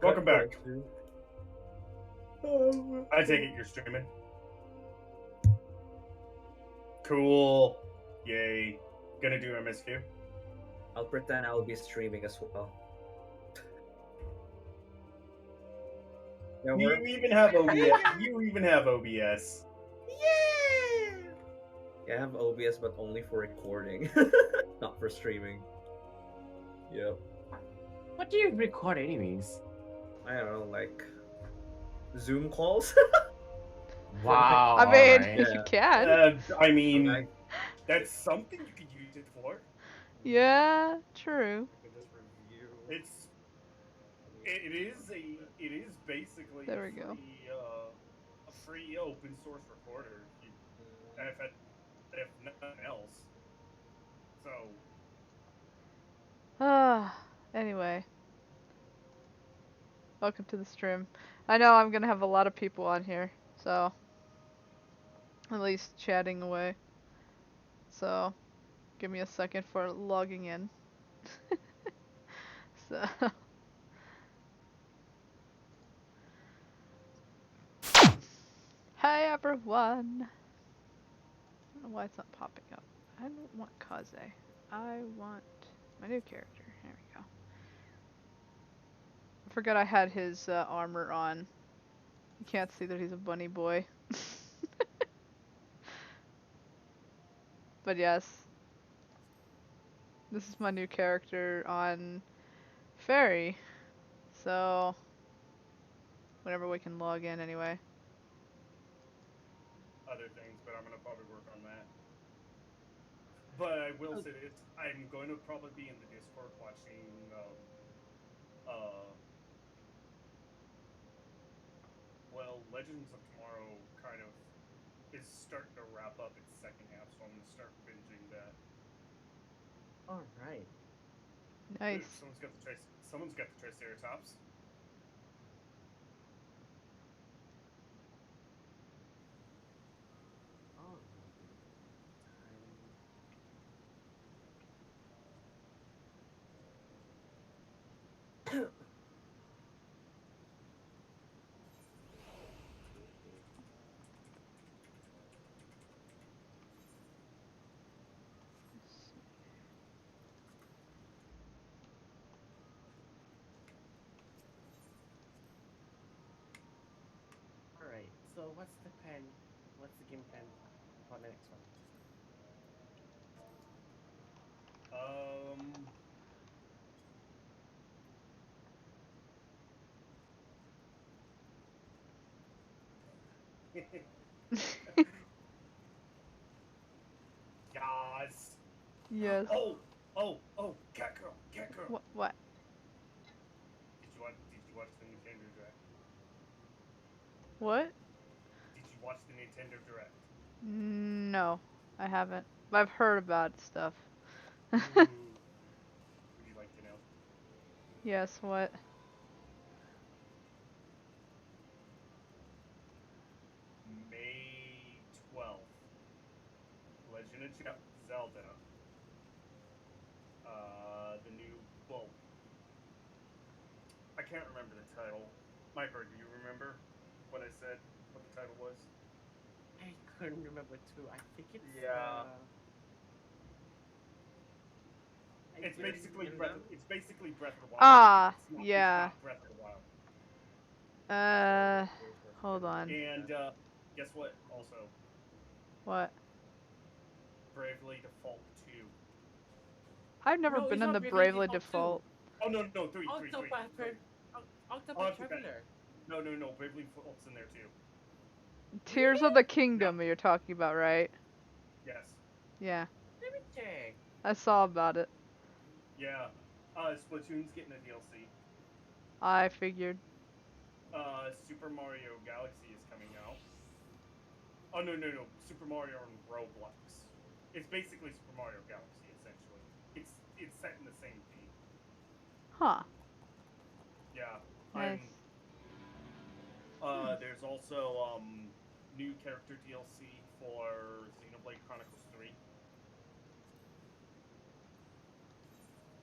Welcome back. I take Cool. it you're streaming. Cool. Yay. Gonna do MSQ. I'll pretend I'll be streaming as well. Yeah, You even have OBS. You even have OBS. Yeah! I have OBS, but only for recording, not for streaming. Yep. What do you record anyways? I don't know, like Zoom calls. Wow. I mean, alright. you Yeah. can. I mean, Like, that's something you could use it for. Yeah, true. I can just review. It's it is basically There we go. a free open source recorder. If nothing else. So Anyway. Welcome to the stream. I know I'm gonna have a lot of people on here, so at least chatting away. So give me a second for logging in. So hey everyone. I don't know why it's not popping up. I don't want Kaze. I want my new character. There we go. I forgot I had his armor on. You can't see that he's a bunny boy. But yes. This is my new character on Fairy. So whenever we can log in anyway. other things, but I'm gonna probably work on that. But I will say this: I'm going to probably be in the Discord watching Legends of Tomorrow kind of is starting to wrap up its second half, so I'm gonna start binging that. Alright. Nice. Ooh, someone's got the Triceratops. Alright, so what's the plan? What's the game plan for the next one? Yas. Yes. Oh, cat girl. What? Did you watch the Nintendo Direct? What? Did you watch the Nintendo Direct? No, I haven't. But I've heard about stuff. Ooh. Would you like to know? Yes, what? May 12th. Legend of Zelda. The new, well, I can't remember the title. Micro, do you remember what I said? What the title was? I couldn't remember too. I think it's Yeah. I It's didn't basically remember. Breath of the Wild. Ah, It's yeah. not Breath of the Wild. Hold on. And guess what? Also, What? Bravely Default 2. I've never No, been it's in not the Bravely Bravely Default 2. Default. Oh no, 3. Octopath I forgot. Traveler. No, Bravely Default's in there too. Tears of Really? the Kingdom you're talking about, right? Yes. Yeah. Let me check. I saw about it. Yeah. Splatoon's getting a DLC. I figured. Super Mario Galaxy is coming out. Oh no, Super Mario and Roblox. It's basically Super Mario Galaxy essentially. It's set in the same theme. Huh. Yeah. Nice. There's also new character DLC for Xenoblade Chronicles 3.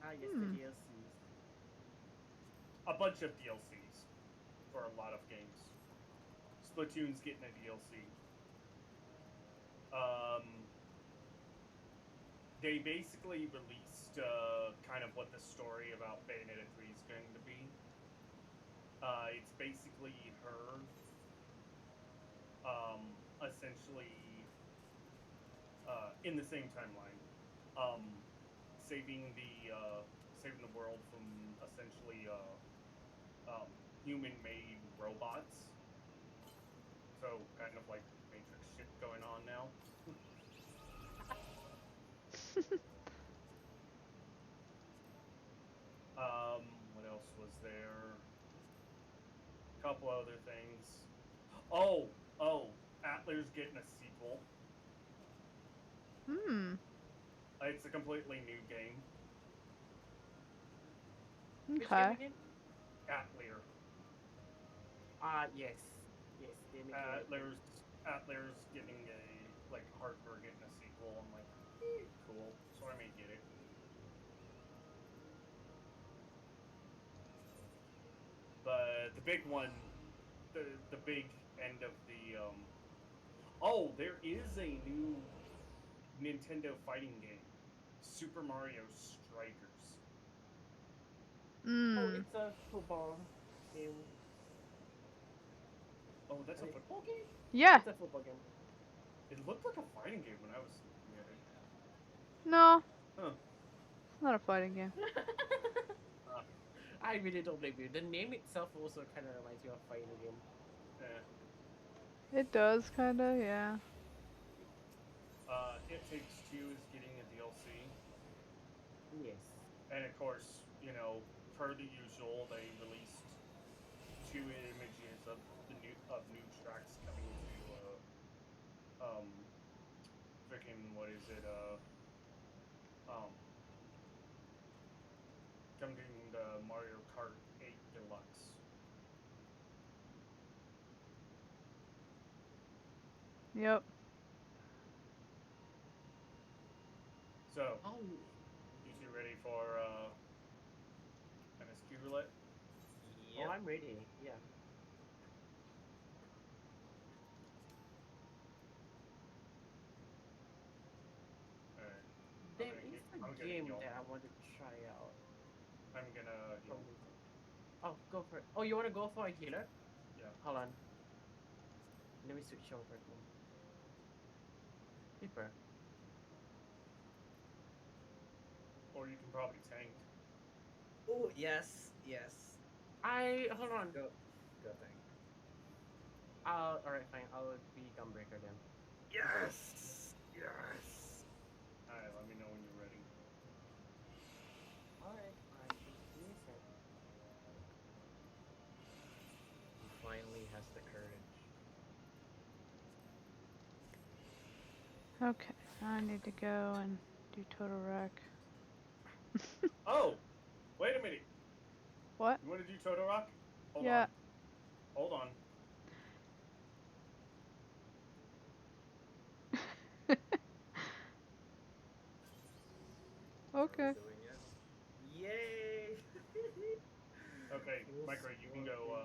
Ah, yes, the DLCs. a bunch of DLCs for a lot of games. Splatoon's getting a DLC. They basically released kind of what the story about Bayonetta 3 is going to be. It's basically her, essentially, in the same timeline, saving the world from essentially human-made robots. So kind of like Matrix shit going on now. What else was there? A couple other things. Oh, Atler's getting a sequel. Hmm. It's a completely new game. Which Okay. game again? Atler. Yes. Yes, they make it. Atler's getting a hardware getting a sequel. I'm like, cool. So I may get it. But the big one, the big end of the there is a new Nintendo fighting game, Super Mario Strikers. Oh, Hmm. it's a football game. Oh, that's a football game? Yeah. It's a football game. It looked like a fighting game when I was looking at it. No. Huh. It's not a fighting game. I really don't blame you. The name itself also kind of reminds me of a fighting game. It does, kinda, yeah. It Takes Two is getting a DLC. Yes. And of course, per the usual, they released 2 images of new tracks coming to freaking what is it? Coming to Mario Kart 8 Deluxe. Yep. So, Oh, you two ready for MSQ roulette? oh, I'm ready. Yeah. Alright. There is I'm a gonna game heal. that I want to try out. I'm gonna heal. Oh, go for it. Oh, you want to go for a healer? Yeah. Hold on. Let me switch over. Reaper. Or you can probably tank. Oh, yes. Hold on. Go thing. Alright, fine. I'll be Gunbreaker then. Yes. Alright, let me know when you're ready. Alright, fine. Give me a sec. He finally has the courage. Okay. I need to go and do total wreck. Oh! Wait a minute! What? You want to do Totorock? Hold Yeah. on. Hold on. Okay. Are we doing it? Yay! Okay, Micro, you can go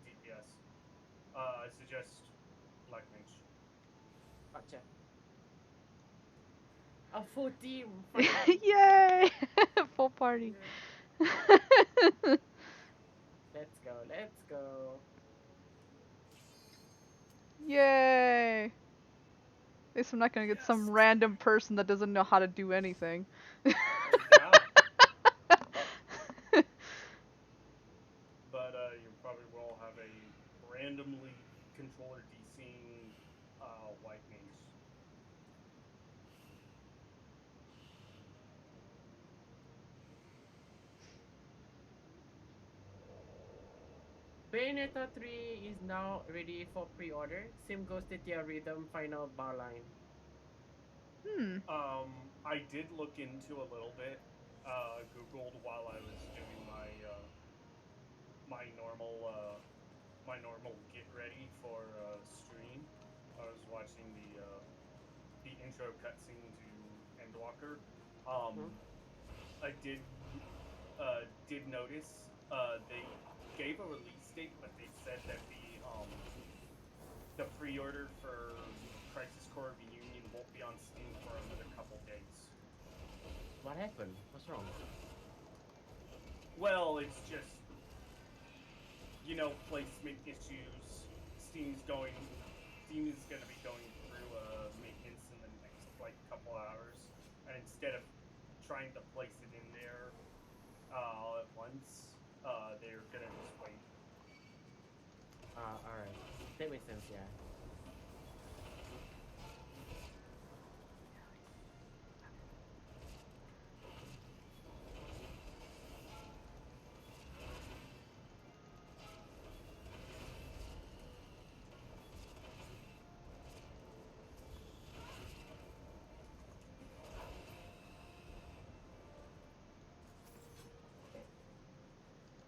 DPS. I suggest Black Mage. Gotcha. A full team! Yay! Full party. Let's go, let's go. Yay! At least I'm not gonna get some random person that doesn't know how to do anything. Yeah. But you probably will have a randomly controller DCing White Mage. Bayonetta 3 is now ready for pre-order. Same goes to Tia Rhythm Final Bar Line. I did look into a little bit. Googled while I was doing my normal get ready for stream. I was watching the intro cutscene to Endwalker. I did did notice they gave a release date, but they said that the pre-order for Crisis Core Reunion won't be on Steam for another couple days. What happened? What's wrong? Well, it's just, placement issues. Steam is going to be going through maintenance in the next couple hours, and instead of trying to place it in there all at once, they're gonna just wait. Alright. That makes sense, yeah.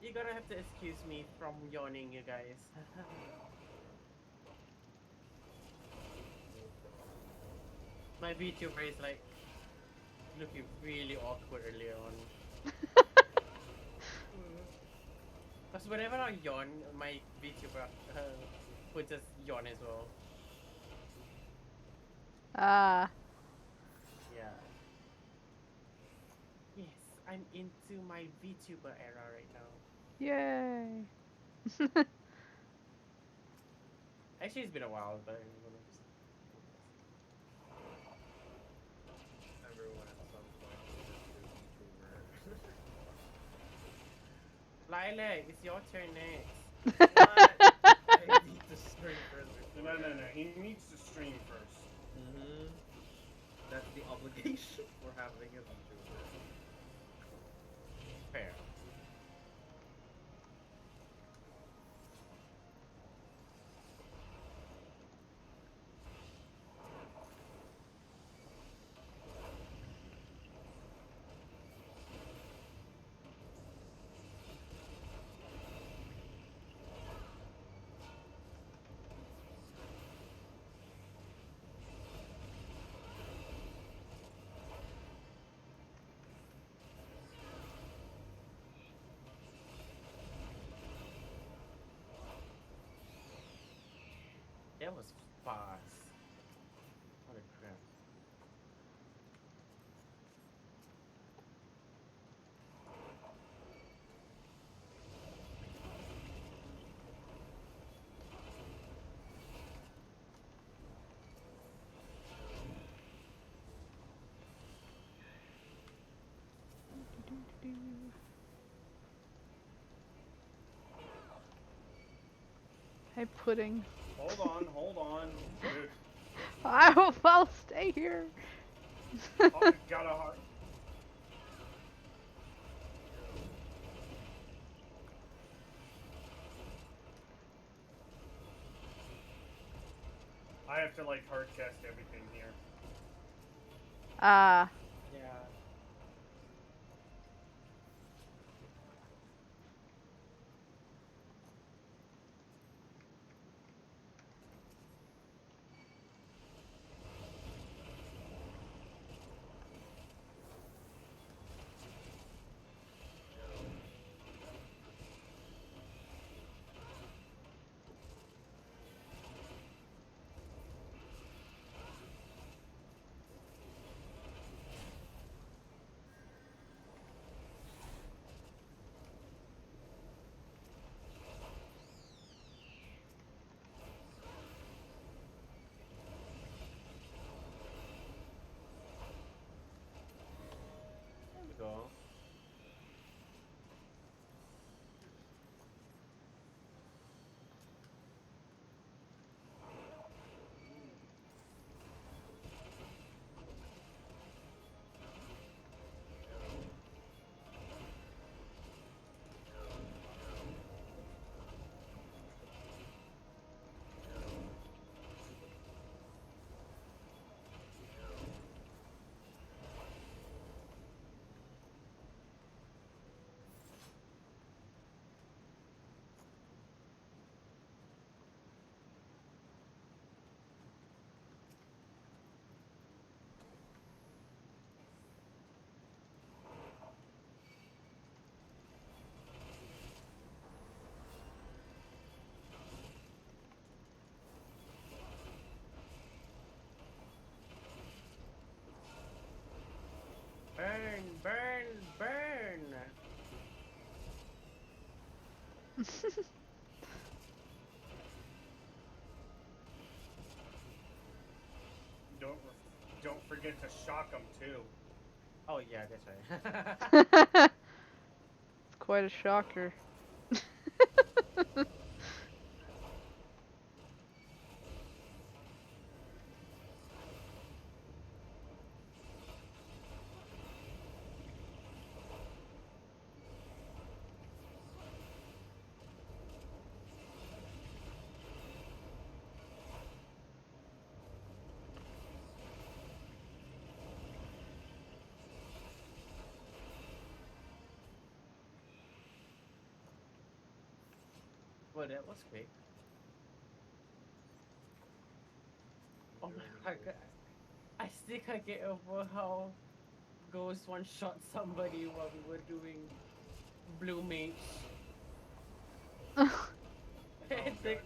You're gonna have to excuse me from yawning, you guys. My VTuber is looking really awkward earlier on. Because whenever I yawn, my VTuber would just yawn as well. Ah. Yeah. Yes, I'm into my VTuber era right now. Yay. Actually, it's been a while, but Everyone at some point will just do Lilac, it's your turn next. VTuber. I need to stream first before. No. He needs to stream first. That's the obligation for having a VTuber. Fair. That was fast. What a crap. Hey, Pudding. Hold on. Dude. I'll stay here. Oh, got a heart. I have to hardcast everything here. Ah. Yeah. Don't don't forget to shock them too. Oh yeah, that's right. It's quite a shocker. Well, that was quick. Oh my god, I still can't get over how Ghost one shot somebody while we were doing Blue Mage. and, the, God.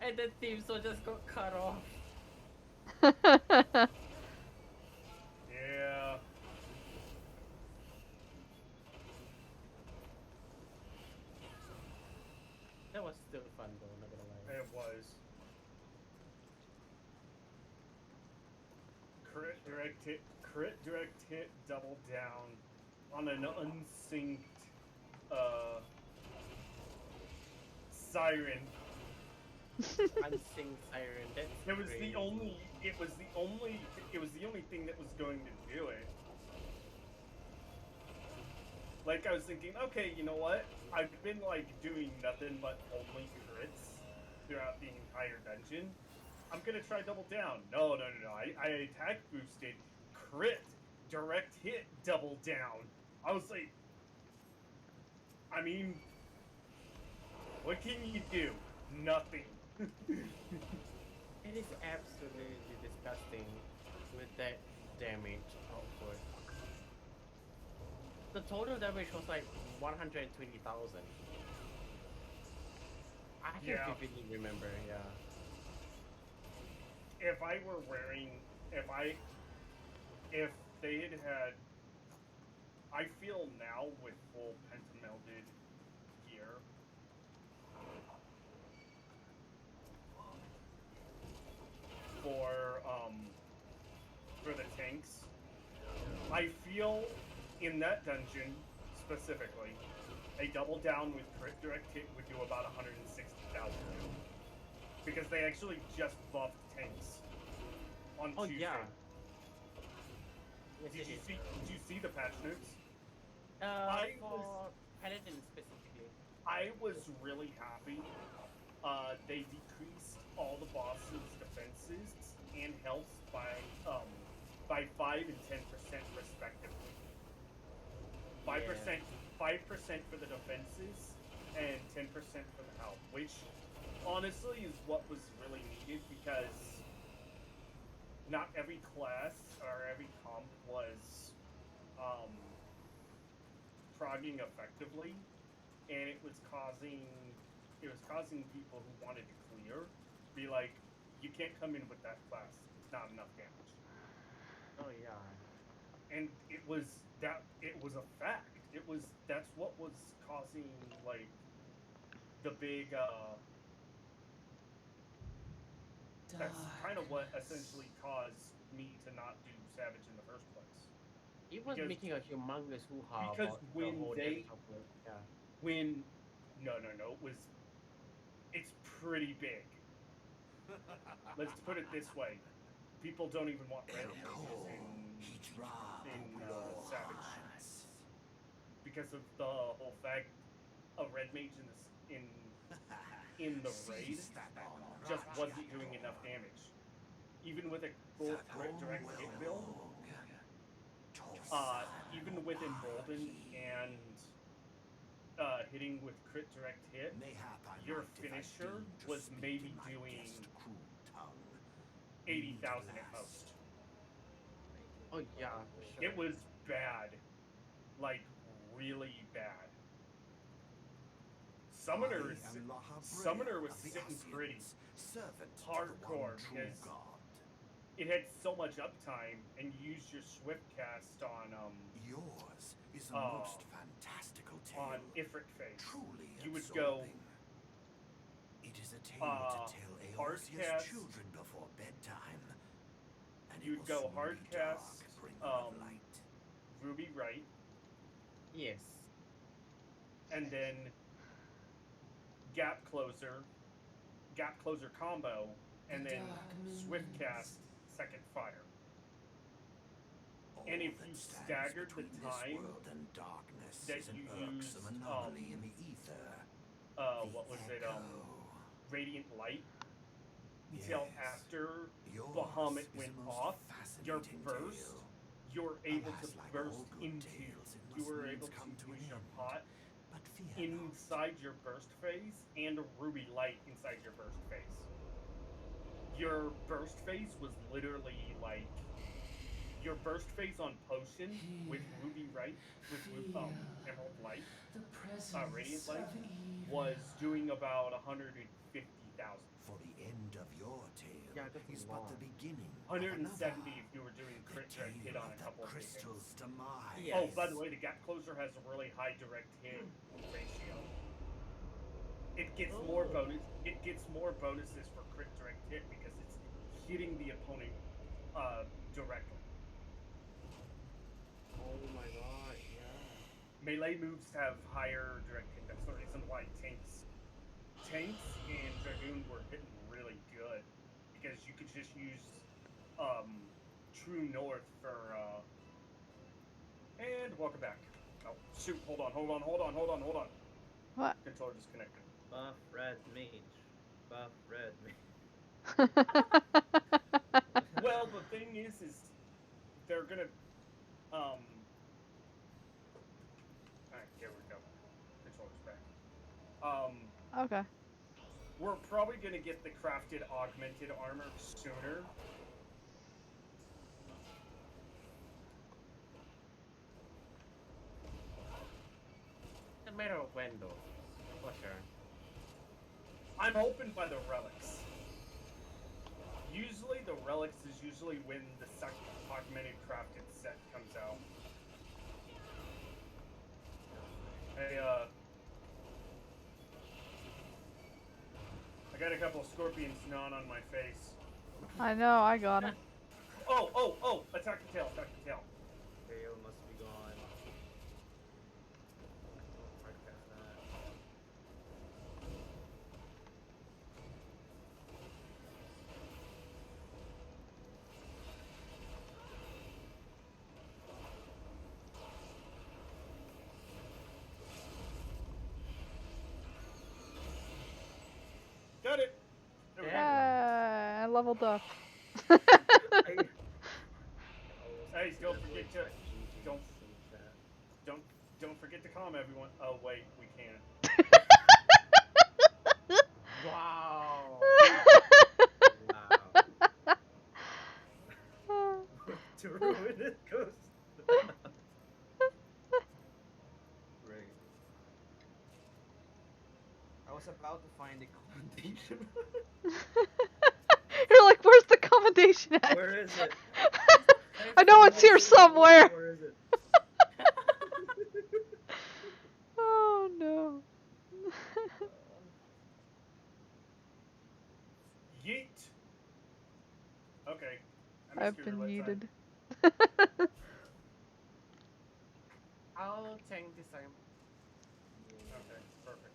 and the team so just got cut off. Yeah. That was still fun though, not gonna lie. It was. Crit direct hit, double down on an unsynced siren. Unsing Siren, that's It was crazy. the only. It was the only. It was the only thing that was going to do it. Like I was thinking, okay, you know what? I've been like doing nothing but only crits throughout the entire dungeon. I'm gonna try double down. No. I attack boosted, crit, direct hit, double down. I was like, I mean, what can you do? Nothing. It is absolutely disgusting with that damage output. The total damage was like 120,000. I can Yeah. vividly remember, yeah. If I were wearing, if they had, I feel now with full pentamelded gear, for the tanks, I feel in that dungeon specifically, a double down with crit direct hit would do about 160,000 because they actually just buffed tanks on Oh Tuesday. yeah. Yes, Did it you is. see? Did you see the patch notes? For Paladin specifically. I was really happy. They decreased all the bosses' defenses and health by 5 and 10% respectively. 5% 5% for the defenses and 10% for the health, which honestly is what was really needed because not every class or every comp was progging effectively, and it was causing people who wanted to clear be like, you can't come in with that class. It's not enough damage. Oh yeah. And it was a fact. That's what was causing like the big that's kind of what essentially caused me to not do Savage in the first place. It was Because- making a humongous hoo-ha because about when the whole they- damage output. Yeah. When it's pretty big. Let's put it this way. People don't even want red mages in Savage because of the whole fact a red mage in the raid just wasn't doing enough damage. Even with a full crit direct hit build, even with Emboldened and hitting with crit direct hit, your finisher was maybe doing 80,000 at most. Oh yeah, for sure. It was bad. Like, really bad. Summoner was sitting pretty hardcore because it had so much uptime, and you used your swift cast on Yours is a uh, most fantastical tale. on Ifrit phase. Truly You would go absorbing. hard Eorzea's cast. children before bedtime. And it You'd will go soon hard be dark, cast, bringer of light. Ruby right, Yes. and then gap closer combo, and then swift cast second fire. All And if that you stands staggered the between this time world and darkness that is an you irksome used, anomaly in the ether. what was it, Echo. Radiant Light, until Yes. after Yours Bahamut is went a most off, your fascinating burst, tale. you're able Alas, to like burst all good into, tales, it you must were needs able come to to an use your end. pot But fear inside your burst phase and a ruby light inside your burst phase. Your burst phase was literally like your burst phase on potion with ruby right with emerald light, radiant light was doing about 150,000. For the end of your tale Yeah, that's a is but lot. the beginning. 170 of another. if you were doing The crit direct hit tale on of a the couple of hits. crystal's demise. Yes. Oh, by the way, the gap closer has a really high direct hit ratio. It gets more bonus. It gets more bonuses for crit direct hit because it's hitting the opponent directly. Oh my god, yeah. Melee moves have higher direct hit. That's the reason why tanks and dragoon were hitting really good because you could just use True North for. And welcome back. Oh shoot! Hold on. What? Controller disconnected. Buff red mage. Buff red mage. Well, the thing is they're gonna Alright, here we go. Controller's back. Okay. We're probably gonna get the crafted augmented armor sooner. A matter of when though. For sure. I'm hoping by the relics. Usually the relics is usually when the second augmented crafted set comes out. Hey, I got a couple of scorpions gnawing on my face. I know, I got him. Oh! Attack the tail. Tail must be gone. Hard cast that. Got it! There we go. Yeah, I leveled up. Hey, don't forget to don't forget to calm everyone. Oh wait, we can't. Wow. Wow. To ruin it goes. Great. I was about to find the commendation. You're like, where's the commendation at? Where is it? I know it's here somewhere. Where is it? Oh no. Yeet. Okay. I've been yeeted. I'll tank this time. Okay, perfect.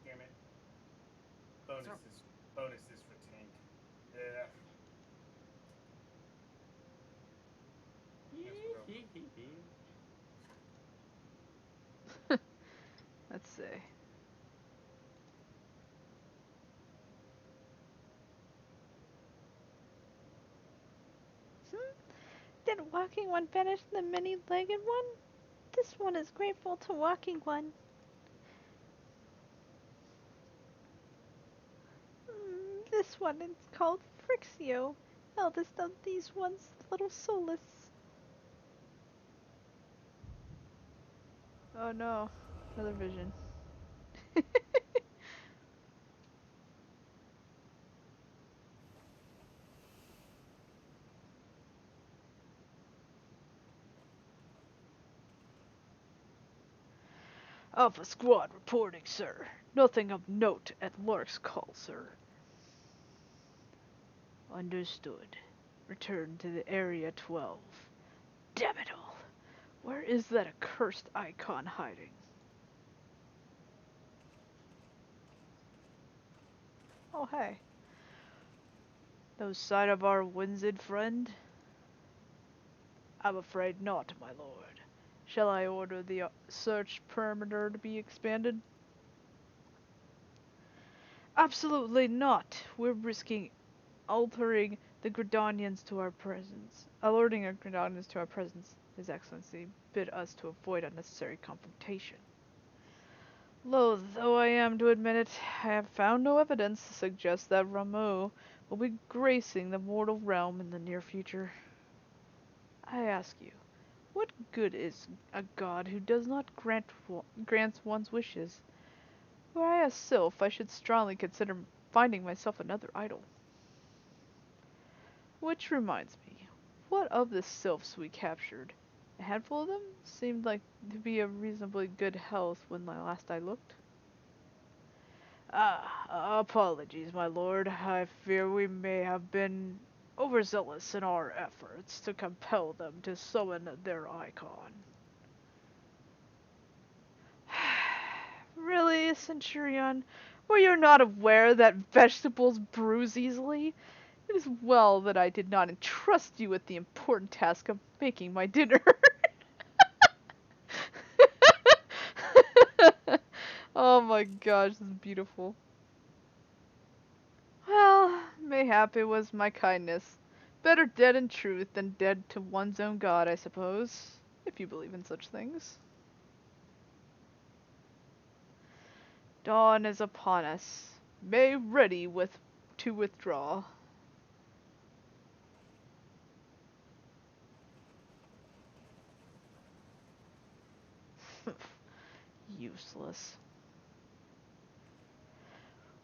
Damn it. Bonuses for tank. Yeah. Let's see. Did walking one banish the many-legged one? This one is grateful to walking one. This one is called Frixio, eldest of these ones, little Solus. Oh no, another vision. Alpha Squad reporting, sir. Nothing of note at Lark's call, sir. Understood. Return to the Area 12. Damn it all. Where is that accursed icon hiding? Oh, hey. No sign of our Winzid friend? I'm afraid not, my lord. Shall I order the search perimeter to be expanded? Absolutely not. We're risking altering the Gridanians to our presence. Alerting our Gridanians to our presence, His Excellency bid us to avoid unnecessary confrontation. Loath though I am to admit it, I have found no evidence to suggest that Rameau will be gracing the mortal realm in the near future. I ask you, what good is a god who does not grant one's wishes? Were I a sylph, I should strongly consider finding myself another idol. Which reminds me, what of the sylphs we captured? A handful of them seemed like to be of reasonably good health when last I looked. Apologies, my lord. I fear we may have been overzealous in our efforts to compel them to summon their icon. Really, Centurion? Were you not aware that vegetables bruise easily? It is well that I did not entrust you with the important task of making my dinner. Oh my gosh, this is beautiful. Well, mayhap it was my kindness. Better dead in truth than dead to one's own god, I suppose, if you believe in such things. Dawn is upon us. May ready to withdraw. Useless.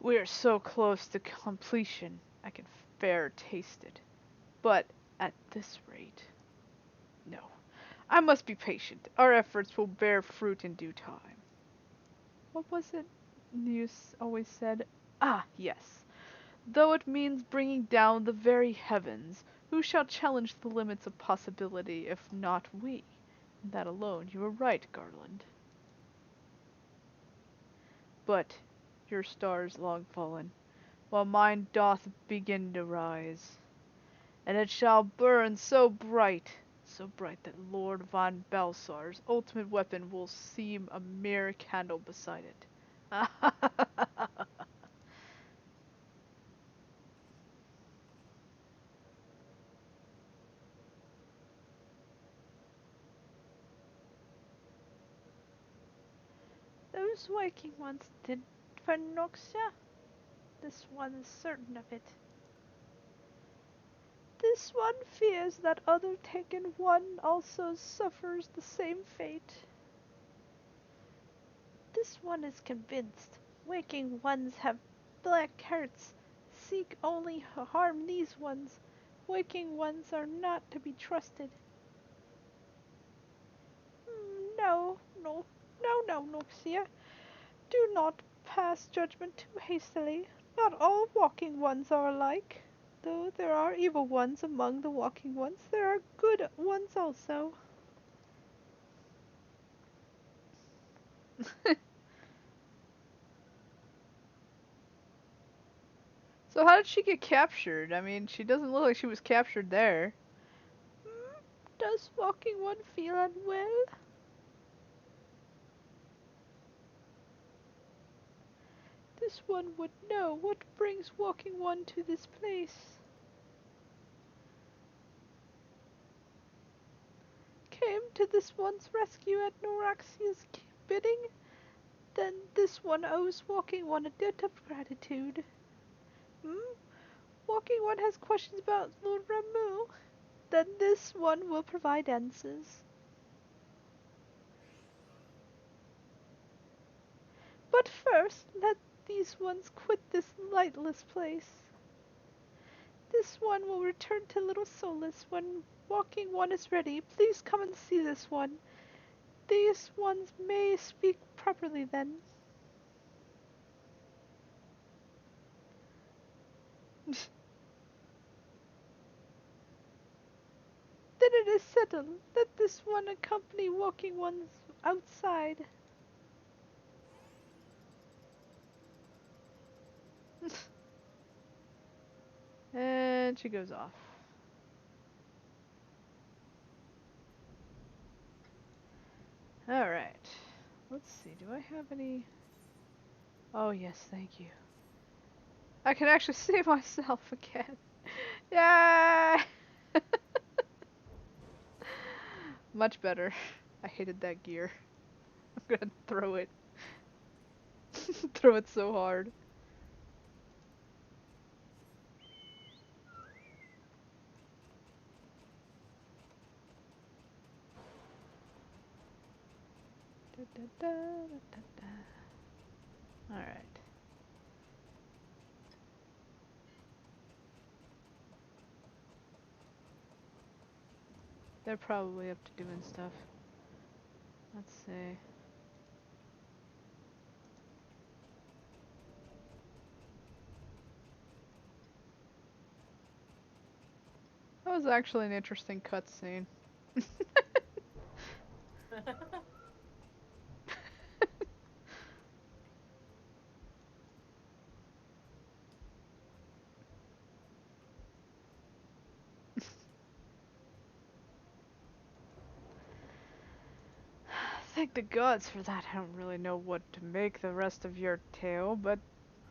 We are so close to completion, I can fair taste it. But at this rate... No. I must be patient. Our efforts will bear fruit in due time. What was it you always said? Ah, yes. Though it means bringing down the very heavens, who shall challenge the limits of possibility if not we? In that alone you were right, Garland. But your star is long fallen, while mine doth begin to rise. And it shall burn so bright that Lord von Balsar's ultimate weapon will seem a mere candle beside it. Those waking ones did for Noxia? This one is certain of it. This one fears that other taken one also suffers the same fate. This one is convinced waking ones have black hearts, seek only harm these ones. Waking ones are not to be trusted. No, no, no, Noxia. Do not pass judgment too hastily. Not all walking ones are alike. Though there are evil ones among the walking ones, there are good ones also. So how did she get captured? I mean, she doesn't look like she was captured there. Does walking one feel unwell? This one would know what brings walking one to this place. Came to this one's rescue at Noraxia's bidding? Then this one owes walking one a debt of gratitude. Walking one has questions about Lord Rameau? Then this one will provide answers. But first, let these ones quit this lightless place. This one will return to Little Solace when walking one is ready. Please come and see this one. These ones may speak properly then. Then it is settled. Let this one accompany walking ones outside. And she goes off. Alright. Let's see, do I have any... Oh yes, thank you. I can actually see myself again. Yay! Much better. I hated that gear. I'm gonna throw it. Throw it so hard. Alright. They're probably up to doing stuff. Let's see. That was actually an interesting cutscene. Thank the gods for that. I don't really know what to make the rest of your tale, but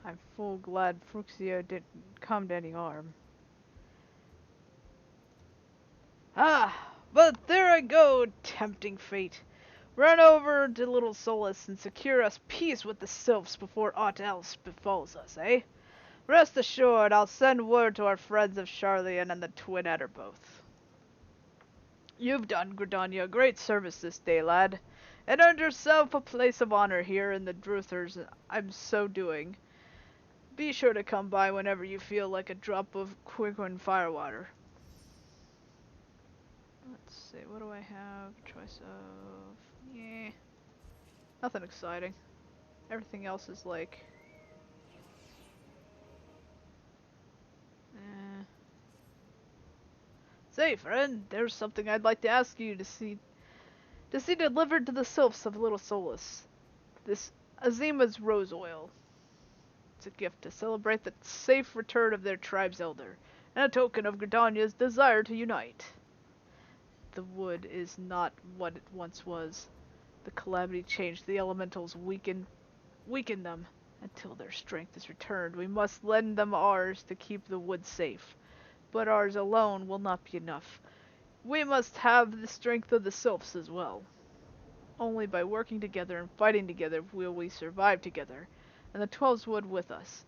I'm full glad Fruxia didn't come to any harm. Ah, but there I go, tempting fate. Run over to Little Solus and secure us peace with the sylphs before aught else befalls us, eh? Rest assured, I'll send word to our friends of Charlian and the Twin Adder both. You've done Gridania great service this day, lad, and earned yourself a place of honor here in the Druthers. I'm so doing. Be sure to come by whenever you feel like a drop of Quickwin firewater. Let's see, what do I have? Choice of... yeah. Nothing exciting. Everything else is like... eh. Say, friend, there's something I'd like to ask you to see delivered to the sylphs of Little Solus. This Azima's rose oil. It's a gift to celebrate the safe return of their tribe's elder, and a token of Gridania's desire to unite. The wood is not what it once was. The calamity changed the elementals, weakened them. Until their strength is returned, we must lend them ours to keep the wood safe. But ours alone will not be enough. We must have the strength of the sylphs as well. Only by working together and fighting together will we survive together, and the 12's wood with us.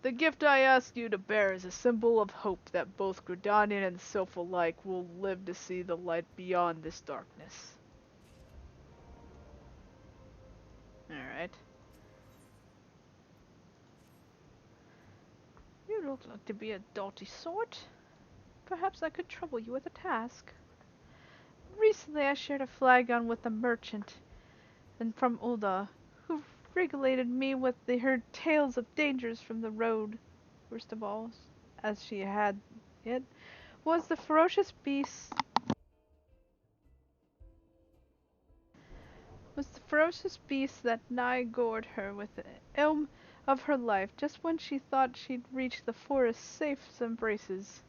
The gift I ask you to bear is a symbol of hope that both Gridanian and sylph alike will live to see the light beyond this darkness. Alright. You don't look to be a doughty sort. Perhaps I could trouble you with a task. Recently I shared a flagon with a merchant, and from Ulda, who regalated me with her tales of dangers from the road. Worst of all, as she had it, was the ferocious beast that nigh gored her with the ilm of her life just when she thought she'd reached the forest's safe embraces.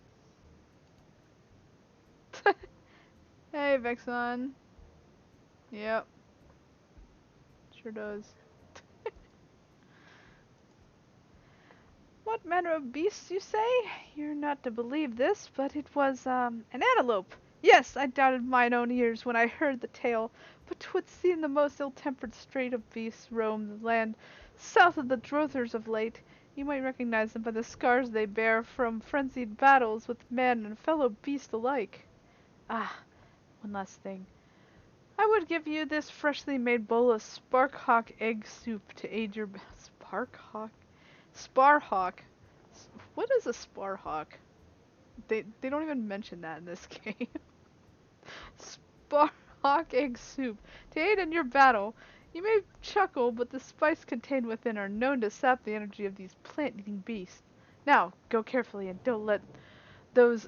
Hey, Vexon. Yep. Sure does. What manner of beast, you say? You're not to believe this, but it was, an antelope. Yes, I doubted mine own ears when I heard the tale, but 'twould seem the most ill-tempered strait of beasts roam the land south of the Drothers of late. You might recognize them by the scars they bear from frenzied battles with man and fellow beast alike. Ah, one last thing. I would give you this freshly made bowl of Sparkhawk egg soup to aid your... Sparkhawk? Sparhawk. What is a Sparhawk? They don't even mention that in this game. Sparhawk egg soup. To aid in your battle, You may chuckle, but the spice contained within are known to sap the energy of these plant-eating beasts. Now, go carefully and don't let those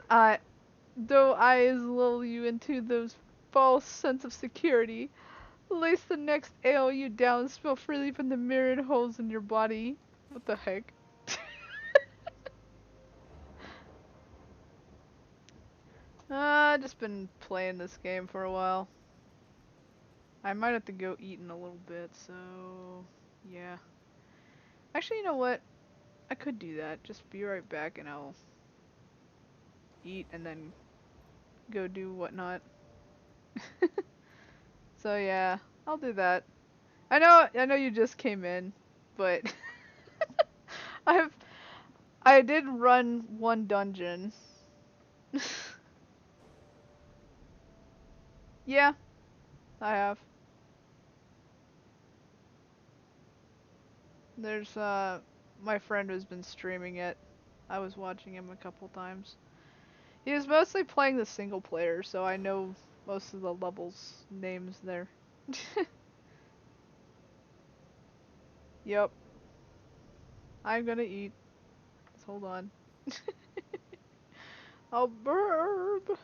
though eyes lull you into those false sense of security. Lace the next ale you down, spill freely from the myriad holes in your body. What the heck? Just been playing this game for a while. I might have to go eat in a little bit, so yeah. Actually, you know what? I could do that. Just be right back and I'll eat and then go do whatnot. So yeah, I'll do that. I know you just came in, but I've I did run one dungeon. Yeah, I have. There's my friend who's been streaming it. I was watching him a couple times. He was mostly playing the single player, so I know most of the levels names there. Yep. I'm gonna eat. Just hold on. I'll burp.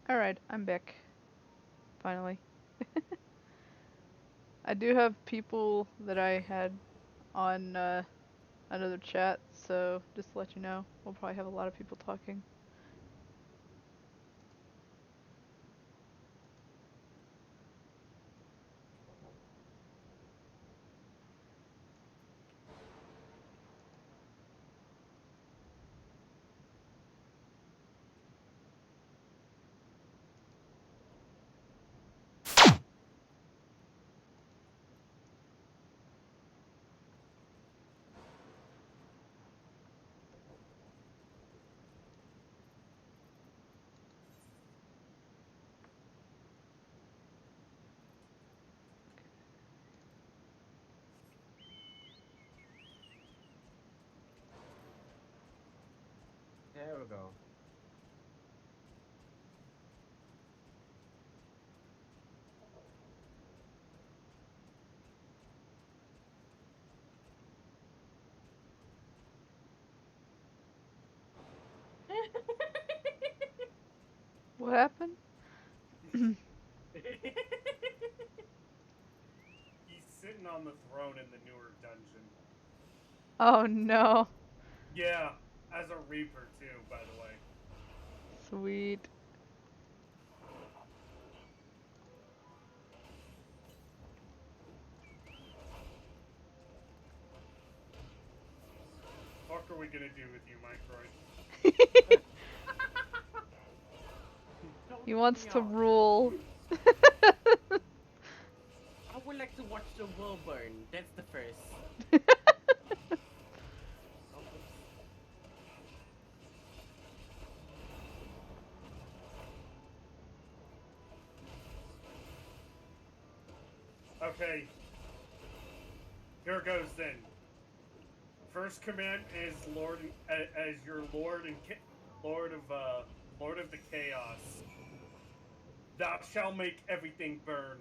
Alright, I'm back. Finally. I do have people that I had on another chat, so just to let you know, we'll probably have a lot of people talking. There we go. What happened? He's sitting on the throne in the newer dungeon. Oh no. Yeah, as a Reaper too, by the way. Sweet. What are we gonna do with you, Microid? Don't He kick wants me to out. rule. I would like to watch the world burn. That's the first. Oh, oops. Okay. Here goes then. First command is Lord, as your Lord and Lord of the Chaos. Thou shalt make everything burn.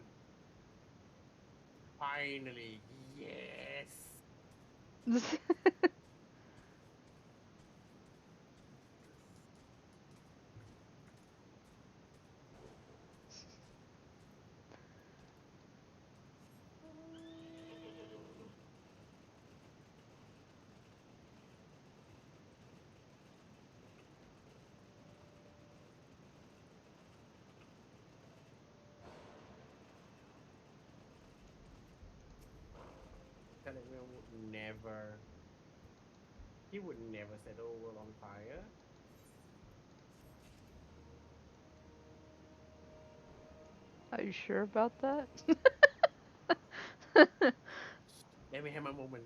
Finally, yes. Telegram would never. He would never set the world on fire. Are you sure about that? Let me have my moment.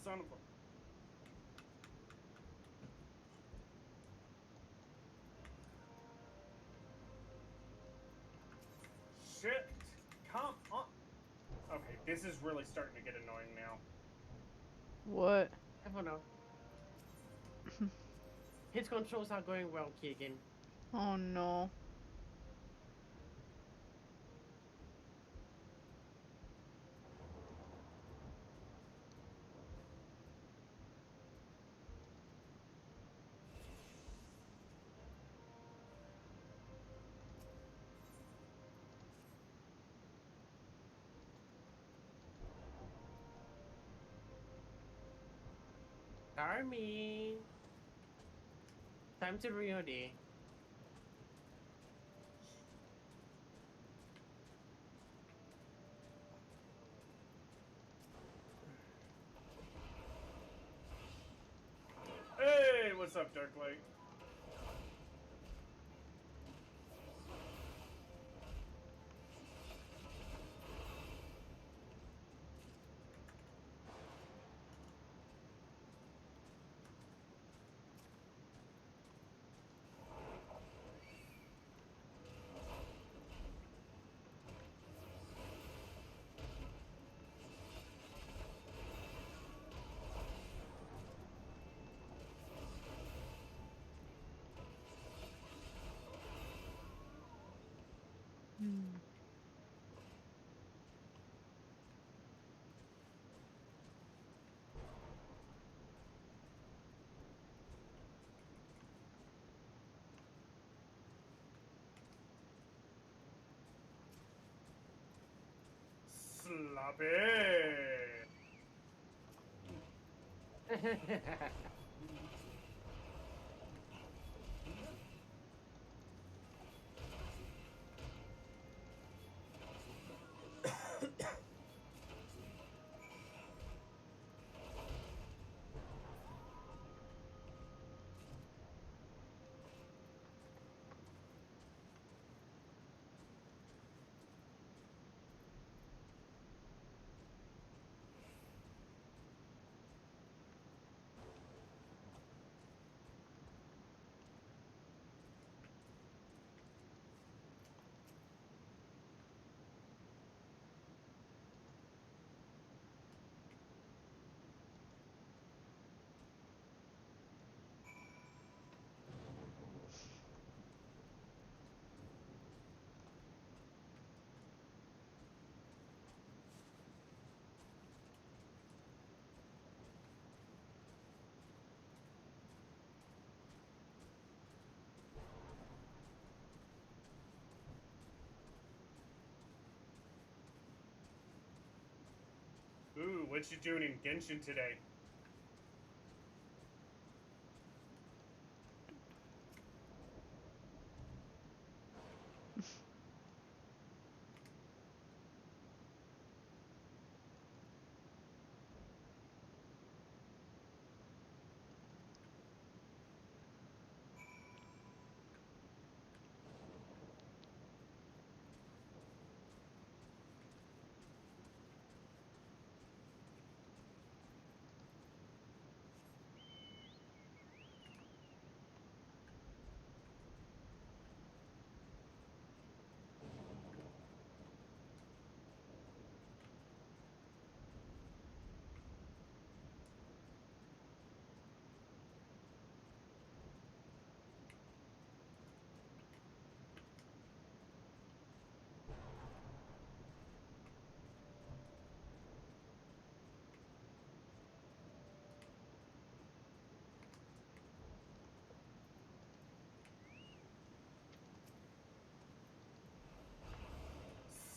Son of a. Shit! Come on! Okay, this is really starting to get annoying now. What? I don't know. His controls are going well, Keegan. Oh no. Army. Time to Rio Day. Hey, what's up, Darklight? Hmm. Sloppy. Ooh, what you doing in Genshin today?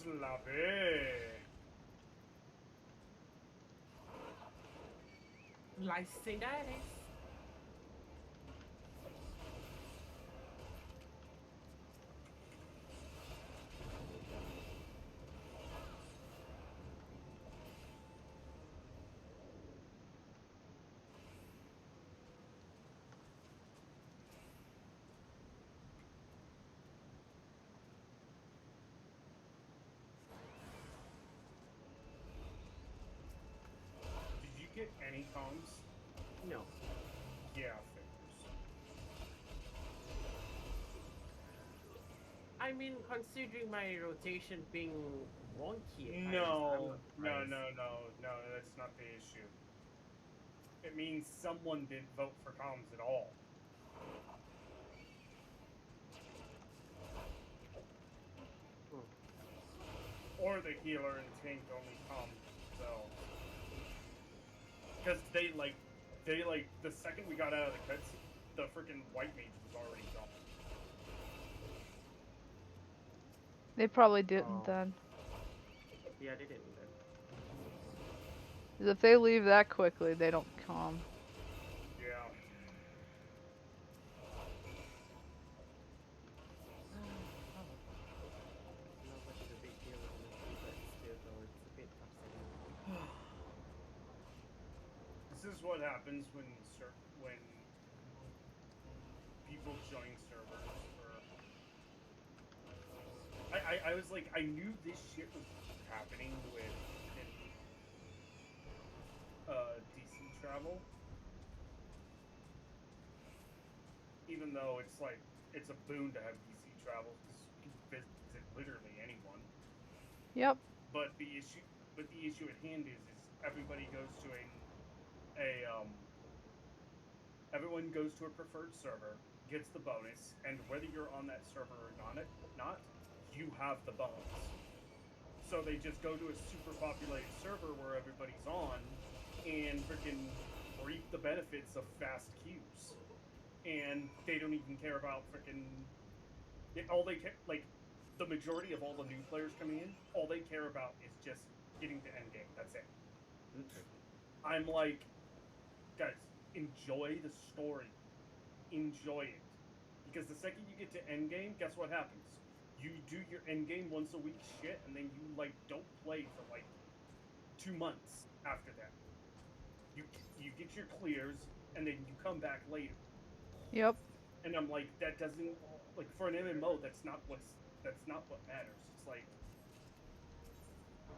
Sloppy. Lycidaris. Did you get any comms? No. Yeah, figures. I mean, considering my rotation being wonky at times, I'm No, not no, surprised. no, no, no, that's not the issue. It means someone didn't vote for comms at all. Hmm. Or the healer and tank only comm themselves. Because the second we got out of the cuts, the freaking white mage was already gone. They probably didn't Oh. then. Yeah, they didn't then. 'Cause if they leave that quickly, they don't come. Yeah. Oh. Not much of a big deal, honestly, but still, though, it's a bit upsetting. This is what happens when people join servers for. I was like, I knew this shit was happening with DC travel, even though it's like it's a boon to have DC travel because you can visit literally anyone. Yep. But the issue at hand is everybody goes to everyone goes to a preferred server, gets the bonus, and whether you're on that server or not, you have the bugs. So they just go to a super populated server where everybody's on and freaking reap the benefits of fast queues. And they don't even care about freaking. All they care, like, the majority of all the new players coming in, all they care about is just getting to end game. That's it. I'm like, guys, enjoy the story. Enjoy it. Because the second you get to end game, guess what happens? You do your end game once a week shit, and then you like don't play for like 2 months after that. You get your clears, and then you come back later. Yep. And I'm like, that doesn't, like, for an MMO, that's not what matters. It's like,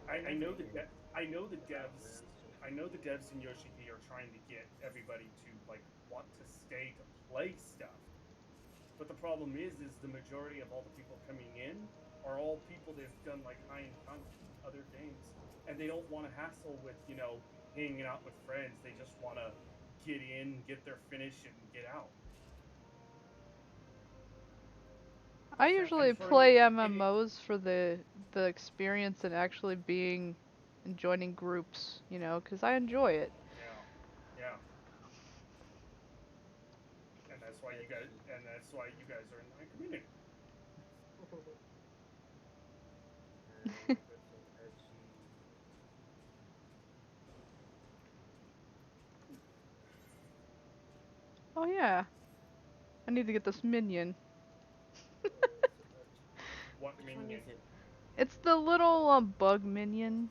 I know the devs in Yoshi P are trying to get everybody to like want to stay to play stuff. But the problem is the majority of all the people coming in are all people that've done like high-end content in other games, and they don't want to hassle with hanging out with friends. They just want to get in, get their finish, and get out. I So, usually and for play me, MMOs for the experience and actually being and joining groups, you know, because I enjoy it. yeah. And that's why you guys are in my community. Oh yeah, I need to get this minion. What Which one minion? is it? It's the little bug minion.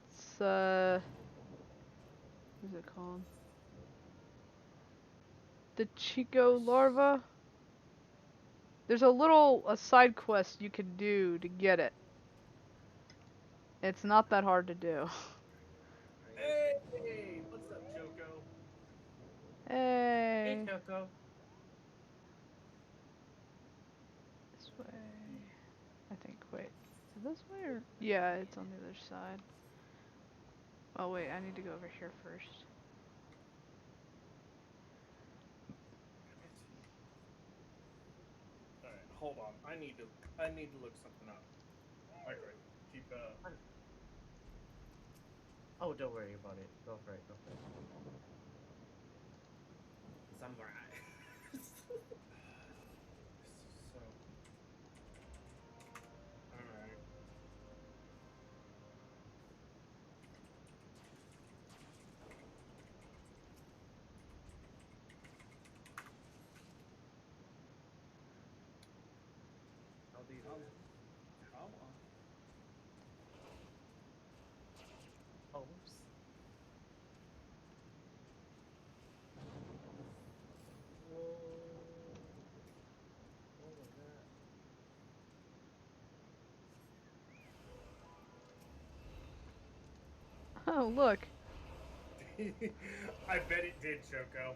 It's what's it called? The Chico larva. There's a side quest you can do to get it. It's not that hard to do. Hey, what's up, Choco? Hey, Hey, Choco. this way. I think. Wait, is it this way or? Yeah, it's on the other side. Oh wait, I need to go over here first. All right, hold on. I need to look something up. Okay, keep Oh, don't worry about it. Go for it. Go for it. Samurai. So, all right. How do you do this? Come on. Oops. What was that? Oh look. I bet it did, Choco.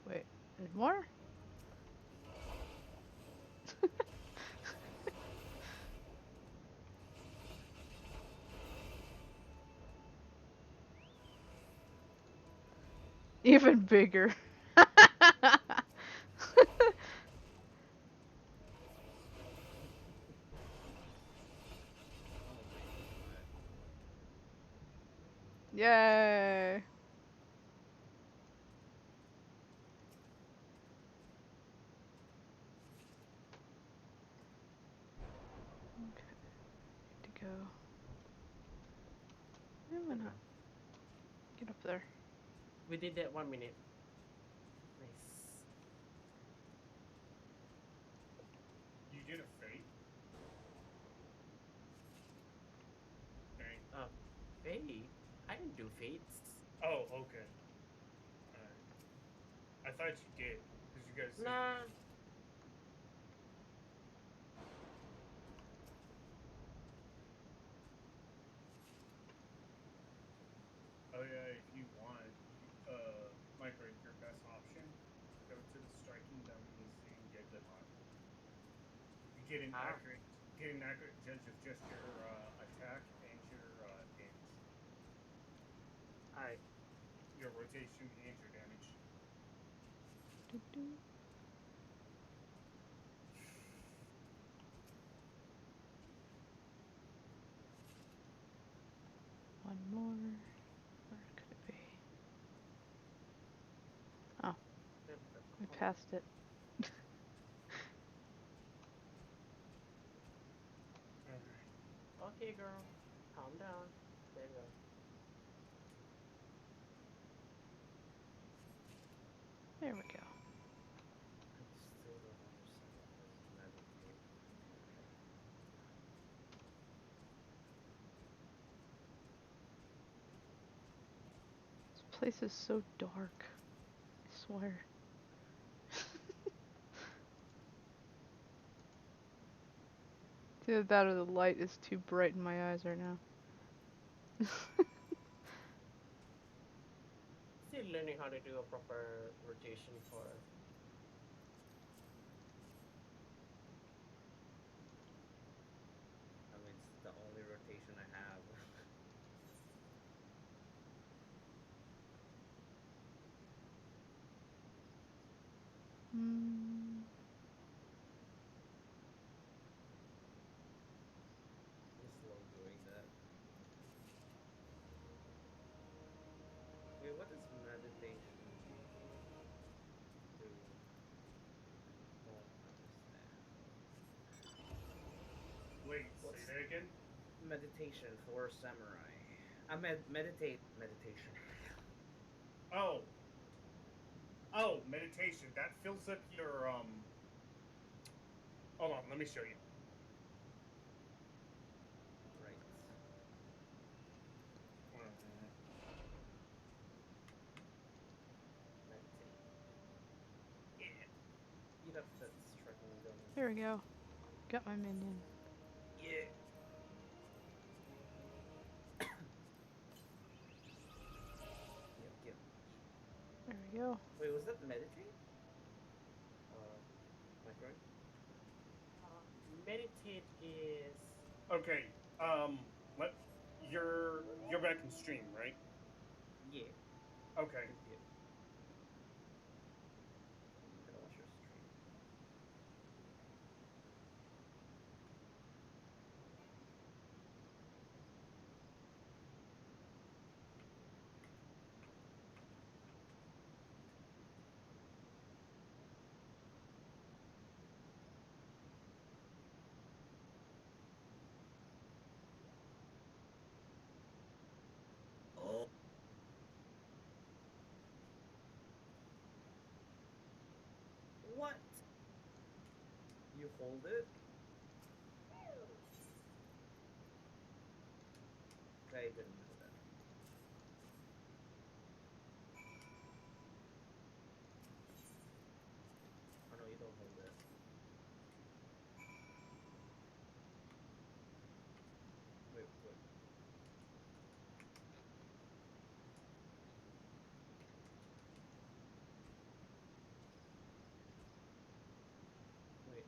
Wait, there's more? Even bigger. Yay. Okay, need to go. I'm gonna get up there. We did that 1 minute. Nice. You did a fate? Dang. Fate? I didn't do fates. Oh, okay. Alright. I thought you did, because you guys said Nah. oh yeah, if you want, Micro, your best option, go to the striking dummies and get them on. You get an accurate judge of just your attack and your damage. Your rotation and your damage. Do-do. One more. Where could it be? Oh, we passed it. Alright. Okay, girl. Calm down. There you go. There we go. I still don't understand what this meditate. This place is so dark. I swear. It's either that or the light is too bright in my eyes right now. Still learning how to do a proper rotation for. I mean, it's the only rotation I have. Hmm. I'm slow doing that. Wait, what does meditation do? Don't understand. Wait, What's say that again? meditation for samurai? I meditation. Oh. Oh, meditation. That fills up your Hold on, let me show you. Right. Meditate. Yeah. Eat up that striking donut. There we go. Got my minion. Yeah. Yep. There we go. Wait, was that meditate? Am I correct? Meditate is. Okay. Let you're back in stream, right? Yeah. Okay. Yep. Gotta watch your stream. Oh. What? You hold it? I didn't know that. Oh no, you don't hold it. Wait. Wait.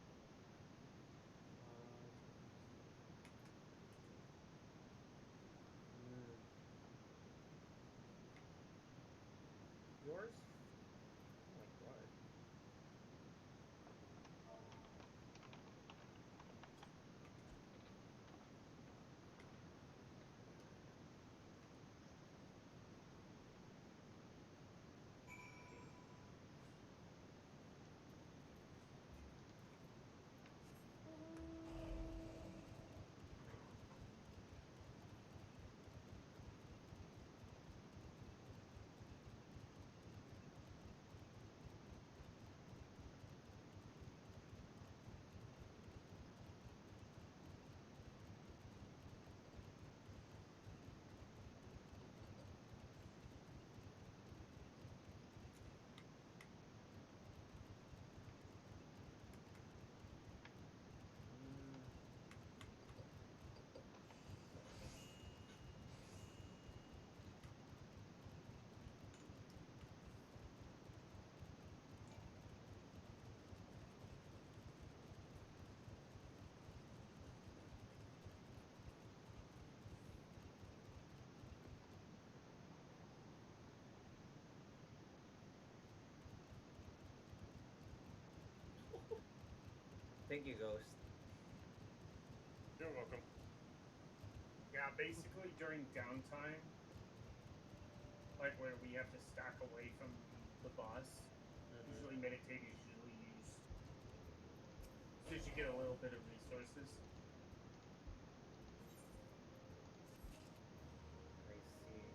Hmm. Yours? Oh my god. Thank you, Ghost. You're welcome. Yeah, basically during downtime, like where we have to stack away from the boss, usually meditate is usually used. So you get a little bit of resources. I see.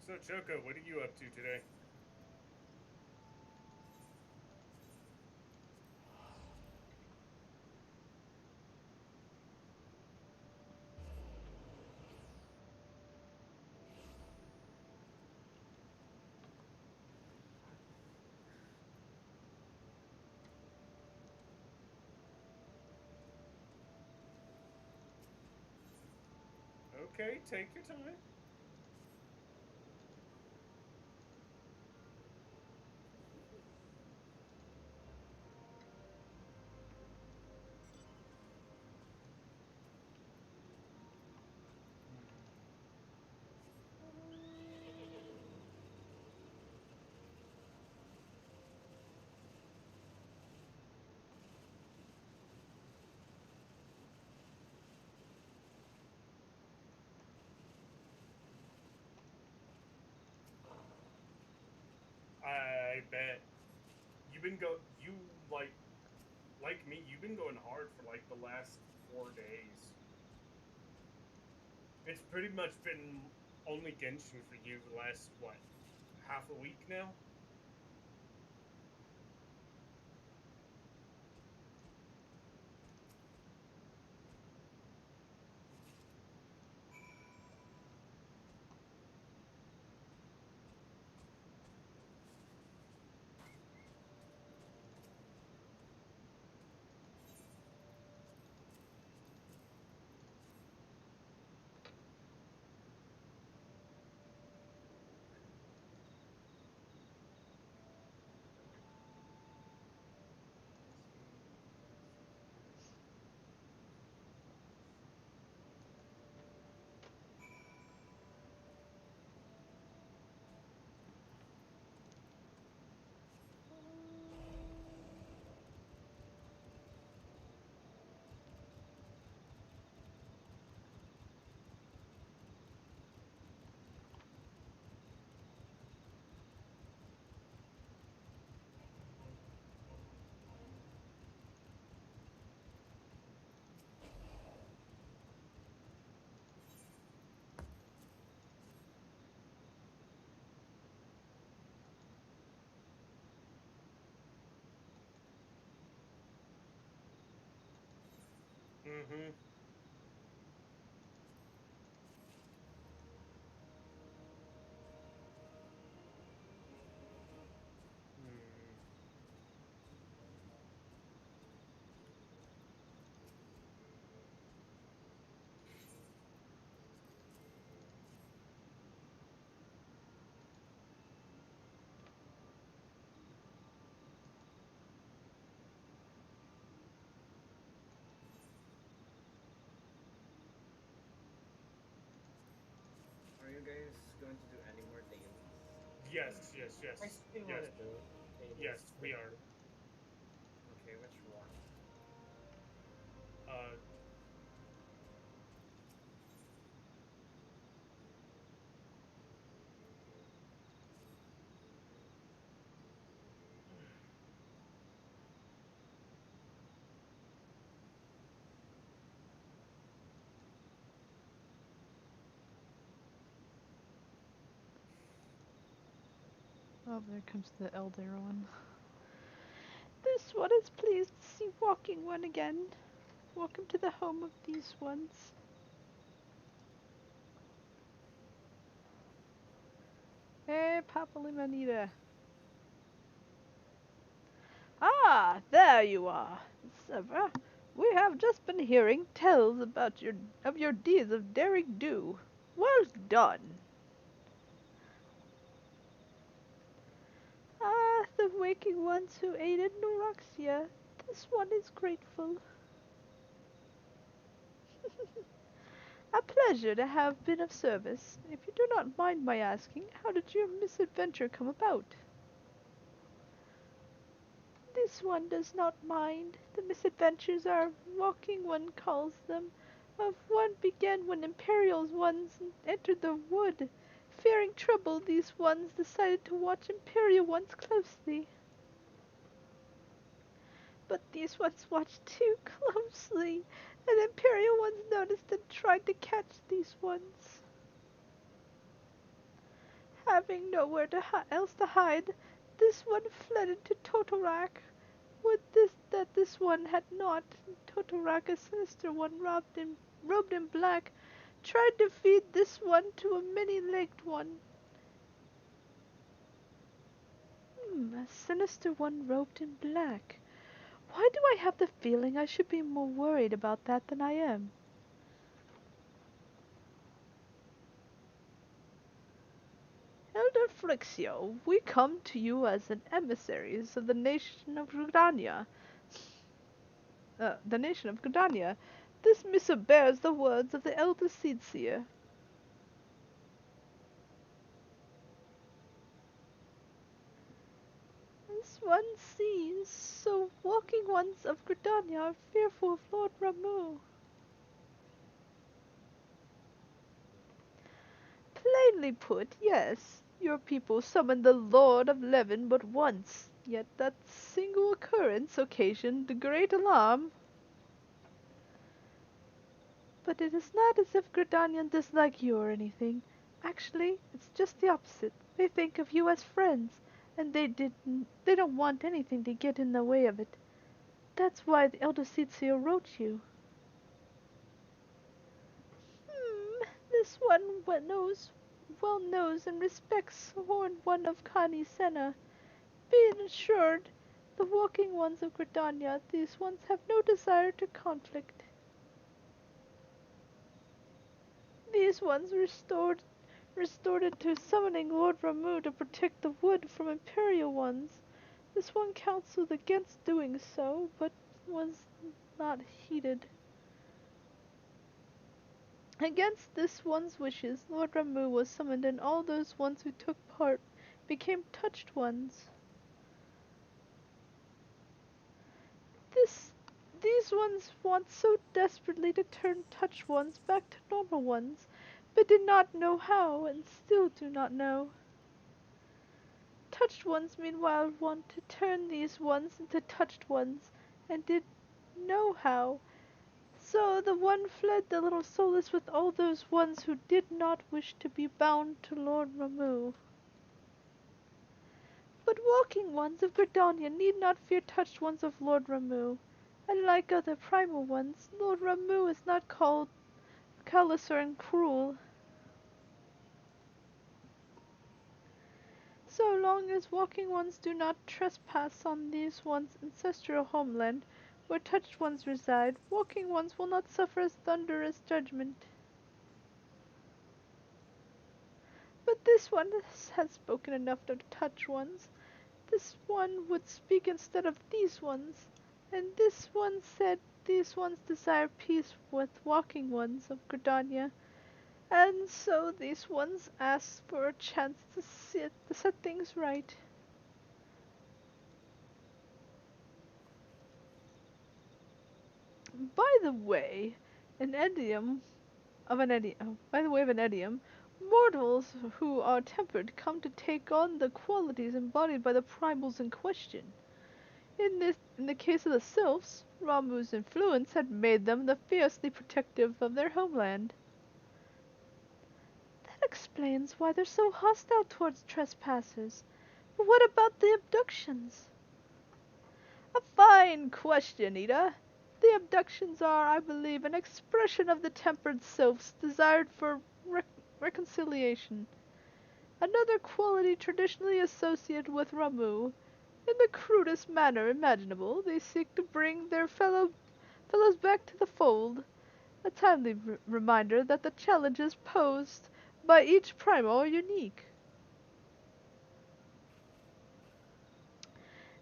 So Choco, what are you up to today? Okay, take your time. I bet you've been you like me. You've been going hard for like the last 4 days. It's pretty much been only Genshin for you the last what, half a week now. Mm-hmm. Hmm. Are you guys going to do any more dailies? Yes, yes, yes, I still yes, want to do yes. dailies. We are. Okay, which one? Uh, Oh, there comes the elder one. This one is pleased to see walking one again. Welcome to the home of these ones. Hey, Papa Limonita. Ah, there you are, Sever. We have just been hearing tales about your deeds of daring do. Well done. Ah, the waking ones who aided Noraxia. This one is grateful. pleasure to have been of service. If you do not mind my asking, how did your misadventure come about? This one does not mind. The misadventures our walking one calls them. Of one began when Imperial ones entered the wood. Fearing trouble, these ones decided to watch Imperial ones closely. But these ones watched too closely, and Imperial ones noticed and tried to catch these ones. Having nowhere else to hide, this one fled into Totorak. Would that this one had not. Totorak, a sinister one robed in black, tried to feed this one to a many-legged one. A sinister one robed in black. Why do I have the feeling I should be more worried about that than I am? Elder Frixio, we come to you as an emissaries of the nation of Gridania. The nation of Gridania. This missive bears the words of the Elder Seedseer. This one sees, so walking ones of Gridania are fearful of Lord Ramu. Plainly put, yes, your people summoned the Lord of Levin but once, yet that single occurrence occasioned great alarm. But it is not as if Gridanian dislike you or anything. Actually, it's just the opposite. They think of you as friends, and they don't want anything to get in the way of it. That's why the Elder Seedseer wrote you. This one well knows and respects Horn One of Kani Senna. Be assured, the walking ones of Gridania, these ones have no desire to conflict. These ones restored to summoning Lord Ramu to protect the wood from Imperial ones. This one counseled against doing so, but was not heeded. Against this one's wishes, Lord Ramu was summoned, and all those ones who took part became touched ones. These ones want so desperately to turn touched ones back to normal ones, but did not know how, and still do not know. Touched ones, meanwhile, want to turn these ones into touched ones, and did know how. So the one fled the little solace with all those ones who did not wish to be bound to Lord Ramu. But walking ones of Gridania need not fear touched ones of Lord Ramu. Unlike other primal ones, Lord Ramu is not called callous or cruel. So long as walking ones do not trespass on these ones' ancestral homeland, where touched ones reside, walking ones will not suffer as thunderous judgment. But this one has spoken enough to touch ones. This one would speak instead of these ones, and this one said these ones desire peace with walking ones of Gridania, and so these ones ask for a chance to set things right. By the way, by the way of an idiom, mortals who are tempered come to take on the qualities embodied by the primals in question. In the case of the sylphs, Ramu's influence had made them the fiercely protective of their homeland. That explains why they're so hostile towards trespassers. But what about the abductions? A fine question, Ida. The abductions are, I believe, an expression of the tempered sylphs' desire for reconciliation. Another quality traditionally associated with Ramu. In the crudest manner imaginable, they seek to bring their fellows back to the fold. A timely reminder that the challenges posed by each primal are unique.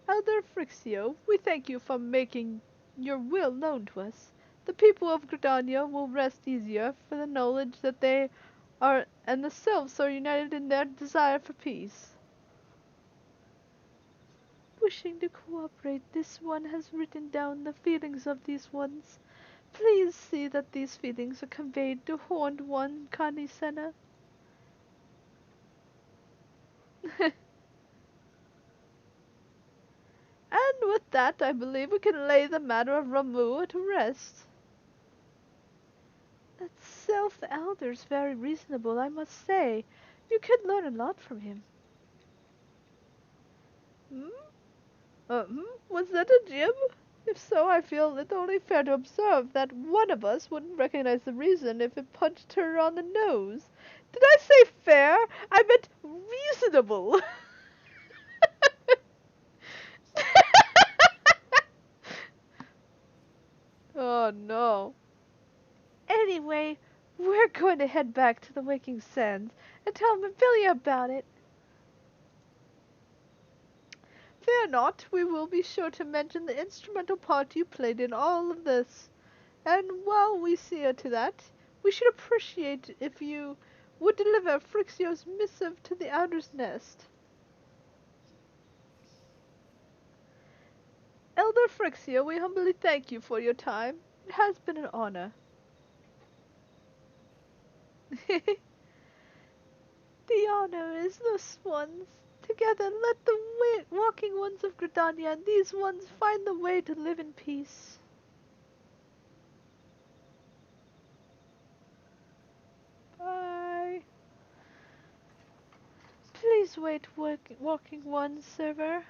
Elder Frixio, we thank you for making your will known to us. the people of Gridania will rest easier for the knowledge that they are and the sylphs are united in their desire for peace. Wishing to cooperate, this one has written down the feelings of these ones. Please see that these feelings are conveyed to Horned One Kanisena. And with that, I believe we can lay the matter of Ramu to rest. That Sylph Elder's very reasonable, I must say. You could learn a lot from him. Was that a Jim? If so, I feel it only fair to observe that one of us wouldn't recognize the reason if it punched her on the nose. Did I say fair? I meant reasonable. Oh no. Anyway, we're going to head back to the Waking Sands and tell Mephilia about it. Fear not, we will be sure to mention the instrumental part you played in all of this. And while we see her to that, we should appreciate if you would deliver Phrixio's missive to the Outer's Nest. Elder Phrixio, we humbly thank you for your time. It has been an honor. The honor is those ones. Together let the walking ones of Gridania and these ones find the way to live in peace. Bye. Please wait, walking one, Server.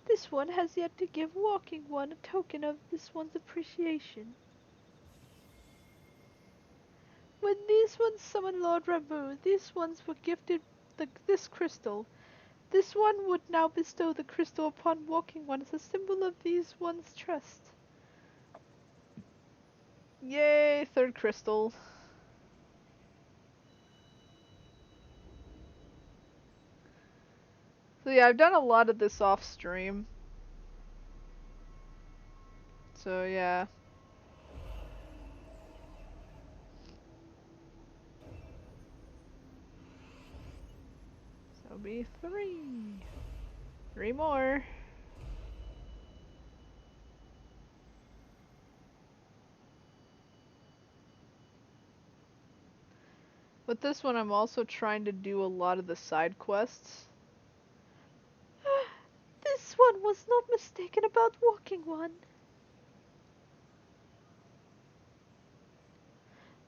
This one has yet to give walking one a token of this one's appreciation. When these ones summoned Lord Ramu, these ones were gifted this crystal. This one would now bestow the crystal upon walking one as a symbol of these one's trust. Yay, third crystal. So yeah, I've done a lot of this off stream. So yeah. So it'll be 3. 3 more. With this one, I'm also trying to do a lot of the side quests. This one was not mistaken about walking one.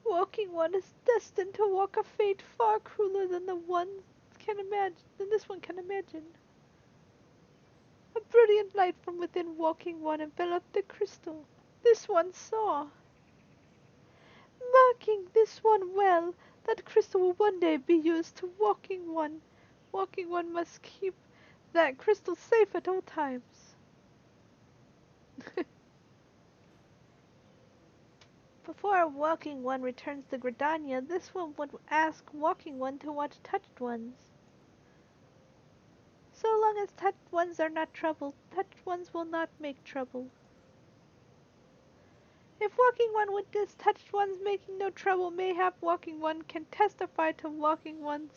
Walking one is destined to walk a fate far crueler than this one can imagine. A brilliant light from within walking one enveloped the crystal. This one saw. Marking this one well, that crystal will one day be used to walking one. Walking one must keep that crystal safe at all times. Before walking one returns to Gridania, this one would ask walking one to watch touched ones. So long as touched ones are not troubled, touched ones will not make trouble. If walking one witness touched ones making no trouble, mayhap walking one can testify to walking ones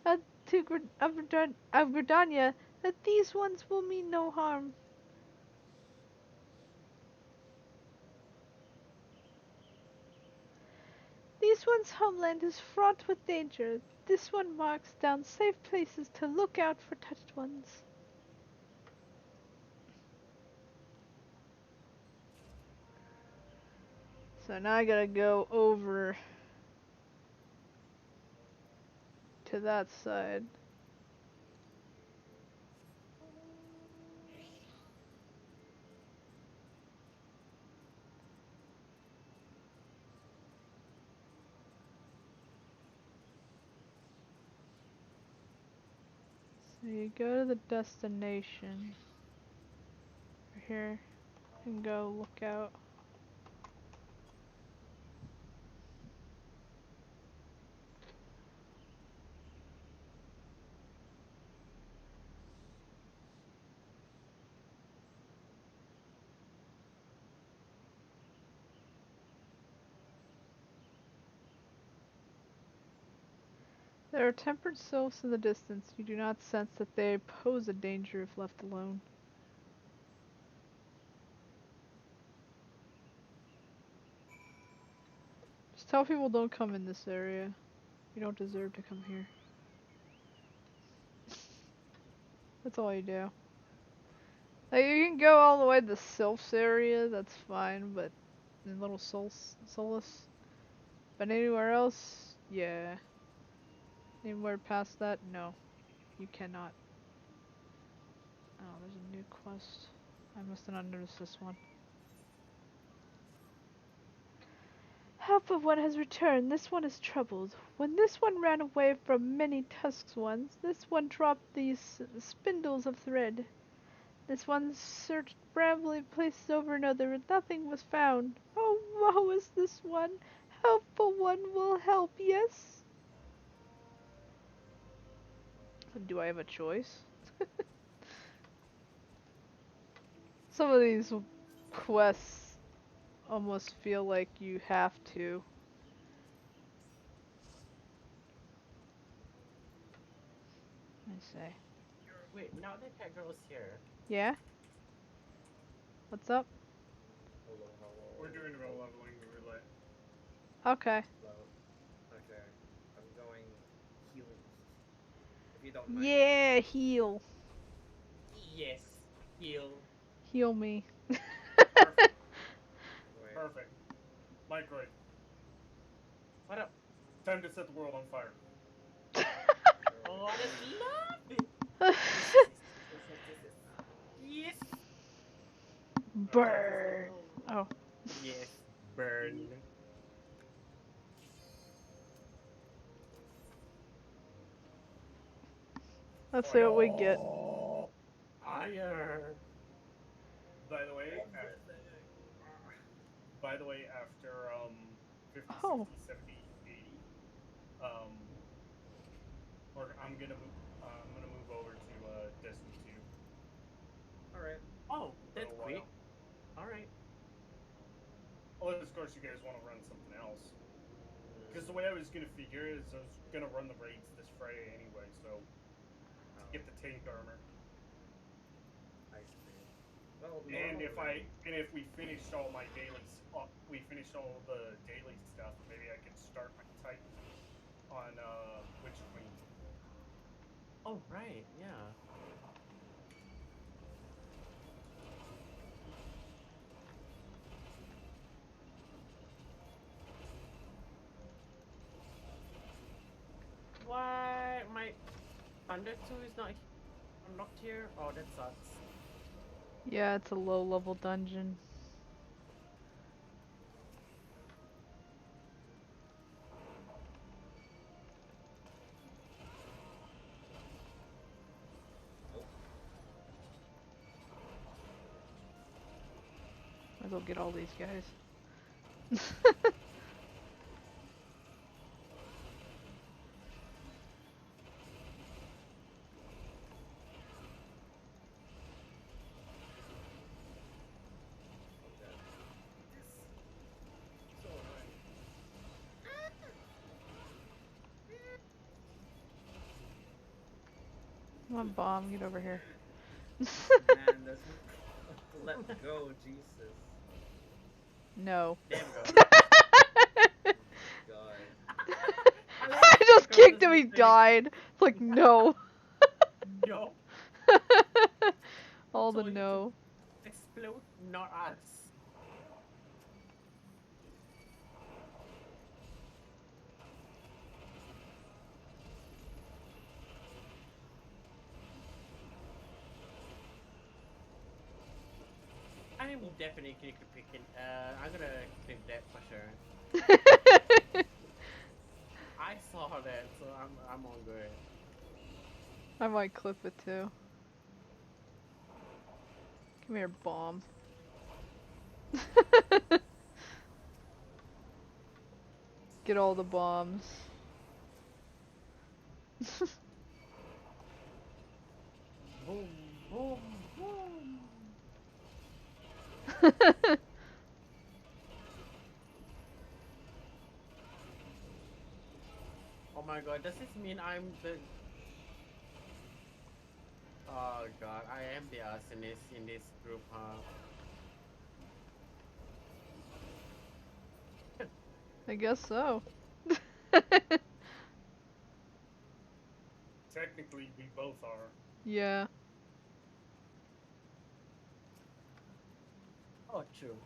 of Gridania that these ones will mean no harm. These one's homeland is fraught with danger. This one marks down safe places to look out for touched ones. So now I gotta go over to that side. So you go to the destination here and go look out. There are tempered sylphs in the distance. You do not sense that they pose a danger if left alone. Just tell people don't come in this area. You don't deserve to come here. That's all you do. Like, you can go all the way to the Sylphs area, that's fine, but in Little Solus. But anywhere else, yeah. Anywhere past that, no. You cannot. Oh, there's a new quest. I must have not noticed this one. Half of one has returned. This one is troubled. When this one ran away from many Tusk's ones, this one dropped these spindles of thread. This one searched bravely places over another, and nothing was found. Oh, woe is this one! Helpful one will help, yes? Do I have a choice? Some of these quests almost feel like you have to. Let me say. Wait, now that cat girl's here. Yeah? What's up? Hello, hello. We're doing a leveling roulette. Okay. Hello. Okay. I'm going healing. If you don't mind. Yeah, heal. Yes, heal. Heal me. Perfect. Wait. Perfect. Microid, What up? time to set the world on fire. Oh, that's lovely. Yes. Burn. Oh. Yes, burn. Let's see what we get. Fire. By the way, after 50, Oh. 60, 70, 80, or I'm gonna move over to Destiny 2. Alright. Oh, that's Little quick. while. Alright. Unless, of course, you guys want to run something else. Because the way I was gonna figure is I was gonna run the raids this Friday anyway, so get the tank armor. I see. Well, And normally- if we finished all my we finished all the daily stuff, maybe I could start my Titan on Witch Queen. Oh, right, yeah. Why my Thunder 2 is not unlocked here? Oh, that sucks. Yeah, it's a low level dungeon. Might as well get all these guys. So annoying. Come on, bomb, get over here. Man, that's let go, Jesus. No. Damn go. God. I just kicked him, he died. Like, no. No. All the Told you to no. Explode, not us. I'm definitely picking. I'm gonna click that for sure. I saw that, so I'm all good. I might clip it too. Come here, bomb. Get all the bombs. Boom, boom, boom. Oh my my god, does this mean I'm the... Oh god, I am the arsonist in this group, huh? I guess so. Technically, we both are. Yeah. Oh, true.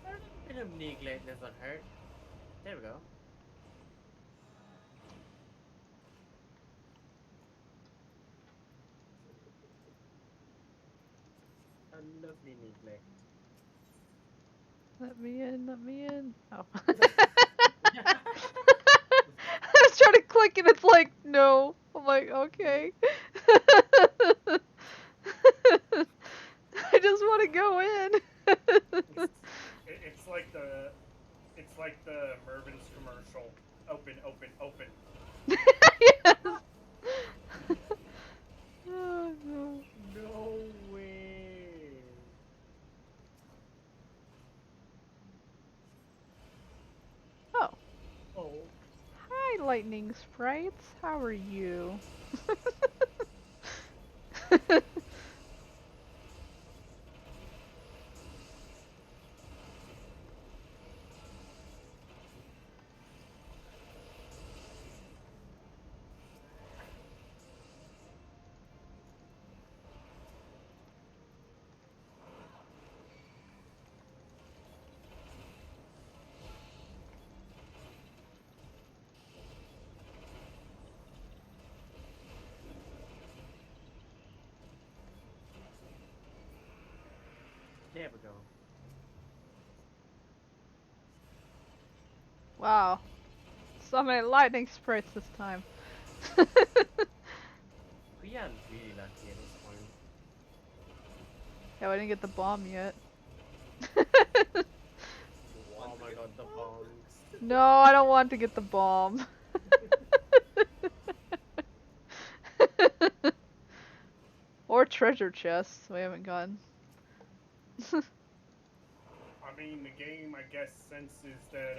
A little bit of neglect doesn't hurt. There we go. A lovely neglect. Let me in, let me in. Oh. I was trying to click and it's like, no. I'm like, okay. I just want to go in. It's like the Mervin's commercial. Open, open, open. Yes. Oh, no. No way. Oh. Oh. Hi, lightning sprites. How are you? There we go. Wow. So many lightning sprites this time. We are really lucky at this point. Yeah, we didn't get the bomb yet. Oh my god, the bombs. No, I don't want to get the bomb. Or treasure chests. We haven't gotten. I mean, the game, I guess, senses that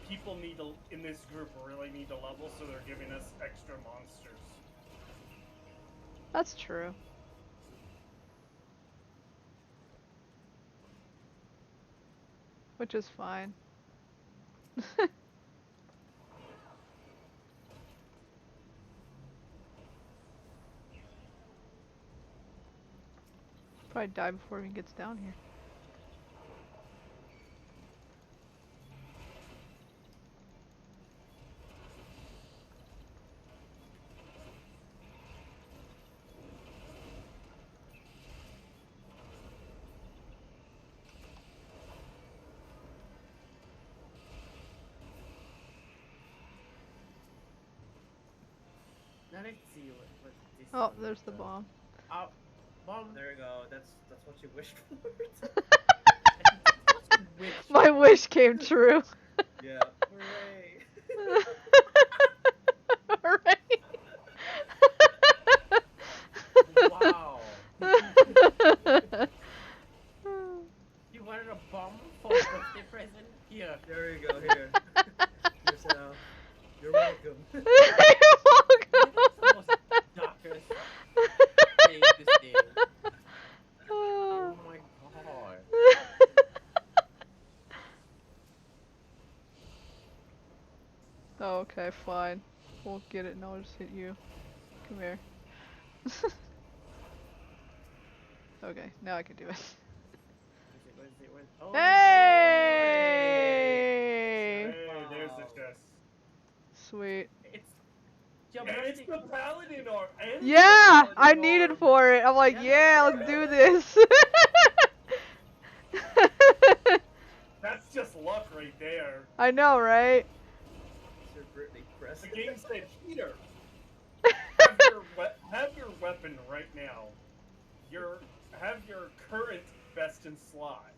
people need to, in this group really need to level, so they're giving us extra monsters. That's true. Which is fine. Probably die before he gets down here. Now let's see what this Oh, one there's the does. bomb. Oh, bomb. There you go. That's what you wished for. Which My wish came true. Yeah. Hooray. Hooray. Wow. You wanted a bomb for a birthday present? Here. There you go. Here. Here's you're welcome. You're This is the most welcome. darkest day this day. Oh, okay, fine. We'll get it and I'll just hit you. Come here. Okay, now I can do it. Where is it? Where is it? Oh, Hey! Hey, there's the chest. Sweet. it's your And it's birthday. the paladin arm. And it's the Yeah! I paladin needed arm. for it. I'm like, Yeah, yeah, that's let's good. do this. That's just luck right there. I know, right? It's your birthday The present. game said, Peter, have your weapon right now. Have your current best in slot.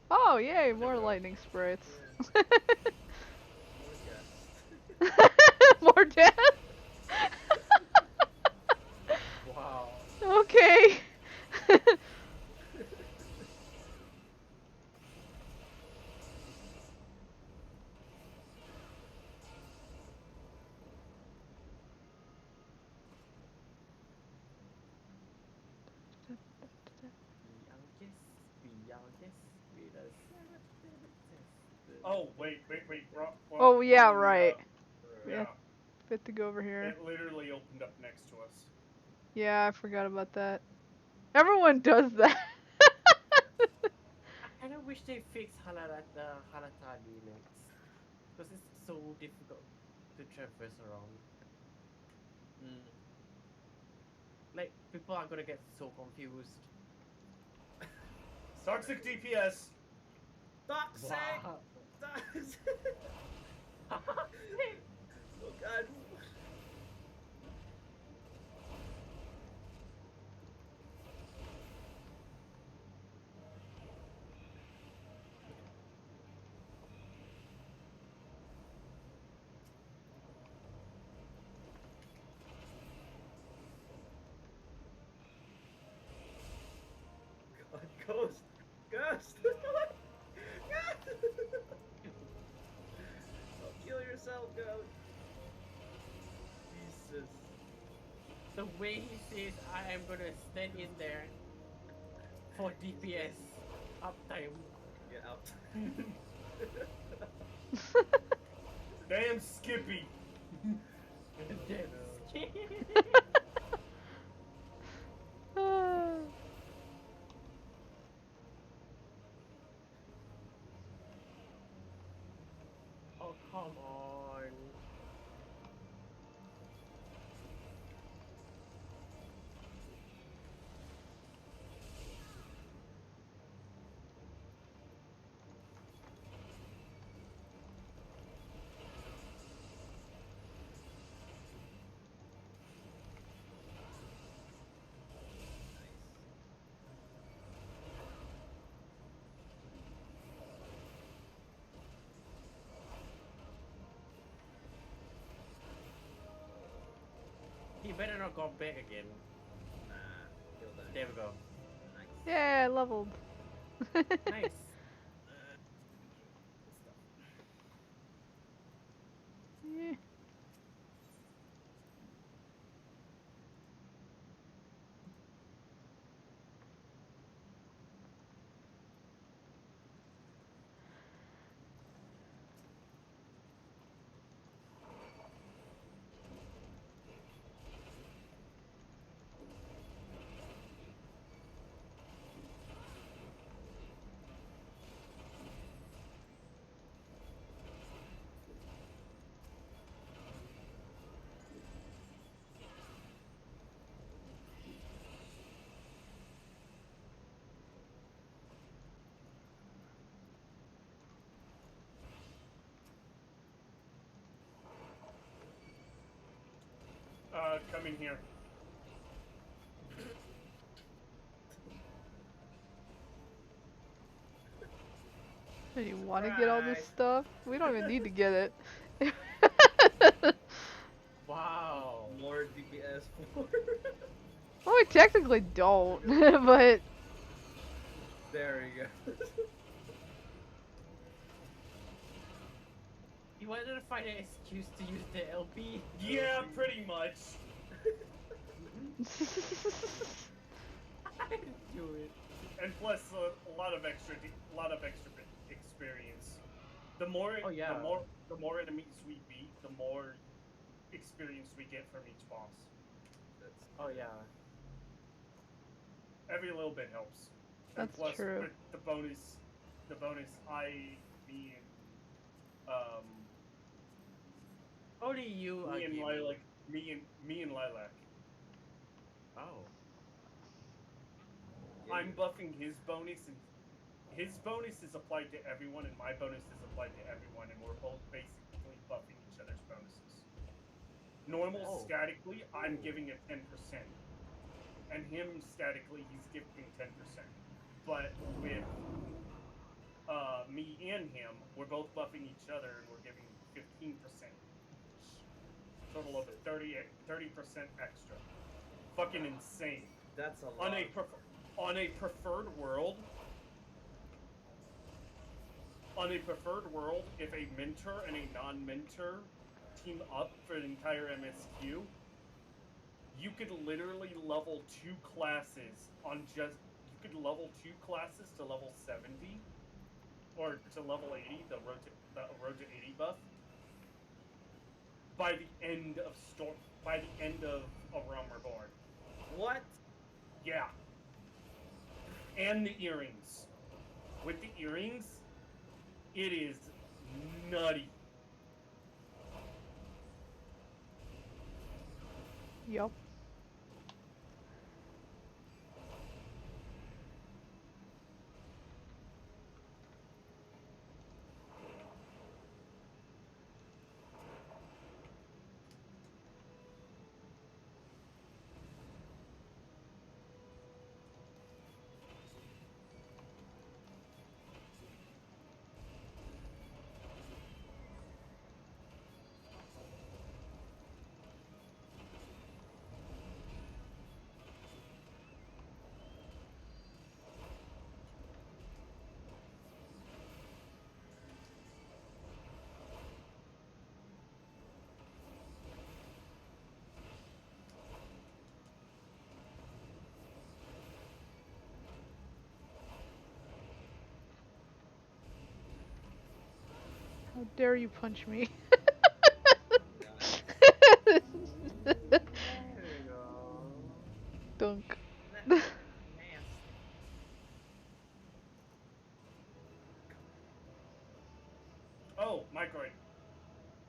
Oh, yay, more go. lightning sprites. More guests. More death? Wow. Okay. Oh, wait. Oh, yeah, Wrong, right. yeah. We have to go over here. It literally opened up next to us. Yeah, I forgot about that. Everyone does that. I kind of wish they fixed Halata limits. Because it's so difficult to traverse around. Like, people are gonna get so confused. Toxic DPS. Toxic! Wow. Toxic! Oh god. God, Ghost! Ghost! Don't kill yourself, Ghost! Jesus. The way he says, I am gonna stand in there for DPS uptime. Get out. Damn Skippy. Oh, come on. He better not go back again. Nah, kill that. There we go. Nice. Yeah, I leveled. Nice. Good stuff. Yeah. Come in here. Do you want to get all this Christ. stuff? We don't even need to get it. Wow. More DPS for. Well, we technically don't, but There we go. You wanted to find an excuse to use the LP? Yeah, pretty much. I didn't do it. And plus a lot of extra experience. The more Oh, yeah. the more enemies we beat, the more experience we get from each boss. That's Oh yeah. Every little bit helps. And That's plus true. with the bonus me and Only you are me and gaming. Lilac me and Lilac. Oh. I'm buffing his bonus, and his bonus is applied to everyone, and my bonus is applied to everyone, and we're both basically buffing each other's bonuses. Normal Oh. statically, I'm giving it 10%, and him statically, he's giving 10%. But with me and him, we're both buffing each other, and we're giving 15% each. Total of 30% extra. Fucking insane. That's a On lot. on a preferred world, if a mentor and a non-mentor team up for an entire MSQ, you could literally level two classes to level 70 or to level 80, the road to 80 buff by the end of A Realm Reborn. What? Yeah. And the earrings. With the earrings, it is nutty. Yup. How dare you punch me? There we go. Dunk. Nasty. Oh, Microid.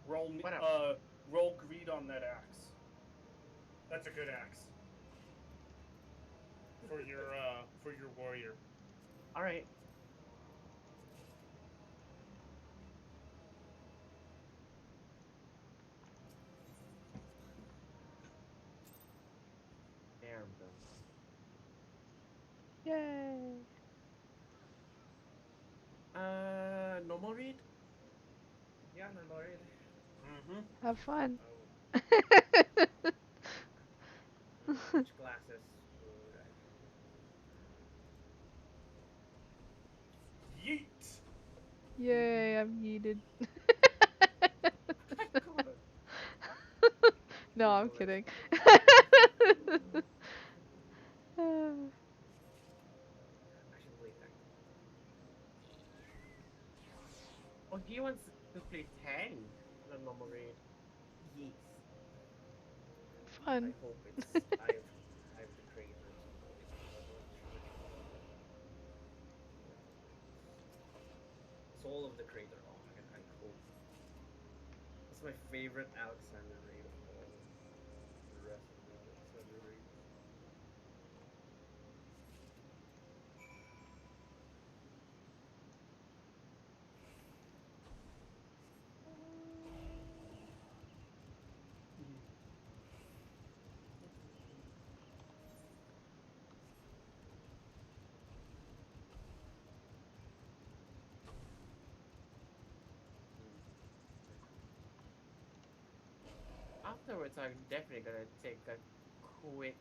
What up? Roll greed on that axe. That's a good axe. For your warrior. Alright. There we go. Yay. Normal read? Yeah, I'm worried. Mm-hmm. Have fun. Oh, which classes would I do? Yeet. Yay, I'm yeeted. I could. No, I'm Let's kidding. I should play tank. Oh, he wants to play tank. The normal raid. Yes. I Fun. hope it's I've the creator so Soul of the Creator. Oh my god, I hope. That's my favorite Alexander raid of all the rest of the Alexander raids. Afterwards, I'm definitely gonna take a quick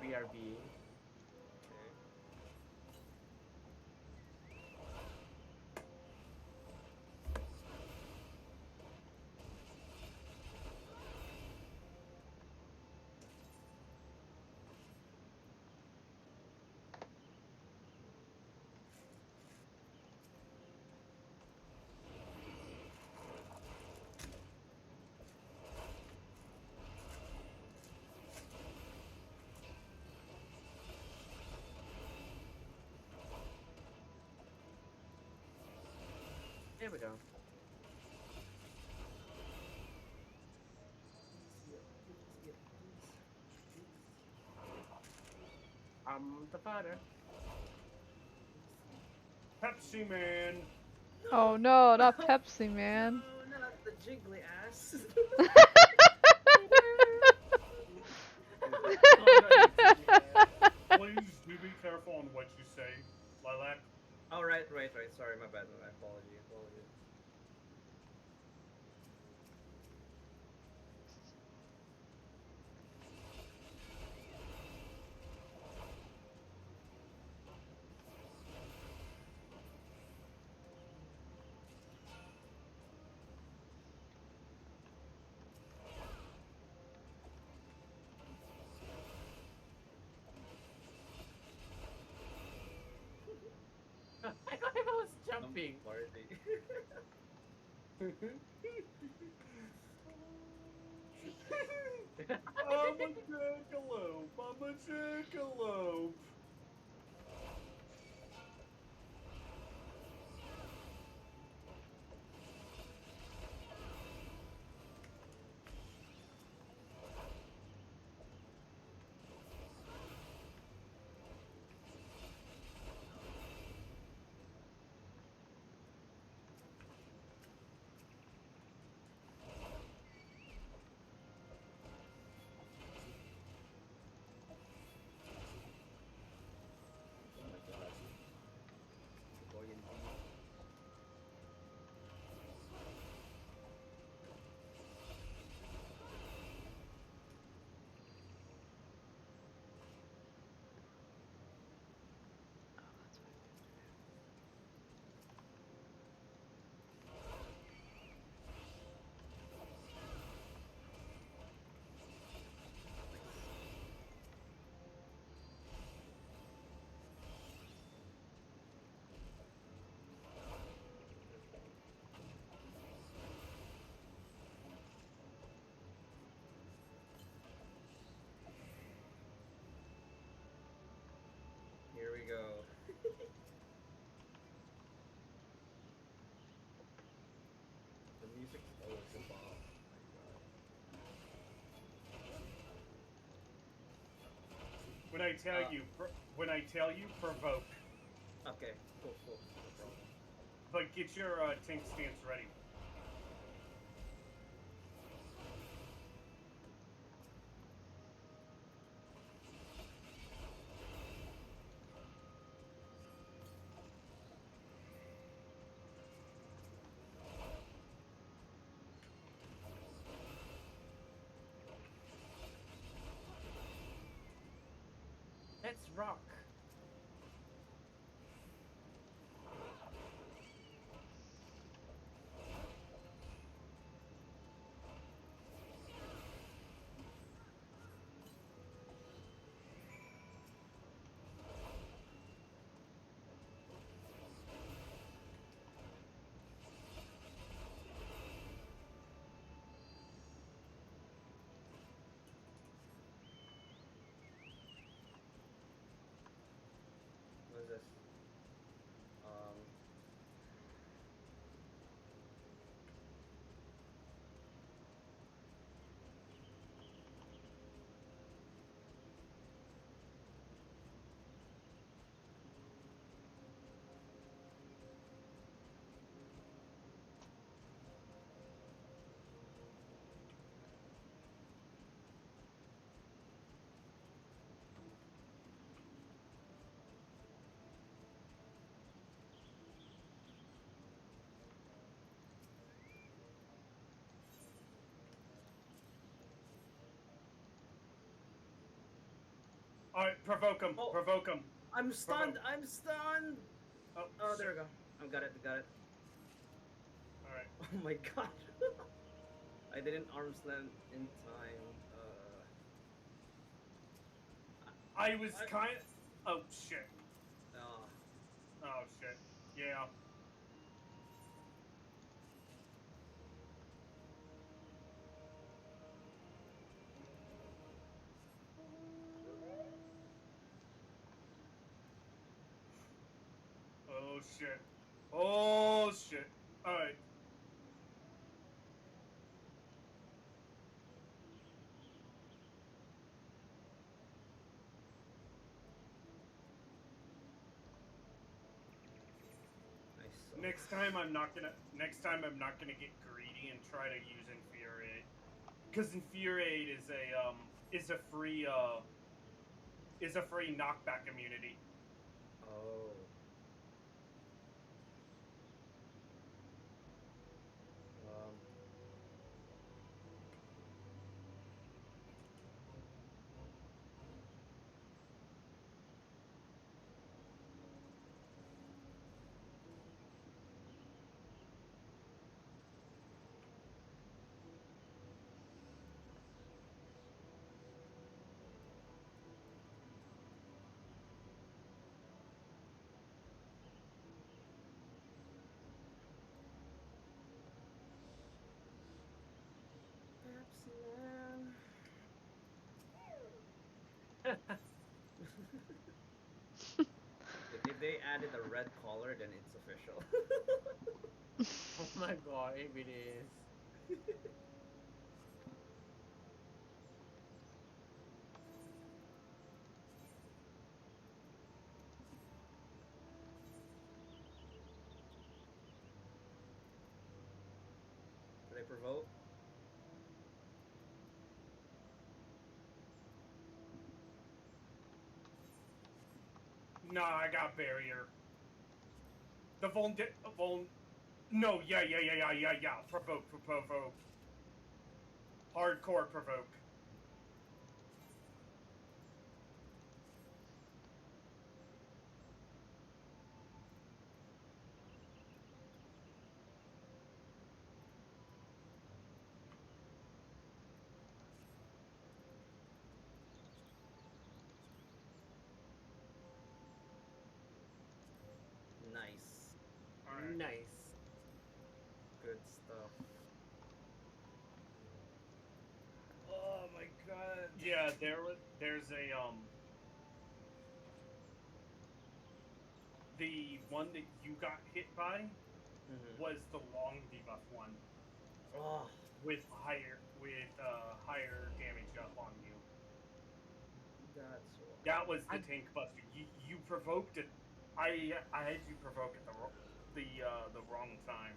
BRB. Okay. There we go. I'm the father. Pepsi Man. Oh no, not Pepsi, man. No, not the jiggly ass. Please do be careful on what you say, Lilac. Oh, right. Sorry, my bad. My apology. I was jumping. Party. I'm a jackalope. I'm a jackalope. Oh my god. Boy indeed. Here we go. The music's always a bomb. When I tell you, provoke. Okay, cool. No problem. But get your tank stance ready. Let's rock. What is this? All right, provoke him. Oh. Provoke him. I'm stunned. I'm stunned. Oh, Oh, there shit. we go. I got it. All right. Oh my god. I didn't arm slam in time. I was kind of. Oh shit. Uh, Oh shit. Yeah. Oh shit. Oh shit. All right. Next time I'm not gonna get greedy and try to use Infuriate. Because Infuriate is a free knockback immunity. Oh. Um. Pepsi Man. If they added a red collar, then it's official. Oh my god, if it is. Should I provoke? Nah, I got barrier. The No, yeah. Provoke. Hardcore provoke. Nice. Alright. Nice. Good stuff. Oh my god. Yeah, there's a the one that you got hit by Mm-hmm. was the long debuff one Oh, with higher damage up on you. that's why. That was the I- tank buster. You provoked it. I had you provoke at the wrong time.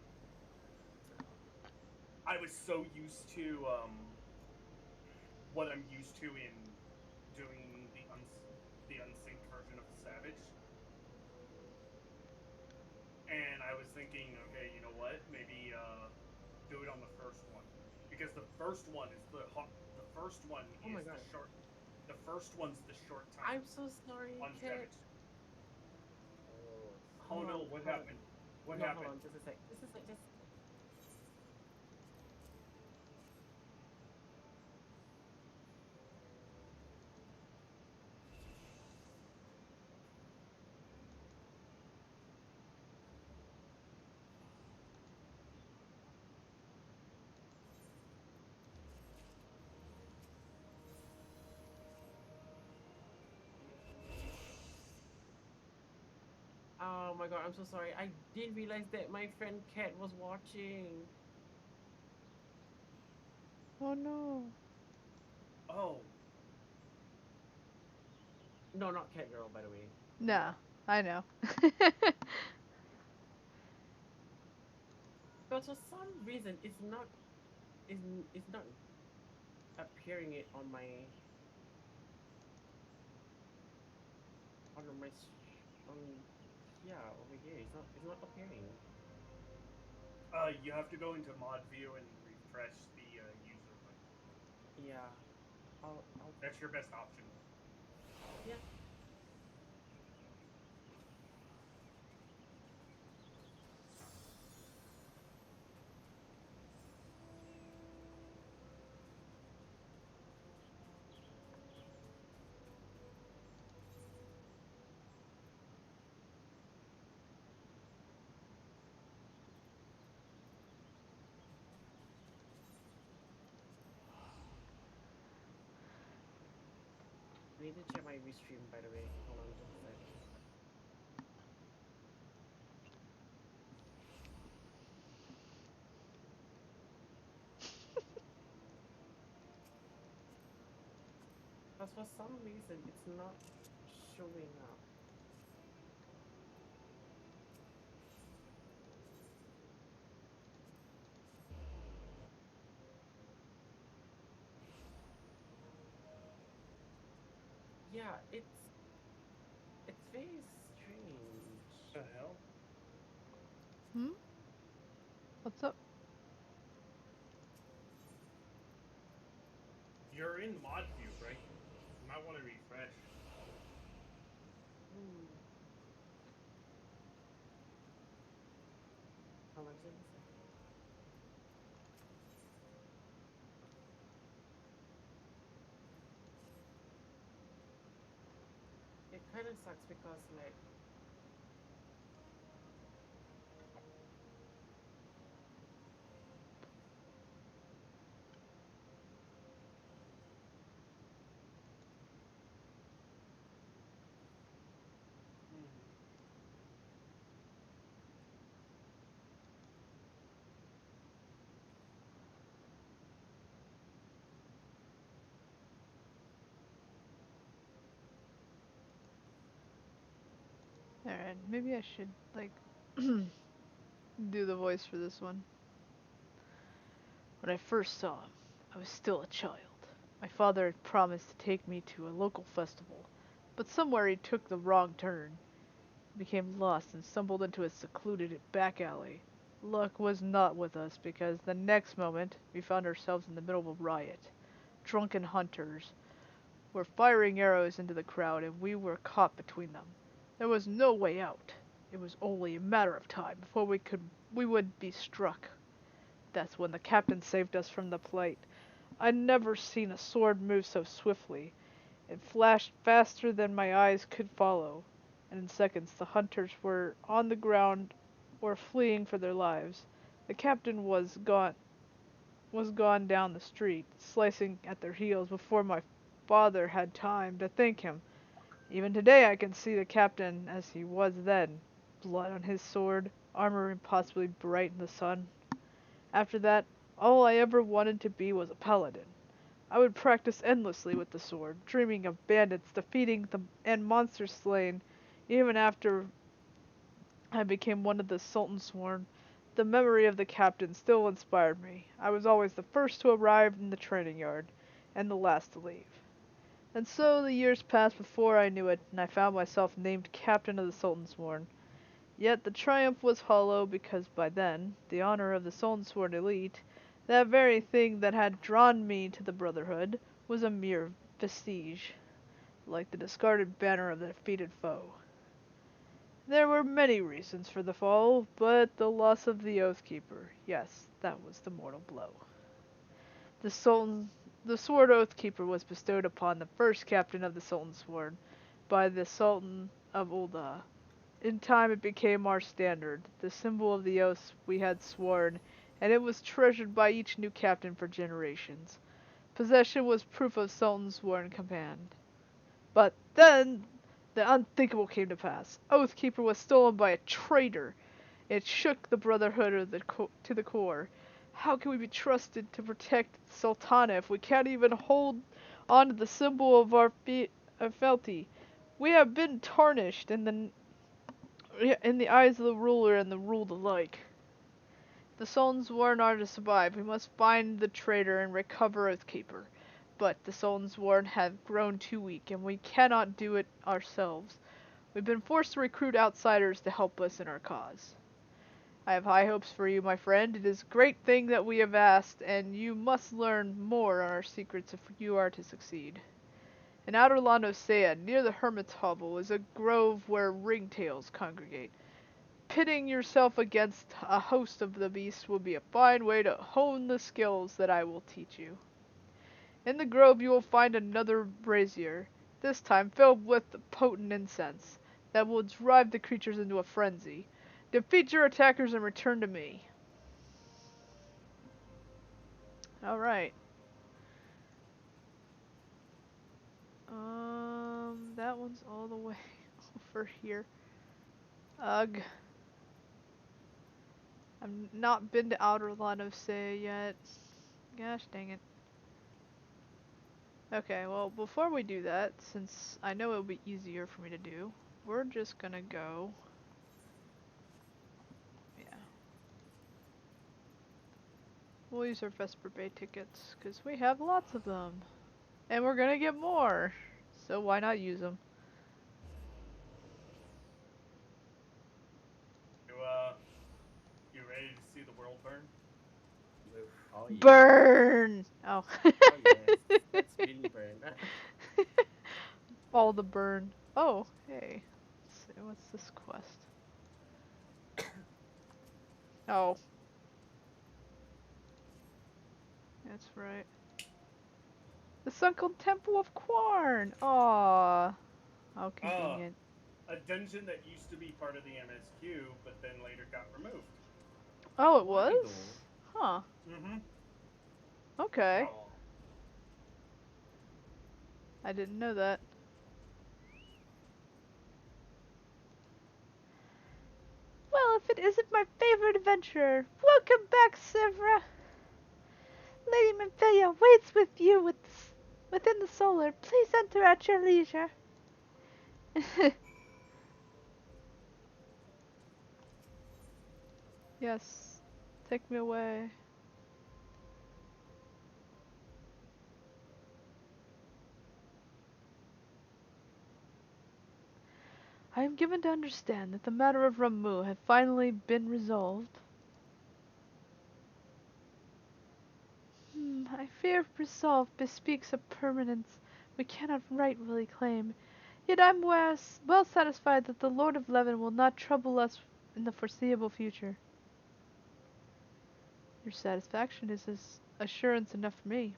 I was so used to what I'm used to in doing the unsynced version of the Savage. And I was thinking, okay, you know what? Maybe do it on the first one, because the first one is the first one Oh my is god. the short. The first one's the short time I'm so sorry, on Kit. Savage. Oh, Oh Hold no! on, What hold on. happened? What No, happened? hold on, just a sec. Just a sec, just. Oh my god, I'm so sorry. I didn't realize that my friend Kat was watching. Oh no. Oh, No, not Cat Girl, by the way. No, I know. But for some reason, it's not appearing it on my on my on yeah over here. It's not appearing. you have to go into mod view and refresh the user. Yeah, I'll That's your best option. yeah. I need to check my restream, by the way. Hold on just a sec. Because for some reason, it's not showing up. Yeah, it's very strange. The hell? Hmm? What's up? You're in the mod cube, right? You might want to refresh. Hmm. How much did it say? It kind of sucks because like Alright, maybe I should, like, do the voice for this one. When I first saw him, I was still a child. My father had promised to take me to a local festival, but somewhere he took the wrong turn, became lost, and stumbled into a secluded back alley. Luck was not with us because the next moment we found ourselves in the middle of a riot. Drunken hunters were firing arrows into the crowd, and we were caught between them. There was no way out. It was only a matter of time before we would be struck. That's when the captain saved us from the plight. I'd never seen a sword move so swiftly. It flashed faster than my eyes could follow, and in seconds the hunters were on the ground or fleeing for their lives. The captain was gone down the street, slicing at their heels before my father had time to thank him. Even today I can see the captain as he was then, blood on his sword, armor impossibly bright in the sun. After that, all I ever wanted to be was a paladin. I would practice endlessly with the sword, dreaming of bandits defeating them and monsters slain. Even after I became one of the Sultan's sworn, the memory of the captain still inspired me. I was always the first to arrive in the training yard, and the last to leave. And so the years passed before I knew it, and I found myself named captain of the Sultan's sworn. Yet the triumph was hollow because by then, the honor of the Sultan's sworn elite, that very thing that had drawn me to the Brotherhood, was a mere vestige, like the discarded banner of the defeated foe. There were many reasons for the fall, but the loss of the Oathkeeper, yes, that was the mortal blow. The Sultan, the Sword Oathkeeper was bestowed upon the first captain of the Sultan's Sword by the Sultan of Ulda. In time it became our standard, the symbol of the oaths we had sworn, and it was treasured by each new captain for generations. Possession was proof of Sultan's sworn command. But then the unthinkable came to pass. Oathkeeper was stolen by a traitor. It shook the Brotherhood to the core. How can we be trusted to protect the Sultana if we can't even hold on to the symbol of our fealty? We have been tarnished in the eyes of the ruler and the ruled alike. The Sultan's warren are to survive. We must find the traitor and recover Oathkeeper. But the Sultan's warren have grown too weak, and we cannot do it ourselves. We've been forced to recruit outsiders to help us in our cause. I have high hopes for you, my friend. It is a great thing that we have asked, and you must learn more on our secrets if you are to succeed. In outer Lanosea, near the Hermit's Hovel, is a grove where ringtails congregate. Pitting yourself against a host of the beasts will be a fine way to hone the skills that I will teach you. In the grove you will find another brazier, this time filled with potent incense, that will drive the creatures into a frenzy. Defeat your attackers and return to me. Alright. That one's all the way over here. Ugh. I've not been to Outer Lanosea yet. Gosh dang it. Okay, well, before we do that, since I know it'll be easier for me to do, we're just gonna go... Yeah. We'll use our Vesper Bay tickets, because we have lots of them. And we're gonna get more! So why not use them? You ready to see the world burn? Oof. Oh yes. Burn! Oh. Oh yes. Let's really burn. All the burn. Oh, hey. Let's see, what's this quest? Oh. That's right. The sunken temple of Quarn! Aww. How convenient. A dungeon that used to be part of the MSQ, but then later got removed. Oh, it Why was? though? Huh. Mm-hmm. Okay. Oh. I didn't know that. Well, if it isn't my favorite adventurer, welcome back, Sevra. Lady Memphilia waits with you within the solar. Please enter at your leisure. Yes. Take me away. I am given to understand that the matter of Ramu had finally been resolved. I fear resolve bespeaks a permanence we cannot rightfully claim. Yet I'm well satisfied that the Lord of Leven will not trouble us in the foreseeable future. Your satisfaction is assurance enough for me.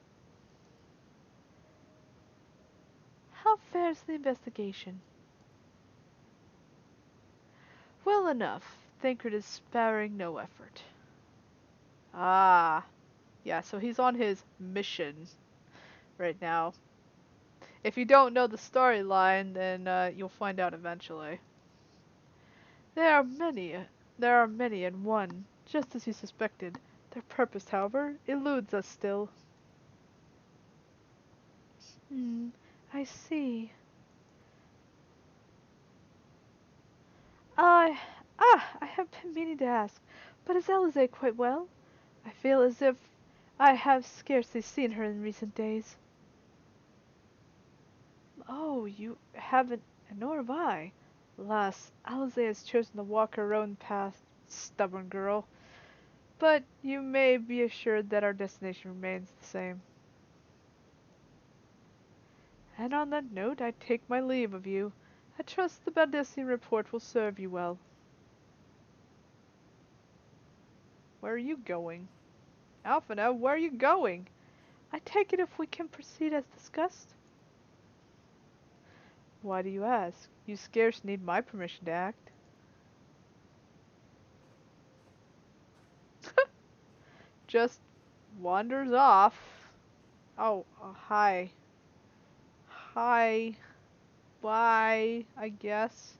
How fares the investigation? Well enough. Thancred is sparing no effort. Ah. Yeah, so he's on his mission right now. If you don't know the storyline, then you'll find out eventually. There are many, there are many in one, just as you suspected. Their purpose, however, eludes us still. Hmm, I see. I, I have been meaning to ask, but is Alize quite well? I feel as if I have scarcely seen her in recent days. Oh, you haven't, nor have I. Alas, Alize has chosen to walk her own path, stubborn girl. But you may be assured that our destination remains the same. And on that note, I take my leave of you. I trust the Baldessian report will serve you well. Where are you going? Alphina, where are you going? I take it if we can proceed as discussed. Why do you ask? You scarce need my permission to act. Just wanders off. Oh, hi. Hi. Bye, I guess.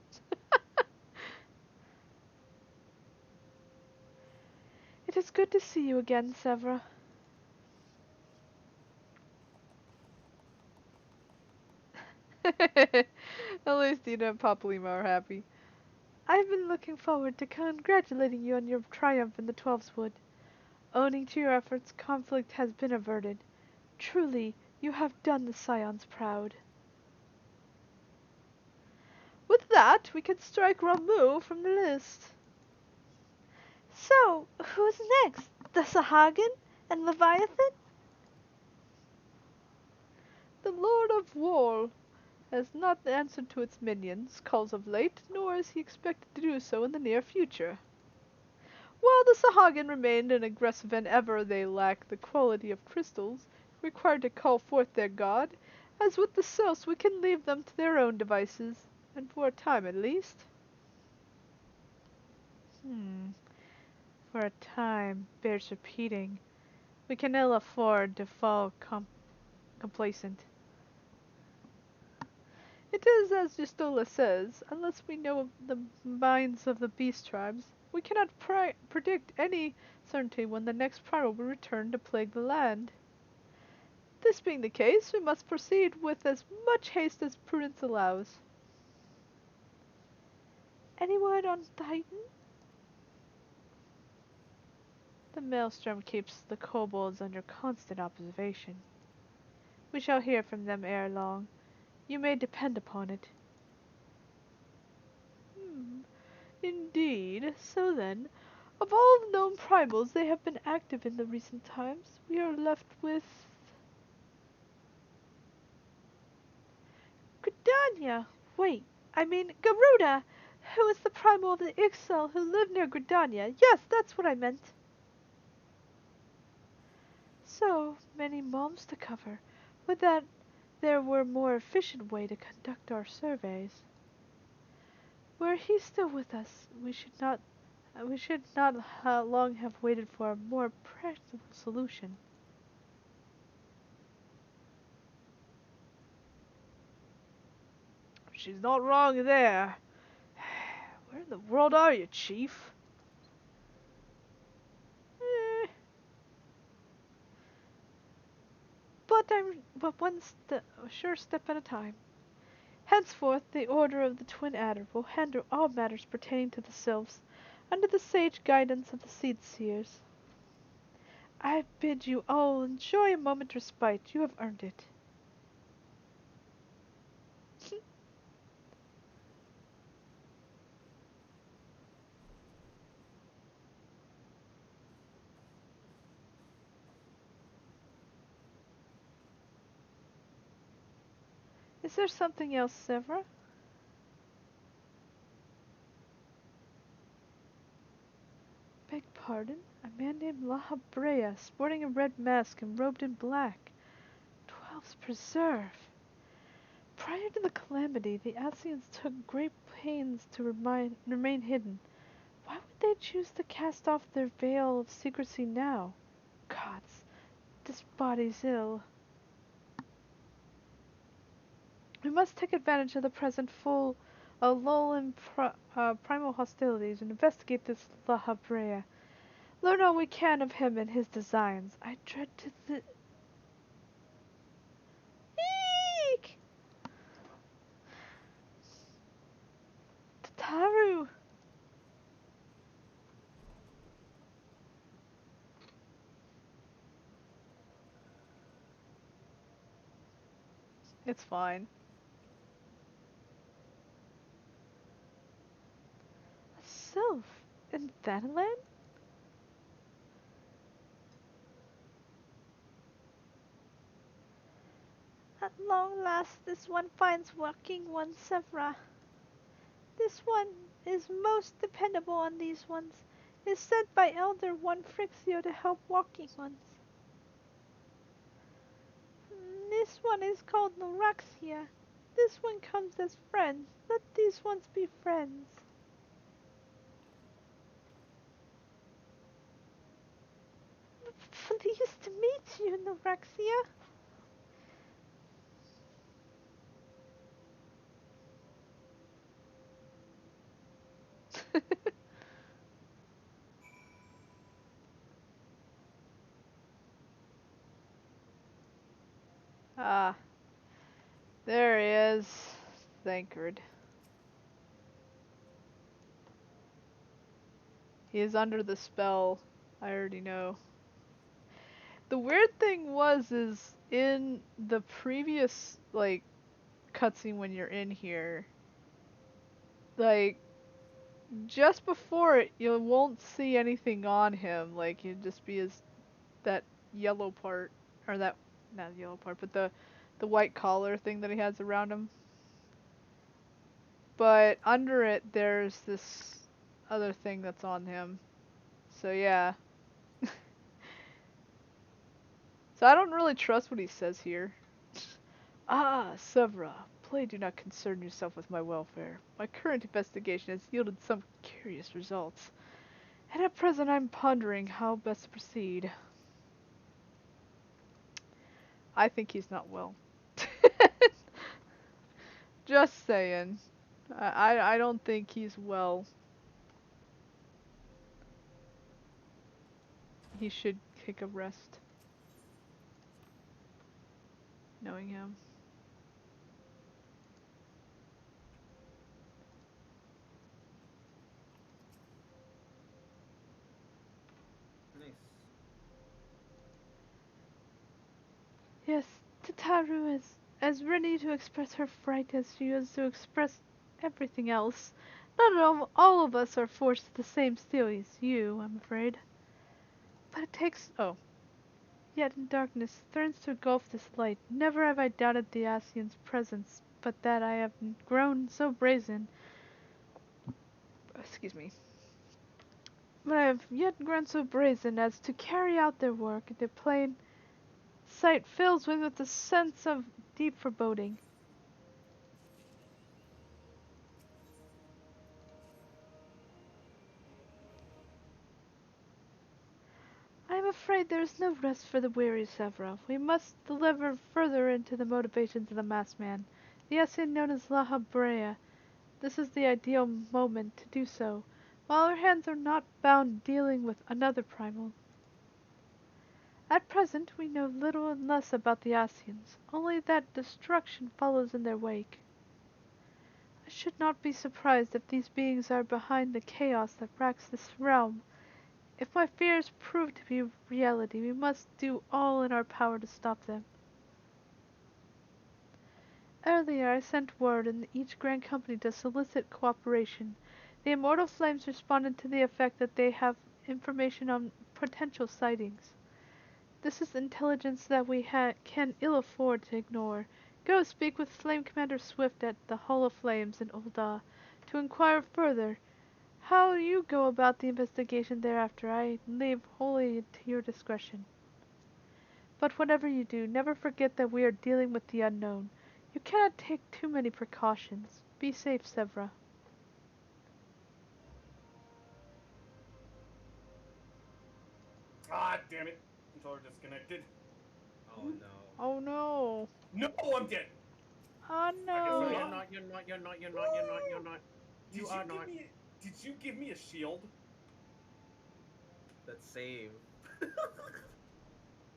It is good to see you again, Sevra. At least Dina and Papalyma are happy. I've been looking forward to congratulating you on your triumph in the Twelves Wood. Owing to your efforts, conflict has been averted. Truly, you have done the Scions proud. With that, we can strike Ramu from the list. So, who's next? The Sahagin and Leviathan? The Lord of War has not answered to its minions' calls of late, nor is he expected to do so in the near future. While the Sahagin remained an aggressive and ever they lack the quality of crystals required to call forth their god, as with the Sos we can leave them to their own devices, and for a time at least. For a time bears repeating. We can ill afford to fall complacent. It is as Justola says, unless we know the minds of the beast tribes, we cannot predict any certainty when the next primal will return to plague the land. This being the case, we must proceed with as much haste as prudence allows. Any word on Titan? The maelstrom keeps the kobolds under constant observation. We shall hear from them ere long. You may depend upon it. Indeed. So then, of all the known primals they have been active in the recent times, we are left with Gridania. Wait, I mean Garuda, who is the primal of the Ixel who lived near Gridania. Yes, that's what I meant. So many moms to cover. Would that there were a more efficient way to conduct our surveys. Were he still with us, we should not long have waited for a more practical solution. She's not wrong there. Where in the world are you, Chief? Eh, but sure step at a time. Henceforth, the Order of the Twin Adder will handle all matters pertaining to the sylphs, under the sage guidance of the Seed Seers. I bid you all enjoy a moment's respite. You have earned it. Is there something else, Severa? Beg pardon? A man named La Habrea, sporting a red mask and robed in black. 12's preserve. Prior to the calamity, the Asians took great pains to remain hidden. Why would they choose to cast off their veil of secrecy now? Gods, this body's ill. We must take advantage of the present lull in primal hostilities and investigate this La Habrea. Learn all we can of him and his designs. I dread to Eek! Tataru! It's fine. A sylph? In Thanalan? At long last this one finds working one, Severa. This one is most dependable on these ones. Is sent by Elder One Frixio to help walking ones. This one is called Noraxia. This one comes as friends. Let these ones be friends. Pleased to meet you, Noraxia. Ah, there he is. Thankard. He is under the spell. I already know. The weird thing is in the previous, like, cutscene when you're in here, like, just before it, you won't see anything on him. Like, it'd just be that yellow part, or that, not yellow part, but the white collar thing that he has around him. But under it, there's this other thing that's on him. So yeah. So I don't really trust what he says here. Ah, Severa, pray do not concern yourself with my welfare. My current investigation has yielded some curious results, and at present I'm pondering how best to proceed. I think he's not well. Just saying. I don't think he's well. He should take a rest. Knowing him. Nice. Yes, Tataru as ready to express her fright as she is to express everything else. Not all of us are forced to the same steel as you, I'm afraid. But it takes... Oh. Yet in darkness threatens to engulf this light. Never have I doubted the Ascian's presence, but that I have grown so brazen... Excuse me. But I have yet grown so brazen as to carry out their work. The plain sight fills me with a sense of deep foreboding. I am afraid there is no rest for the weary, Severa. We must deliver further into the motivations of the masked man, the Ascian known as La Habrea. This is the ideal moment to do so, while our hands are not bound dealing with another primal. At present, we know little and less about the Ascians, only that destruction follows in their wake. I should not be surprised if these beings are behind the chaos that racks this realm. If my fears prove to be reality, we must do all in our power to stop them. Earlier, I sent word in each Grand Company to solicit cooperation. The Immortal Flames responded to the effect that they have information on potential sightings. This is intelligence that we can ill afford to ignore. Go speak with Flame Commander Swift at the Hall of Flames in Ul'dah to inquire further. How you go about the investigation thereafter I leave wholly to your discretion. But whatever you do, never forget that we are dealing with the unknown. You cannot take too many precautions. Be safe, Severa. Ah, damn it. Controller disconnected. Oh no. Oh no. No, I'm dead. Oh guess No, I'm no. you're not. You're not. You're not. You're not. You're not. You're not. Did You you are give not. me? Did you give me a shield? Let's save.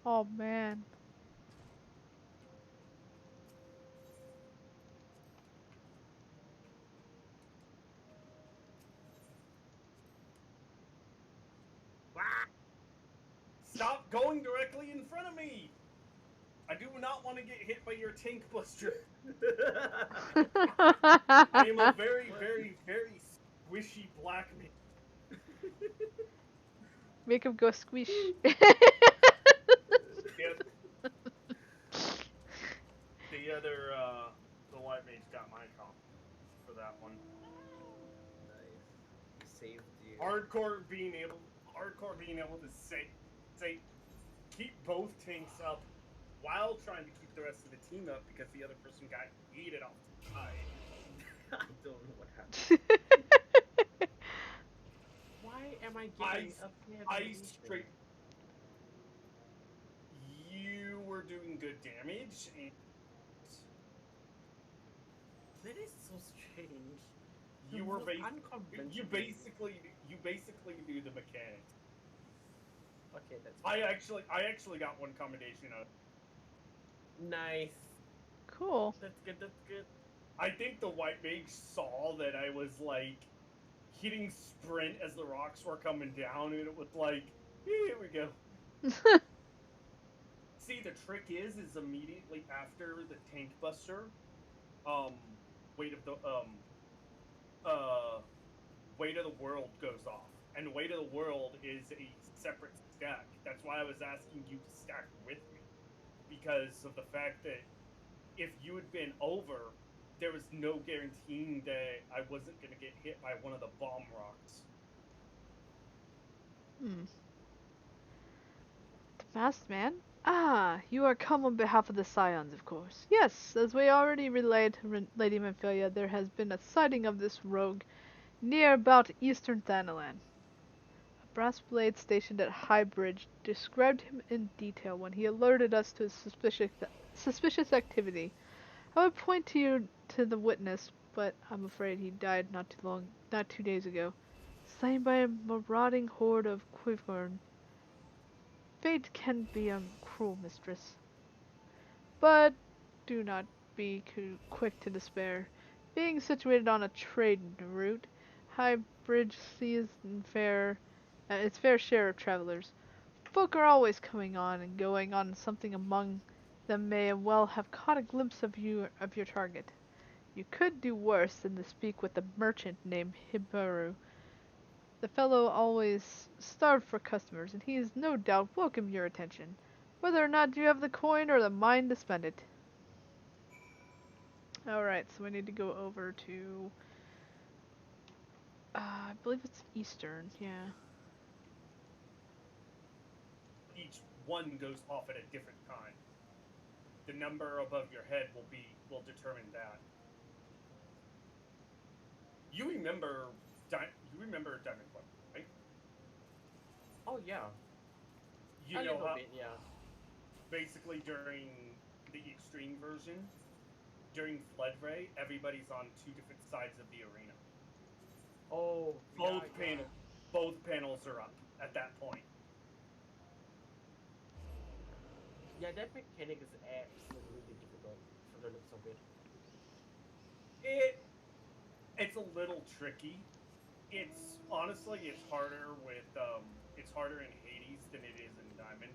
Oh man. Stop going directly in front of me. I do not want to get hit by your tank buster. I am a very, very, very squishy black man. Make him go squish. Yep. The other, the white mage got my comp for that one. Nice. You saved you. Hardcore being able to say, keep both tanks up while trying to keep the rest of the team up because the other person got yeeted off the side. I don't know what happened. Why am I getting a I straight. You were doing good damage, and That is so strange. you were unconventional. you basically do the mechanics. Okay, that's I actually got one commendation out. nice. Cool. That's good. That's good. I think the white mage saw that I was like hitting sprint as the rocks were coming down, and it was like, here we go. See, the trick is immediately after the tank buster, weight of the weight of the world goes off, and weight of the world is a separate stack. That's why I was asking you to stack with me, because of the fact that if you had been over, there was no guaranteeing that I wasn't going to get hit by one of the bomb rocks. The masked man? Ah, you are come on behalf of the Scions, of course. Yes, as we already relayed to Lady Memphilia, there has been a sighting of this rogue near about eastern Thanalan. A brass blade stationed at High Bridge described him in detail when he alerted us to his suspicious activity. I would point to you to the witness, but I'm afraid he died not 2 days ago, slain by a marauding horde of Quivorn. Fate can be a cruel mistress. But do not be quick to despair. Being situated on a trade route, High Bridge sees its fair share of travelers. Folk are always coming on and going on something among them may well have caught a glimpse of your target. You could do worse than to speak with a merchant named Hibaru. The fellow always starved for customers, and he is no doubt welcome your attention, whether or not you have the coin or the mind to spend it. Alright, so we need to go over to... I believe it's Eastern, yeah. Each one goes off at a different time. The number above your head will determine that. You remember Diamond Club, right? Oh yeah, You a know little how bit, yeah. basically during the extreme version, during Flood Ray, everybody's on two different sides of the arena. Oh, Both yeah. both panels are up at that point. Yeah, that mechanic is absolutely difficult from the looks of it. It's a little tricky. It's honestly it's harder in Hades than it is in Diamond.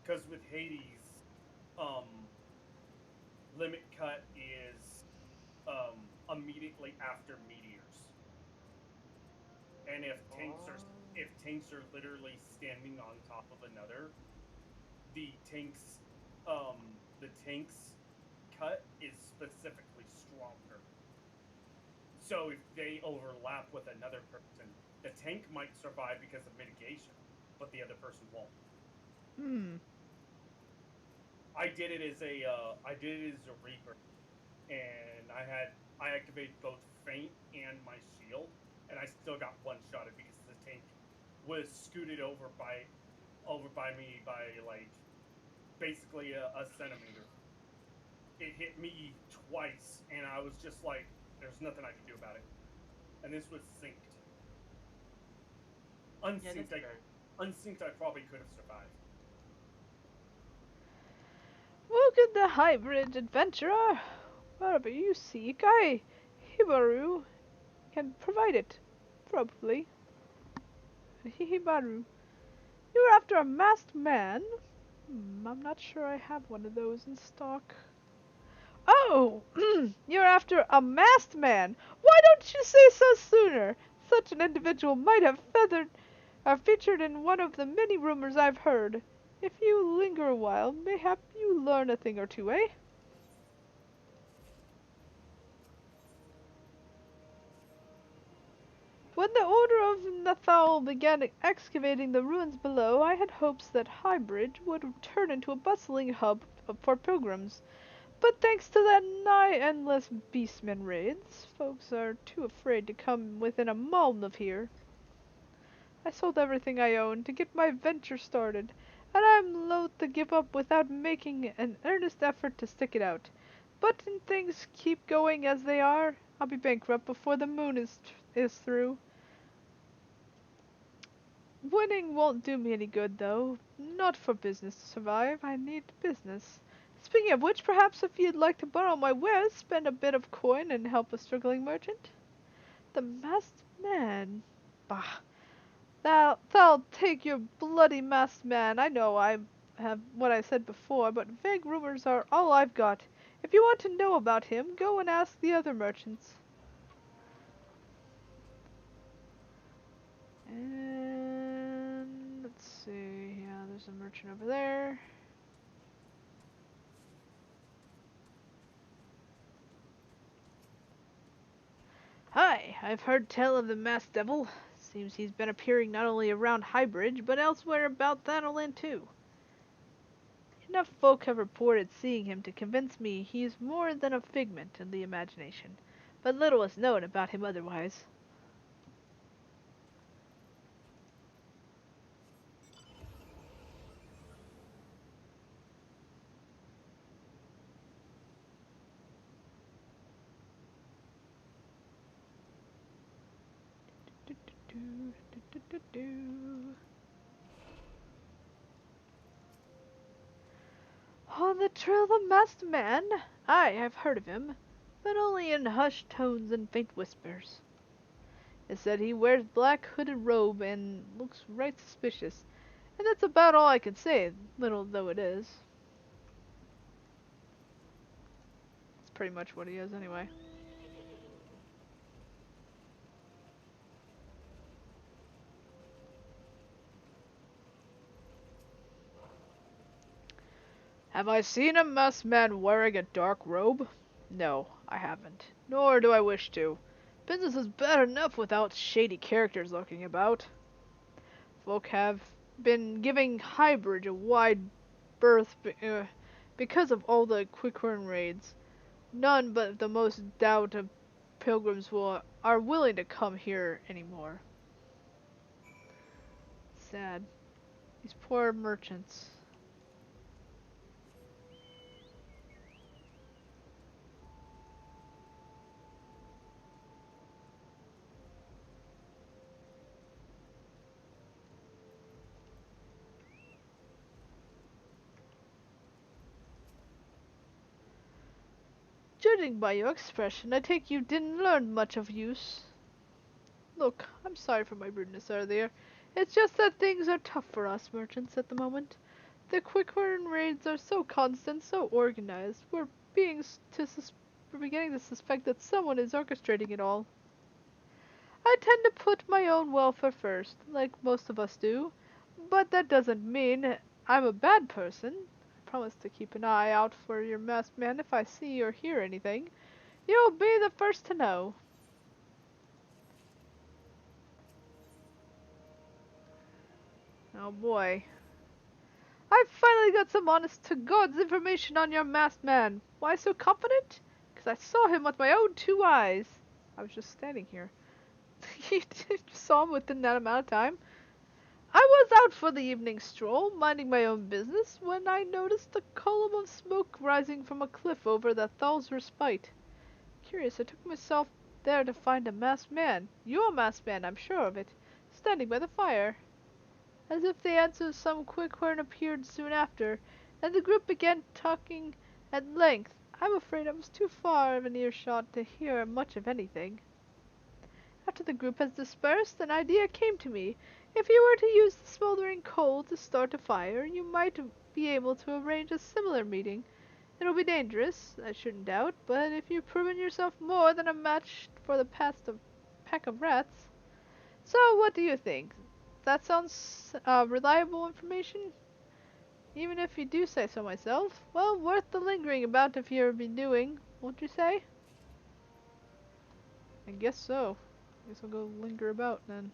Because with Hades, limit cut is immediately after meteors, and if tanks are literally standing on top of another, the tanks the tanks cut is specifically stronger. So if they overlap with another person, the tank might survive because of mitigation, but the other person won't. Hmm. I did it as a Reaper, and I activated both Feint and my shield, and I still got one shotted because the tank was scooted over by me by like basically a centimeter. It hit me twice, and I was just like, "There's nothing I can do about it." And this was synced. Yeah, that's fair. Unsynced, I probably could have survived. Welcome the hybrid adventurer. Wherever you seek, Hibaru, can provide it. Probably. Hibaru. You're after a masked man? I'm not sure I have one of those in stock. Oh! You're after a masked man! Why don't you say so sooner? Such an individual might have featured in one of the many rumors I've heard. If you linger a while, mayhap you learn a thing or two, eh? When the Order of Nathal began excavating the ruins below, I had hopes that Highbridge would turn into a bustling hub for pilgrims. But thanks to that nigh endless beastmen raids, folks are too afraid to come within a mile of here. I sold everything I owned to get my venture started, and I'm loath to give up without making an earnest effort to stick it out. But if things keep going as they are, I'll be bankrupt before the moon is through. Winning won't do me any good, though. Not for business to survive. I need business. Speaking of which, perhaps if you'd like to borrow my wares, spend a bit of coin and help a struggling merchant? The masked man. Bah. Thou'll take your bloody masked man. I know I have what I said before, but vague rumors are all I've got. If you want to know about him, go and ask the other merchants. And let's see. Yeah, there's a merchant over there. Hi, I've heard tell of the masked devil. Seems he's been appearing not only around Highbridge, but elsewhere about Thanalan too. Enough folk have reported seeing him to convince me he is more than a figment of the imagination, but little is known about him otherwise. On the trail of the masked man? Aye, I've heard of him, but only in hushed tones and faint whispers. It said he wears black hooded robe and looks right suspicious, and that's about all I can say, little though it is. pretty much what he is anyway. Have I seen a masked man wearing a dark robe? No, I haven't. Nor do I wish to. Business is bad enough without shady characters lurking about. Folk have been giving Highbridge a wide berth because of all the quick-run raids. None but the most stout of pilgrims are willing to come here anymore. Sad. These poor merchants. Judging by your expression, I take you didn't learn much of use. Look, I'm sorry for my rudeness earlier. It's just that things are tough for us merchants at the moment. The quick-run raids are so constant, so organized. We're beginning to suspect that someone is orchestrating it all. I tend to put my own welfare first, like most of us do, but that doesn't mean I'm a bad person. I promise to keep an eye out for your masked man if I see or hear anything. You'll be the first to know. Oh boy. I've finally got some honest to God's information on your masked man. Why so confident? Because I saw him with my own 2 eyes. I was just standing here. You saw him within that amount of time? I was out for the evening stroll, minding my own business, when I noticed a column of smoke rising from a cliff over the Thal's Respite. Curious, I took myself there to find a masked man. Your masked man, I'm sure of it, standing by the fire. As if the answer to some quick horn appeared soon after, and the group began talking at length. I'm afraid I was too far of an earshot to hear much of anything. After the group has dispersed, an idea came to me. If you were to use the smoldering coal to start a fire, you might be able to arrange a similar meeting. It'll be dangerous, I shouldn't doubt, but if you've proven yourself more than a match for the past pack of rats. So, what do you think? That sounds reliable information? Even if you do say so myself. Well, worth the lingering about if you've been doing, won't you say? I guess so. Guess I'll go linger about then.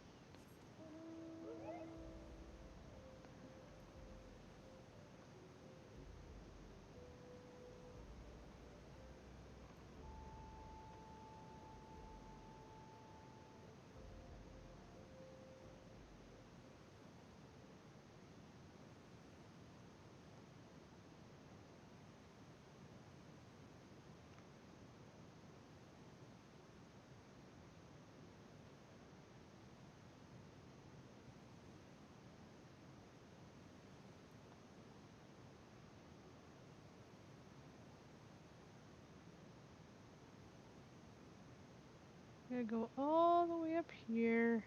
I'm gonna go all the way up here.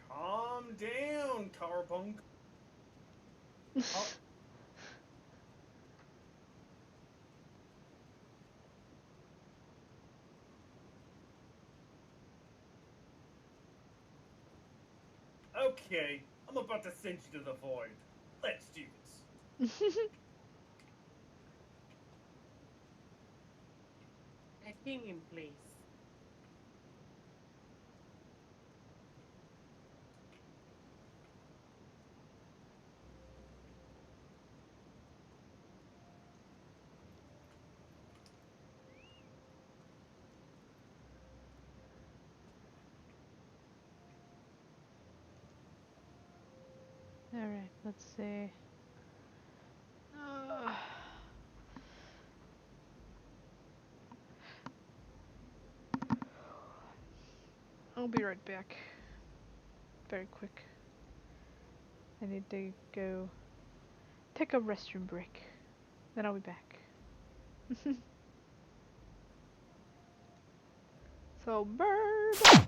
Calm down, Carbunk. Oh. Okay, I'm about to send you to the void. Let's do this. A king in place. Alright, let's see. I'll be right back. Very quick. I need to go take a restroom break. Then I'll be back. So, bird!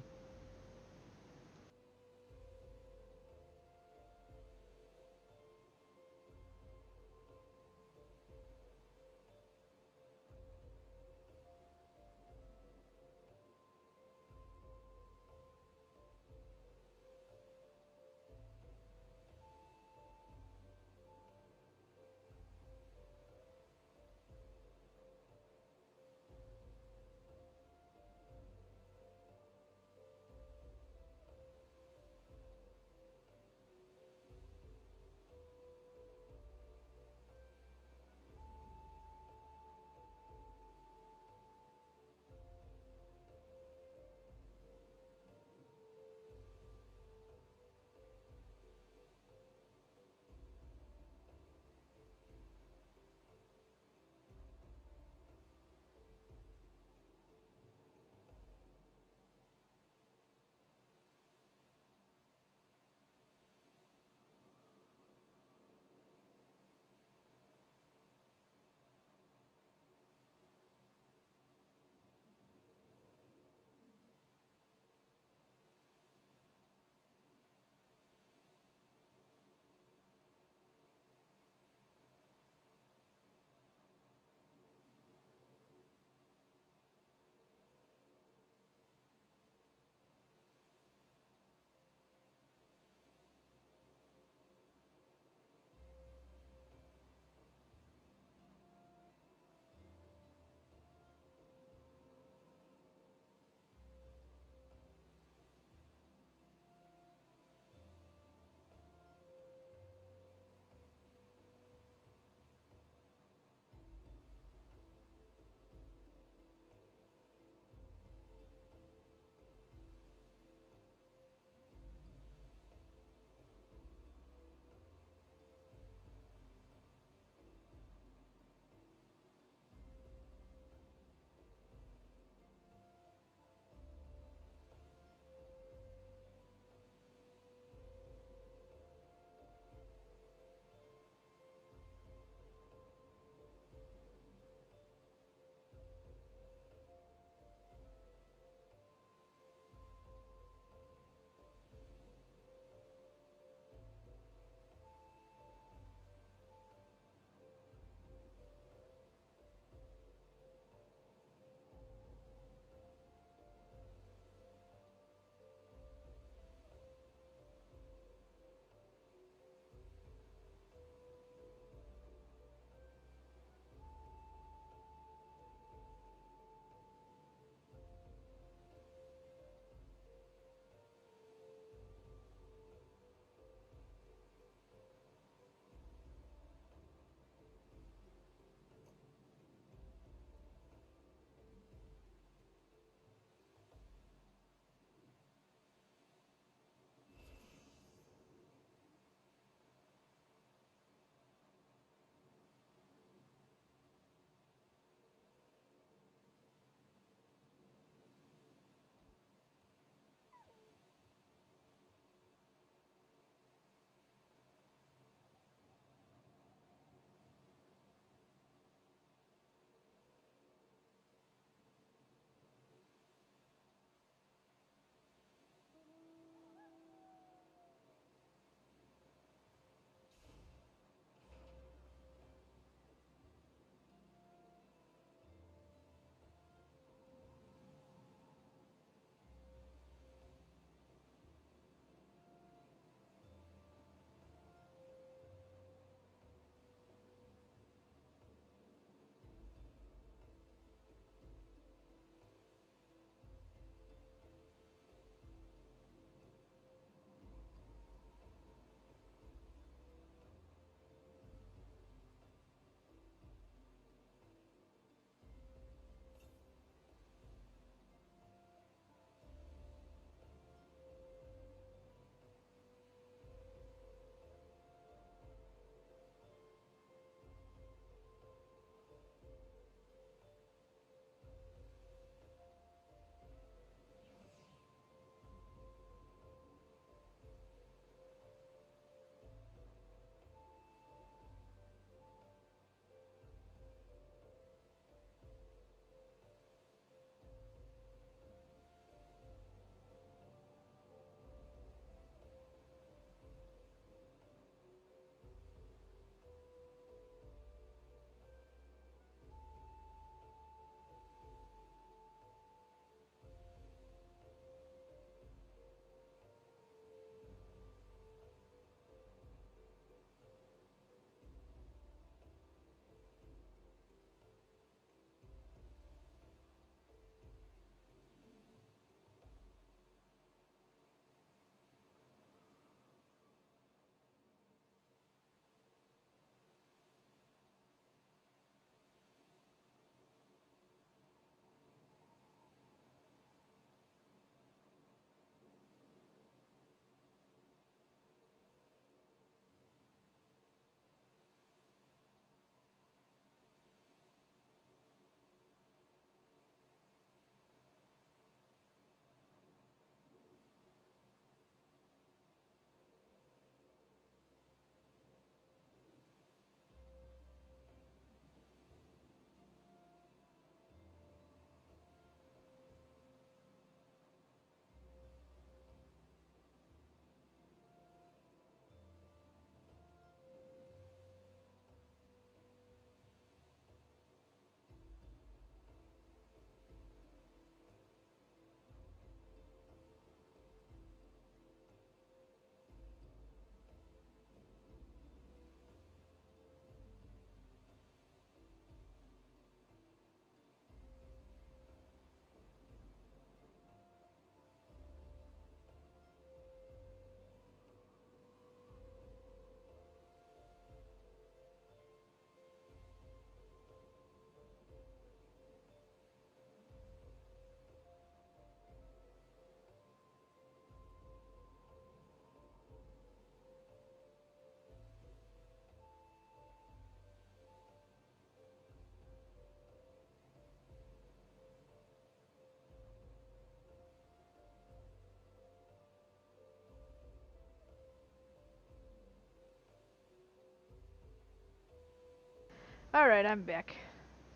Alright, I'm back.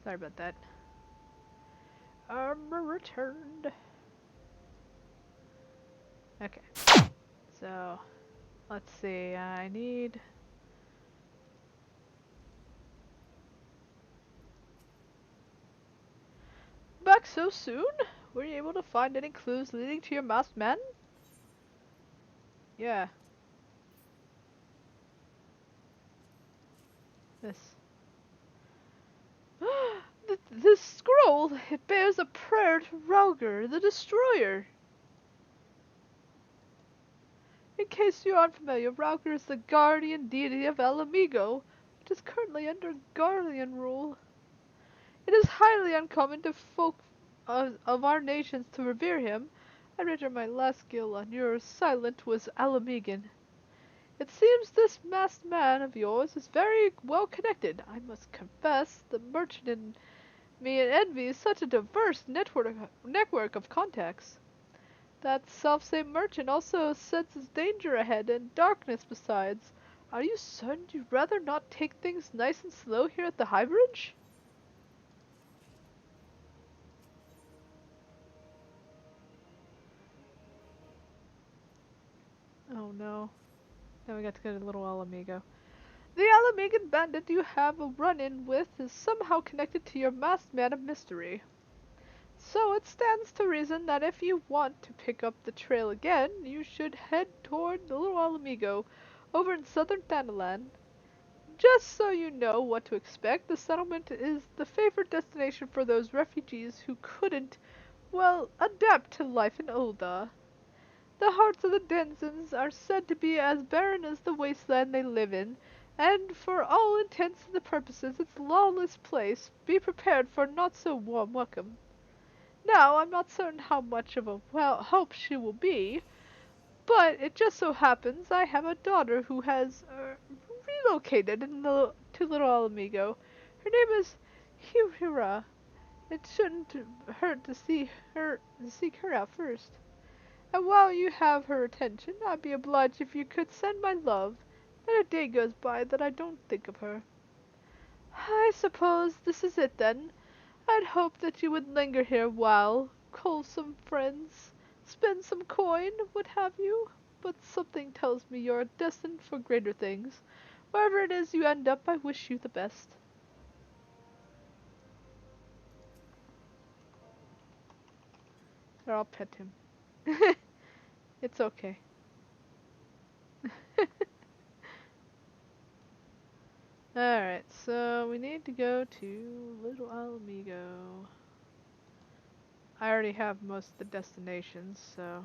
Sorry about that. Armor returned. Okay. So, let's see. I need... Back so soon? Were you able to find any clues leading to your masked man? Yeah. This. This scroll! It bears a prayer to Rauger, the Destroyer! In case you aren't familiar, Rauger is the guardian deity of El Amigo, which is currently under Guardian rule. It is highly uncommon to folk of our nations to revere him. I read my last skill on your silent was Alamigan. It seems this masked man of yours is very well connected. I must confess, the merchant in me envies such a diverse network of contacts. That selfsame merchant also senses danger ahead and darkness besides. Are you certain you'd rather not take things nice and slow here at the High Bridge? Oh no. Now we got to go to Little Alamigo. The Alamigan bandit you have a run-in with is somehow connected to your masked man of mystery. So it stands to reason that if you want to pick up the trail again, you should head toward the Little Alamigo over in southern Thanalan. Just so you know what to expect, the settlement is the favorite destination for those refugees who couldn't, well, adapt to life in Ul'dah. The hearts of the denizens are said to be as barren as the wasteland they live in, and for all intents and purposes its lawless place. Be prepared for a not so warm welcome. Now, I'm not certain how much of a help she will be, but it just so happens I have a daughter who has relocated to Little Alamigo. Her name is Hira. It shouldn't hurt to seek her out first. And while you have her attention, I'd be obliged if you could send my love. Not a day goes by that I don't think of her. I suppose this is it then. I'd hoped that you would linger here a while, call some friends, spend some coin, what have you, but something tells me you're destined for greater things. Wherever it is you end up, I wish you the best. Or I'll pet him. It's okay. Alright, so we need to go to Little Alamigo. I already have most of the destinations, so...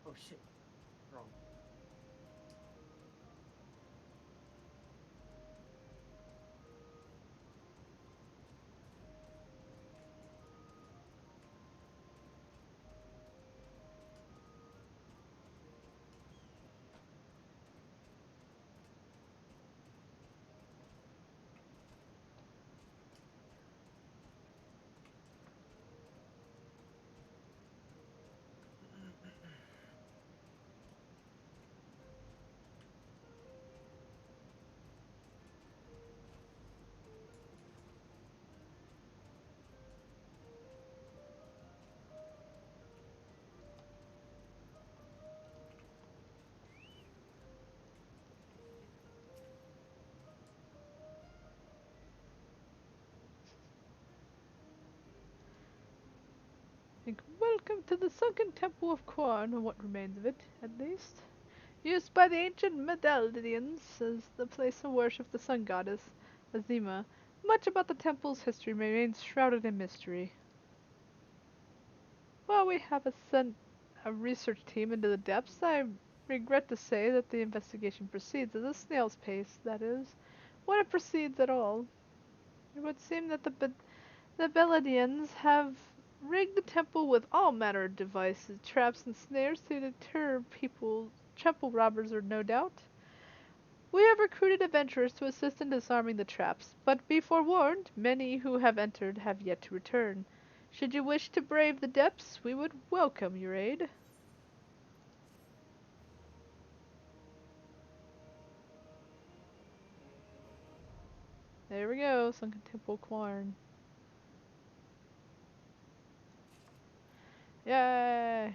Oh shit. Wrong. Welcome to the sunken temple of Korn, or what remains of it, at least. Used by the ancient Medallians as the place of worship of the sun goddess, Azima. Much about the temple's history remains shrouded in mystery. While we have sent a research team into the depths, I regret to say that the investigation proceeds at a snail's pace, that is, when it proceeds at all. It would seem that the Beledians have rigged the temple with all manner of devices, traps, and snares to deter people. Temple robbers are no doubt. We have recruited adventurers to assist in disarming the traps, but be forewarned, many who have entered have yet to return. Should you wish to brave the depths, we would welcome your aid. There we go, Sunken Temple Quarn. Yay!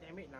Damn it now.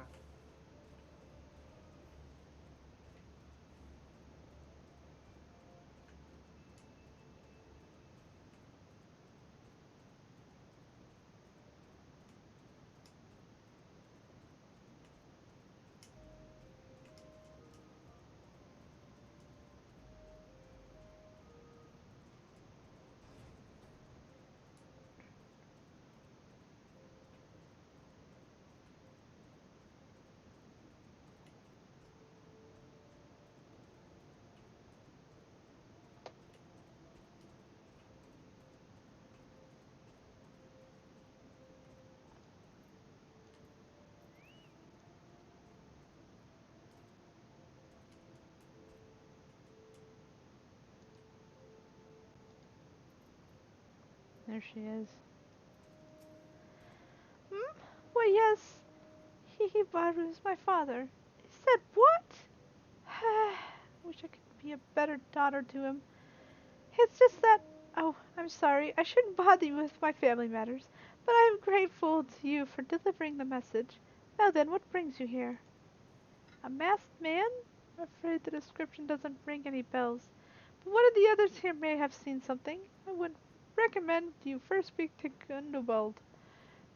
There she is. Hmm? Why, yes. Hihibaru is my father. He said what? Wish I could be a better daughter to him. It's just that... Oh, I'm sorry. I shouldn't bother you with my family matters, but I am grateful to you for delivering the message. Now then, what brings you here? A masked man? I'm afraid the description doesn't ring any bells. But one of the others here may have seen something. I would recommend you first speak to Gundobald,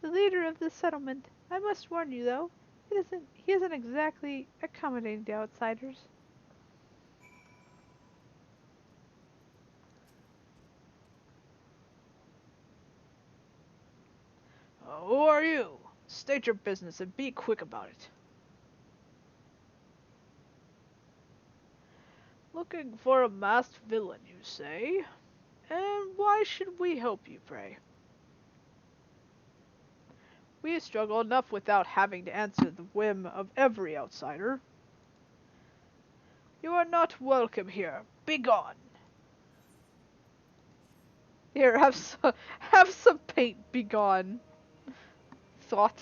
the leader of this settlement. I must warn you, though, he isn't exactly accommodating to outsiders. Who are you? State your business and be quick about it. Looking for a masked villain, you say? And why should we help you, pray? We struggle enough without having to answer the whim of every outsider. You are not welcome here. Begone! Here, have some paint. Begone. Thought.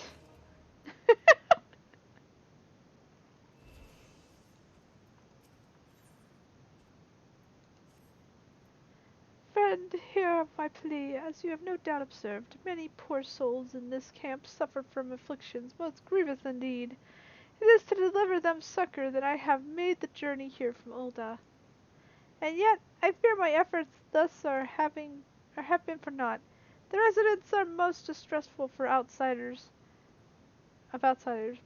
Friend, hear my plea. As you have no doubt observed, many poor souls in this camp suffer from afflictions most grievous indeed. It is to deliver them succor that I have made the journey here from Ul'dah. And yet, I fear my efforts thus have been for naught. The residents are most distrustful of outsiders,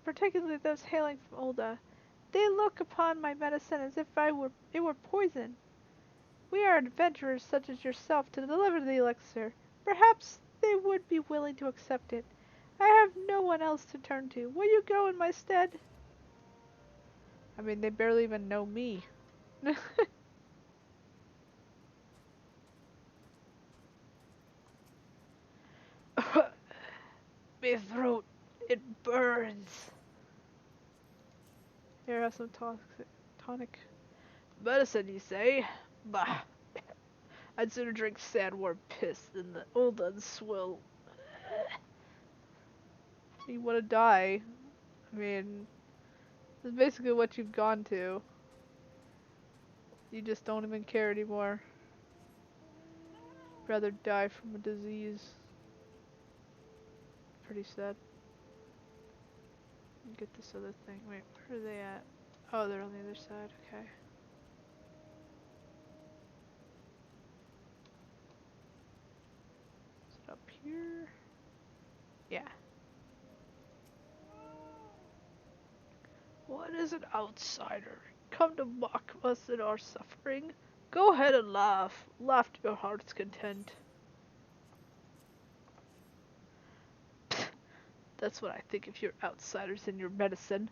particularly those hailing from Ul'dah. They look upon my medicine as if it were poison. We are adventurers such as yourself to deliver the elixir. Perhaps they would be willing to accept it. I have no one else to turn to. Will you go in my stead? I mean, they barely even know me. My throat, it burns. Here, have some tonic. Medicine, you say? Bah. I'd sooner drink sandworm piss than the Ul'dah swill. You want to die? I mean, this is basically what you've gone to. You just don't even care anymore. Rather die from a disease. Pretty sad. Get this other thing. Wait, where are they at? Oh, they're on the other side. Okay. Yeah. What is an outsider? Come to mock us in our suffering? Go ahead and laugh. Laugh to your heart's content. That's what I think of your outsiders and your medicine.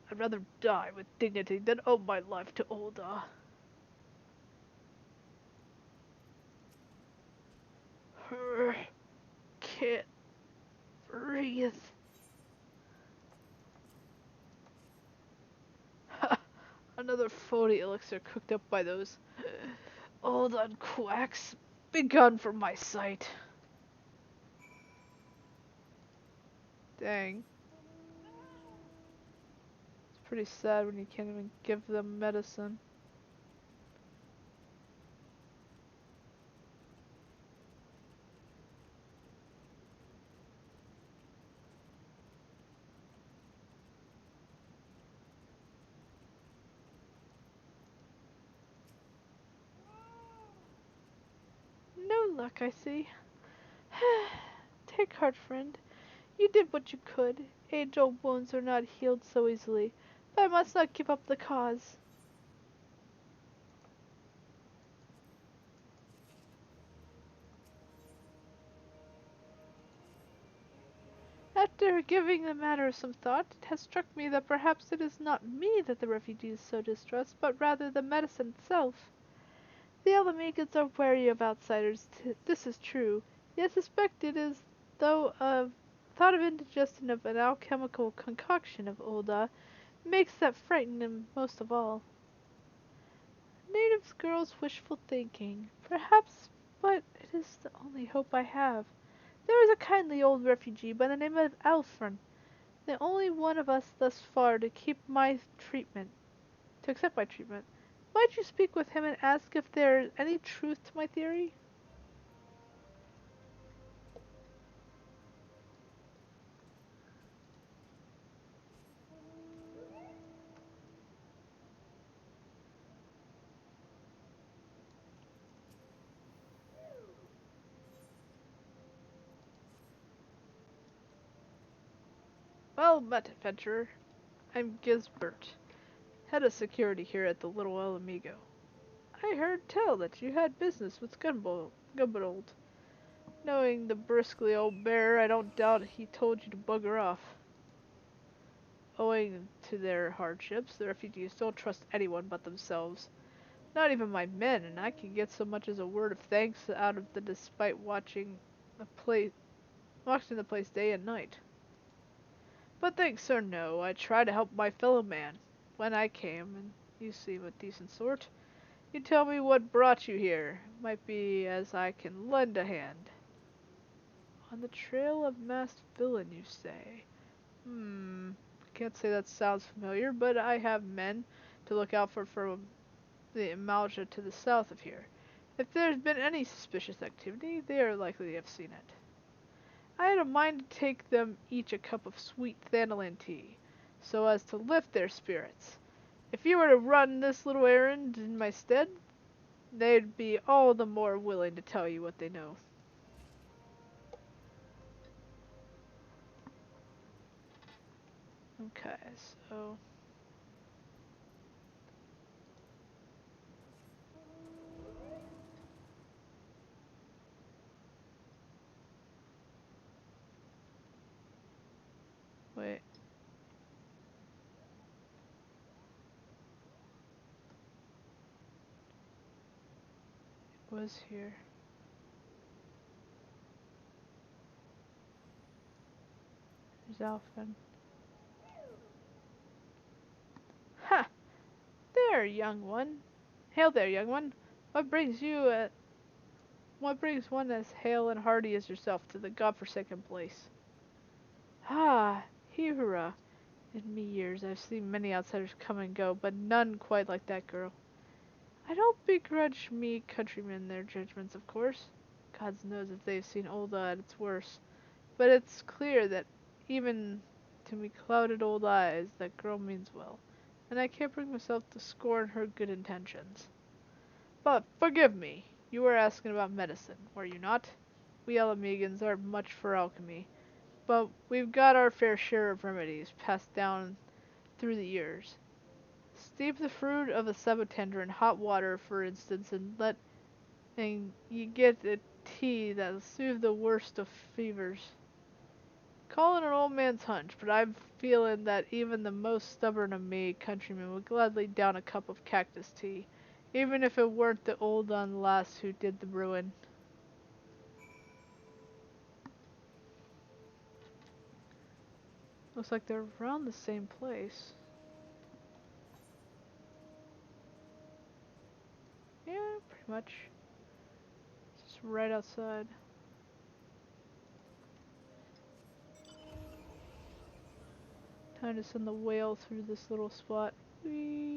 I'd rather die with dignity than owe my life to Ulda. Her can't breathe. Another phony elixir cooked up by those Uldan quacks. Begone from my sight. Dang. It's pretty sad when you can't even give them medicine. No luck, I see. Take heart, friend. You did what you could. Age-old wounds are not healed so easily, but I must not give up the cause. After giving the matter some thought, it has struck me that perhaps it is not me that the refugees so distrust, but rather the medicine itself. The Alamegans are wary of outsiders, this is true, yet suspect it is though a thought of indigestion of an alchemical concoction of Ulda makes that frighten them most of all. Native girl's wishful thinking, perhaps, but it is the only hope I have. There is a kindly old refugee by the name of Alfred, the only one of us thus far to accept my treatment. Might you speak with him and ask if there is any truth to my theory? Well met, adventurer. I'm Gisbert, head of security here at the Little El Amigo. I heard tell that you had business with Gumbold. Knowing the briskly old bear, I don't doubt he told you to bugger off. Owing to their hardships, the refugees don't trust anyone but themselves. Not even my men, and I can get so much as a word of thanks out of them despite watching the place day and night. But thanks or no, I try to help my fellow man. When I came, and you seem a decent sort, you tell me what brought you here. Might be as I can lend a hand. On the trail of masked villain, you say? Can't say that sounds familiar, but I have men to look out for from the Amalja to the south of here. If there's been any suspicious activity, they are likely to have seen it. I had a mind to take them each a cup of sweet Thanalan tea, so as to lift their spirits. If you were to run this little errand in my stead, they'd be all the more willing to tell you what they know. Okay, so... Wait. It was here. There's Alphen. Ha! There, young one. Hail there, young one. What brings one as hale and hearty as yourself to the godforsaken place? Ah, Hihura. In me years, I've seen many outsiders come and go, but none quite like that girl. I don't begrudge me countrymen their judgments, of course. God knows if they've seen Ulda at its worst. But it's clear that even to me clouded old eyes, that girl means well, and I can't bring myself to scorn her good intentions. But forgive me, you were asking about medicine, were you not? We Alamegans are much for alchemy. but we've got our fair share of remedies passed down through the years. Steep the fruit of a sabotender in hot water, for instance, and you get a tea that'll soothe the worst of fevers. Call it an old man's hunch, but I'm feeling that even the most stubborn of me countrymen would gladly down a cup of cactus tea, even if it weren't the old lass who did the brewing. Looks like they're around the same place. Yeah, pretty much. Just right outside. Time to send the whale through this little spot. Whee!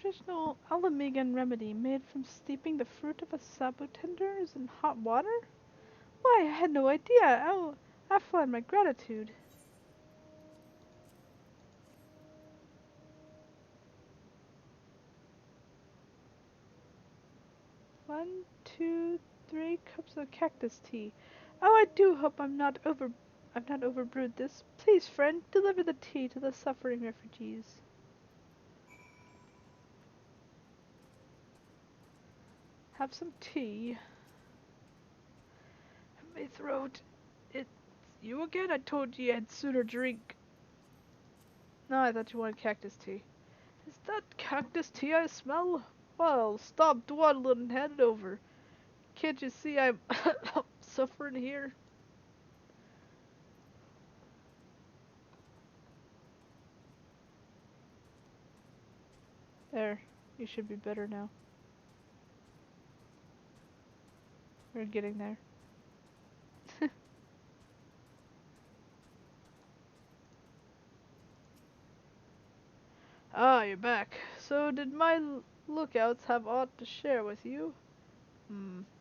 traditional Alamigan remedy made from steeping the fruit of a sabu tenders in hot water? Why, I had no idea. Oh, I find my gratitude. One, two, 3 cups of cactus tea. Oh, I do hope I've not overbrewed this. Please, friend, deliver the tea to the suffering refugees. Have some tea. My throat. It's you again? I told you I'd sooner drink. No, I thought you wanted cactus tea. Is that cactus tea I smell? Well, stop dawdling and hand it over. Can't you see I'm suffering here? There. You should be better now. We're getting there. Ah, you're back. So, did my lookouts have aught to share with you?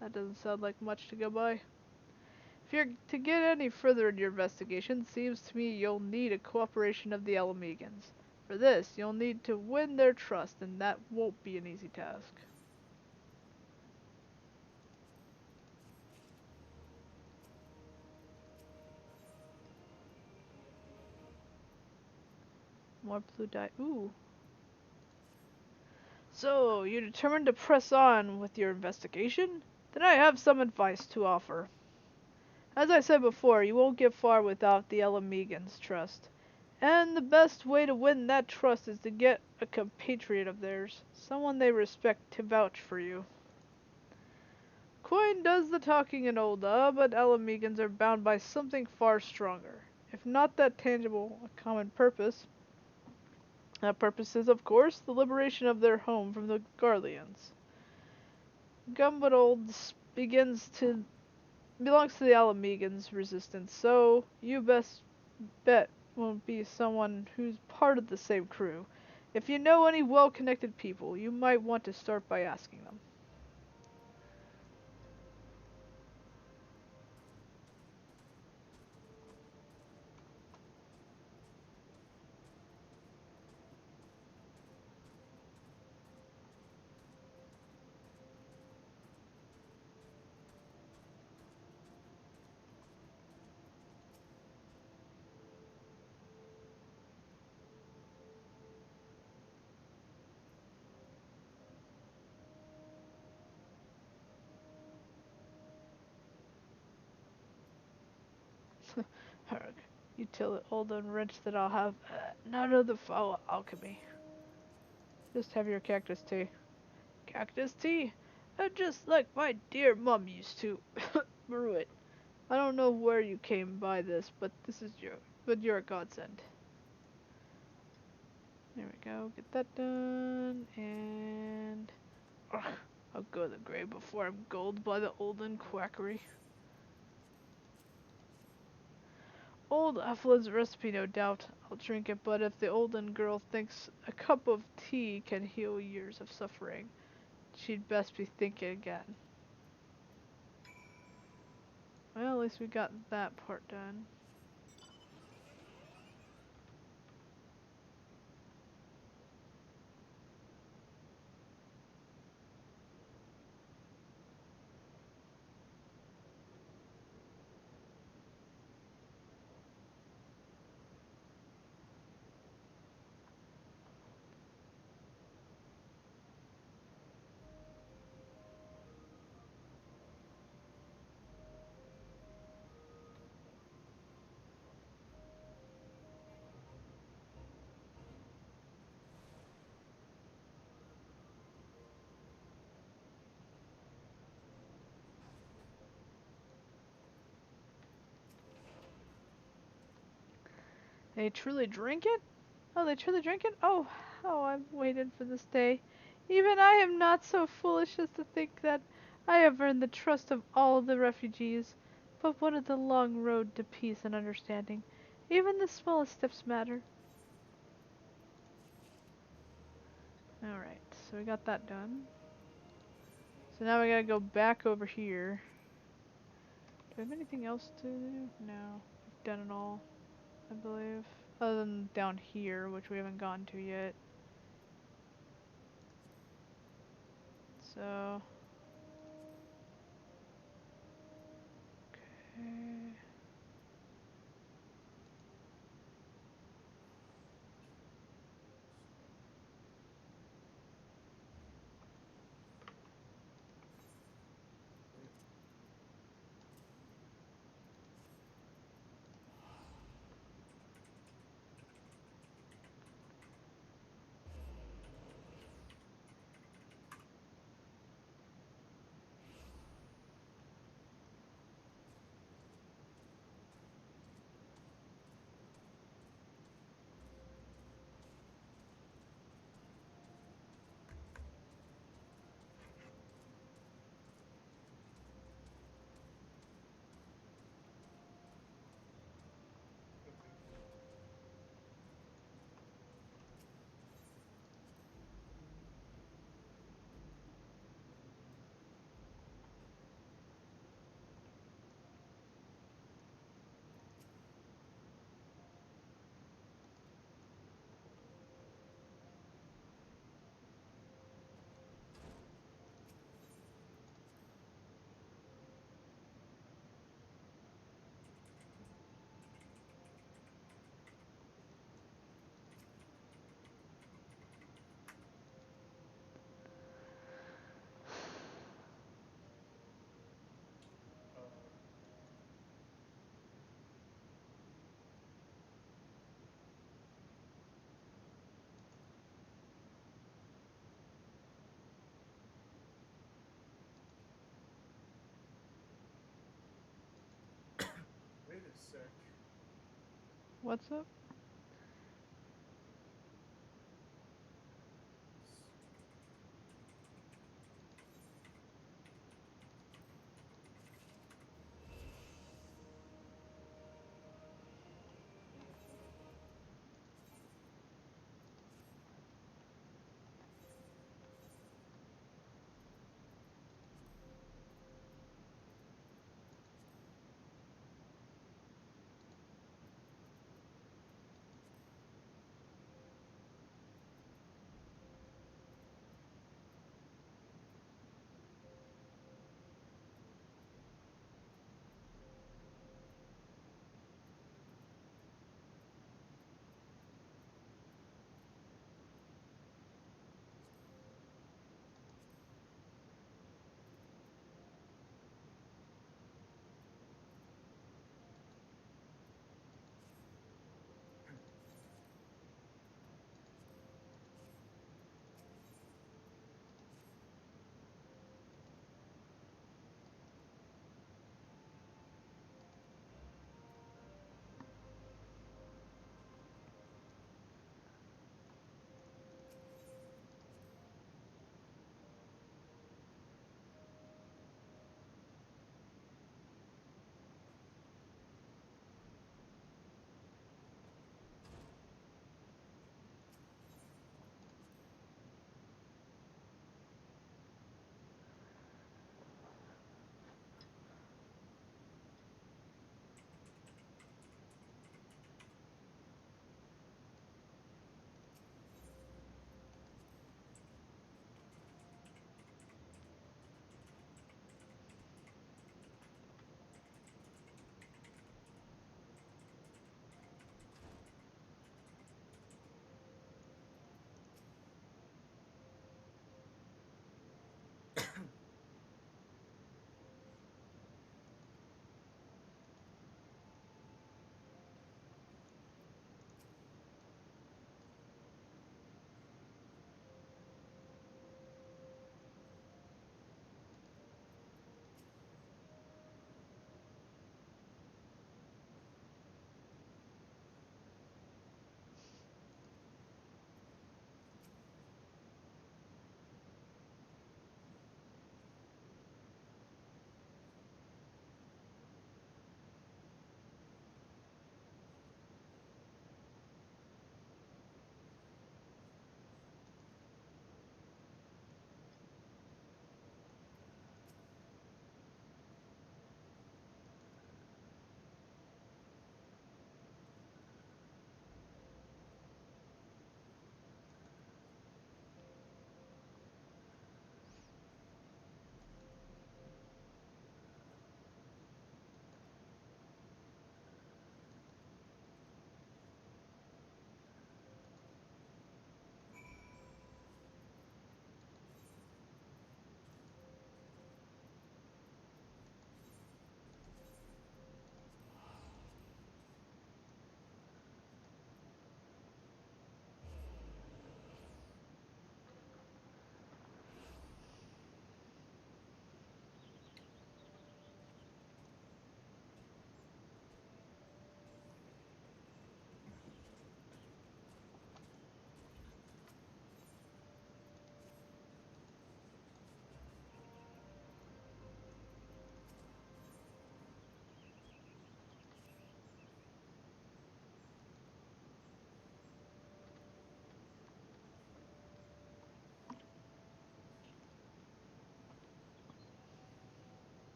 That doesn't sound like much to go by. If you're to get any further in your investigation, seems to me you'll need a cooperation of the Alamegans. For this, you'll need to win their trust, and that won't be an easy task. More blue dye. Ooh. So, you're determined to press on with your investigation? Then I have some advice to offer. As I said before, you won't get far without the Elamegans' trust. And the best way to win that trust is to get a compatriot of theirs, someone they respect to vouch for you. Coin does the talking in Olda, but Elamegans are bound by something far stronger. If not that tangible, a common purpose. That purpose is, of course, the liberation of their home from the Garleans. Gumbadolds belongs to the Alamegans resistance, so you best bet won't be someone who's part of the same crew. If you know any well-connected people, you might want to start by asking them. Hark, you tell it old and rich that I'll have none of the foul alchemy. Just have your cactus tea. Cactus tea? Just like my dear mum used to brew it. I don't know where you came by this, but you're a godsend. There we go. Get that done, and ugh, I'll go to the grave before I'm gulled by the olden quackery. Old Evelyn's recipe, no doubt. I'll drink it, but if the olden girl thinks a cup of tea can heal years of suffering, she'd best be thinking again. Well, at least we got that part done. They truly drink it? Oh, they truly drink it? Oh, I've waited for this day. Even I am not so foolish as to think that I have earned the trust of all the refugees. But what of the long road to peace and understanding? Even the smallest steps matter. Alright, so we got that done. So now we gotta go back over here. Do we have anything else to do? No. We've done it all, I believe. Other than down here, which we haven't gotten to yet. So... Okay... Wait a sec. What's up?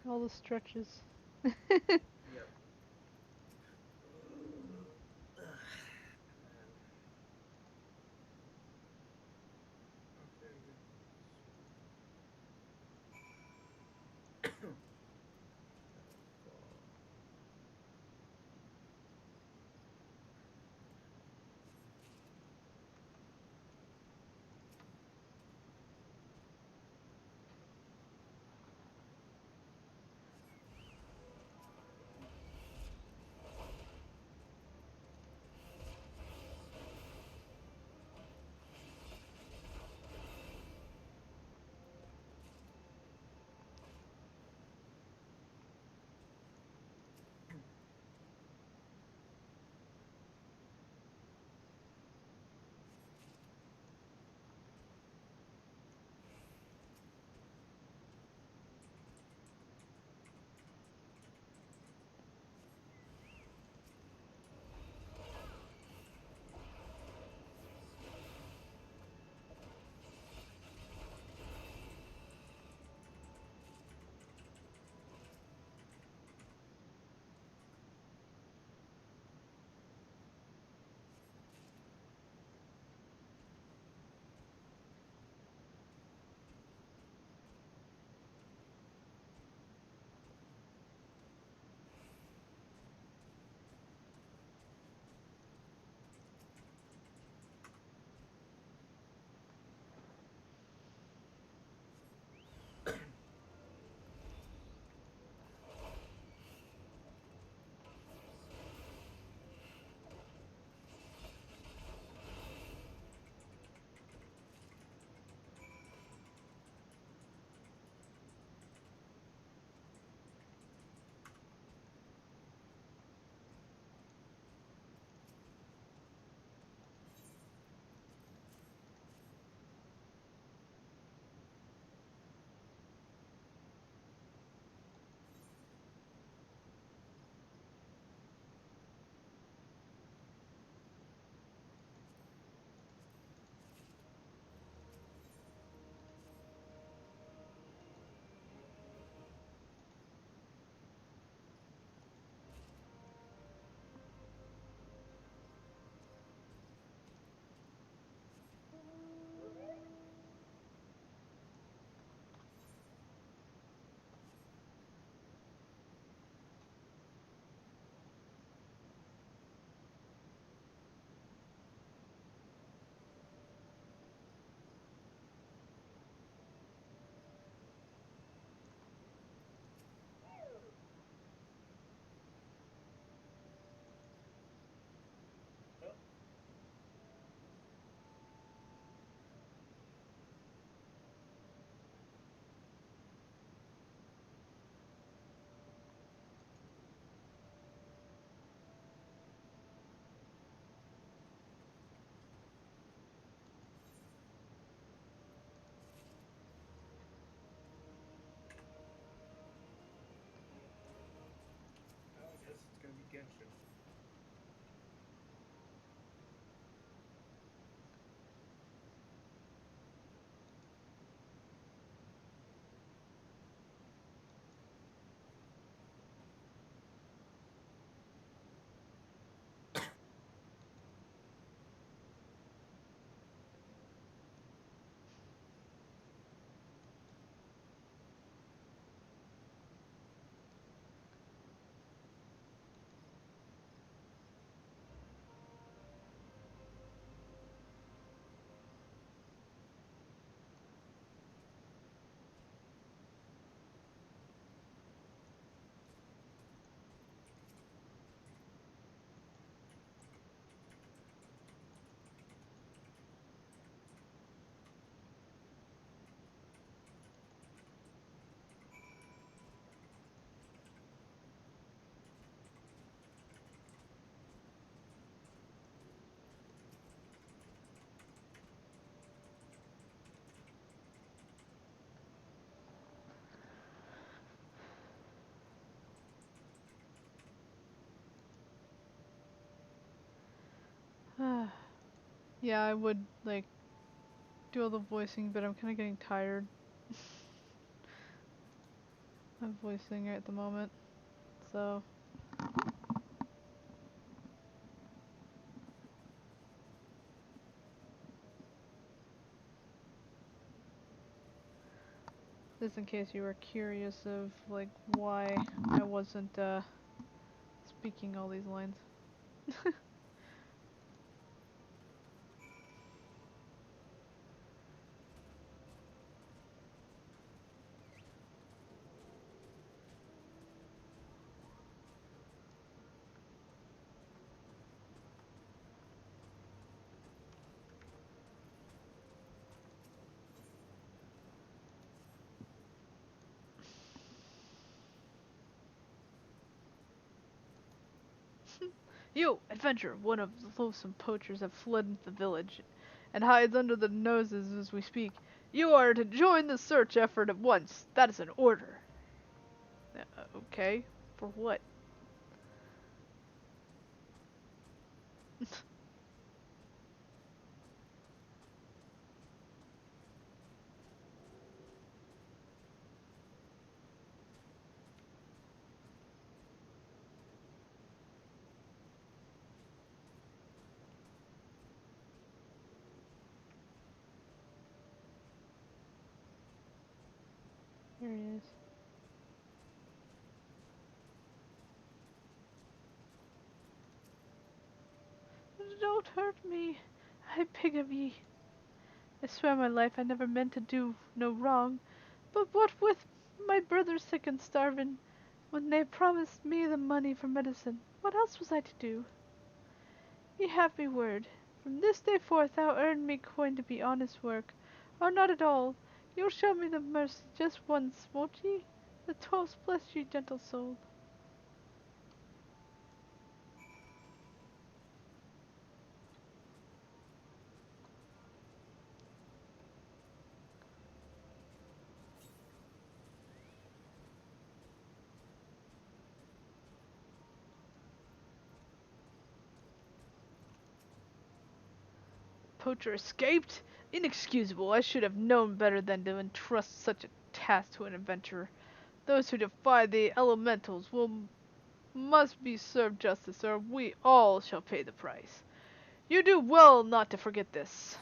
All the stretches. Yep. Man. Okay. I guess it's gonna be Genshin. Yeah, I would like do all the voicing, but I'm kind of getting tired. I'm voicing it at the moment, so. Just in case you were curious of, like, why I wasn't, speaking all these lines. You, adventurer, one of the loathsome poachers, have fled into the village, and hides under the noses as we speak. You are to join the search effort at once. That is an order. Okay. For what? Here he is. Don't hurt me. I beg of ye. I swear my life I never meant to do no wrong. But what with my brother sick and starving, when they promised me the money for medicine, what else was I to do? Ye have me word. From this day forth thou earn me coin to be honest work, or not at all. You'll show me the mercy just once, won't ye? The 12th bless ye, gentle soul. Poacher escaped? Inexcusable. I should have known better than to entrust such a task to an adventurer. Those who defy the elementals must be served justice, or we all shall pay the price. You do well not to forget this.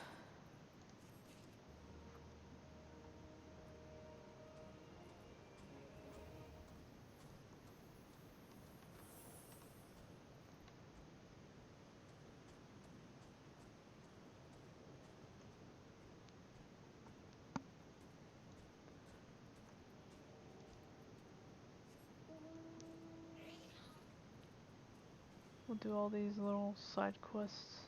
We'll do all these little side quests.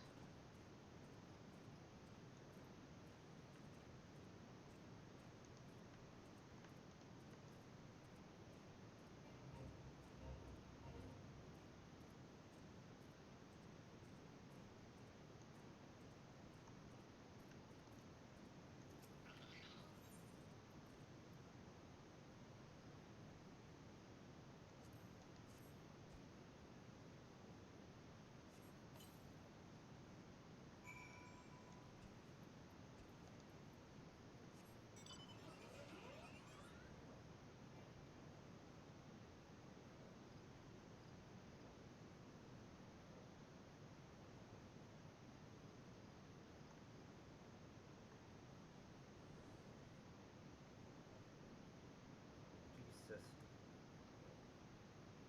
Jesus.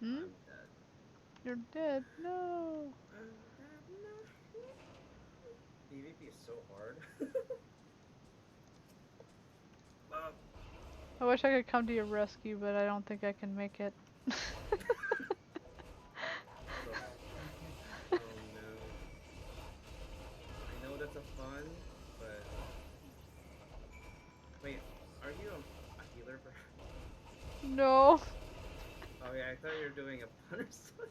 Hmm? I'm dead. You're dead. No. I'm dead. No. PvP is so hard. Ah. I wish I could come to your rescue, but I don't think I can make it. Oh no. I know that's a fun, but wait, are you a healer perhaps? No. Oh yeah, I thought you were doing a pun or something.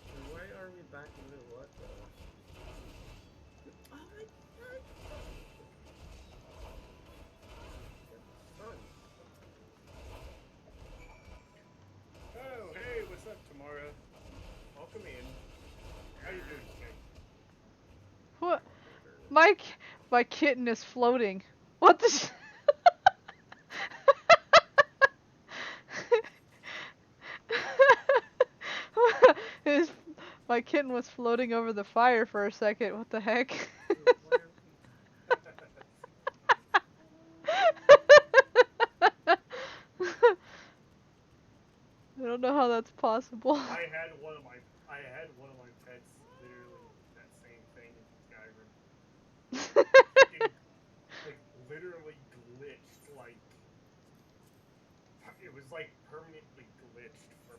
So why are we back in the what the? Oh my god! Fun. Oh, hey, what's up, Tamara? Welcome in. How you doing today? What? My My kitten is floating. What the sh- His- My kitten was floating over the fire for a second. What the heck? I don't know how that's possible. I had one of my pets literally that same thing in Skyrim. Freaking, like literally glitched, like it was like permanently glitched for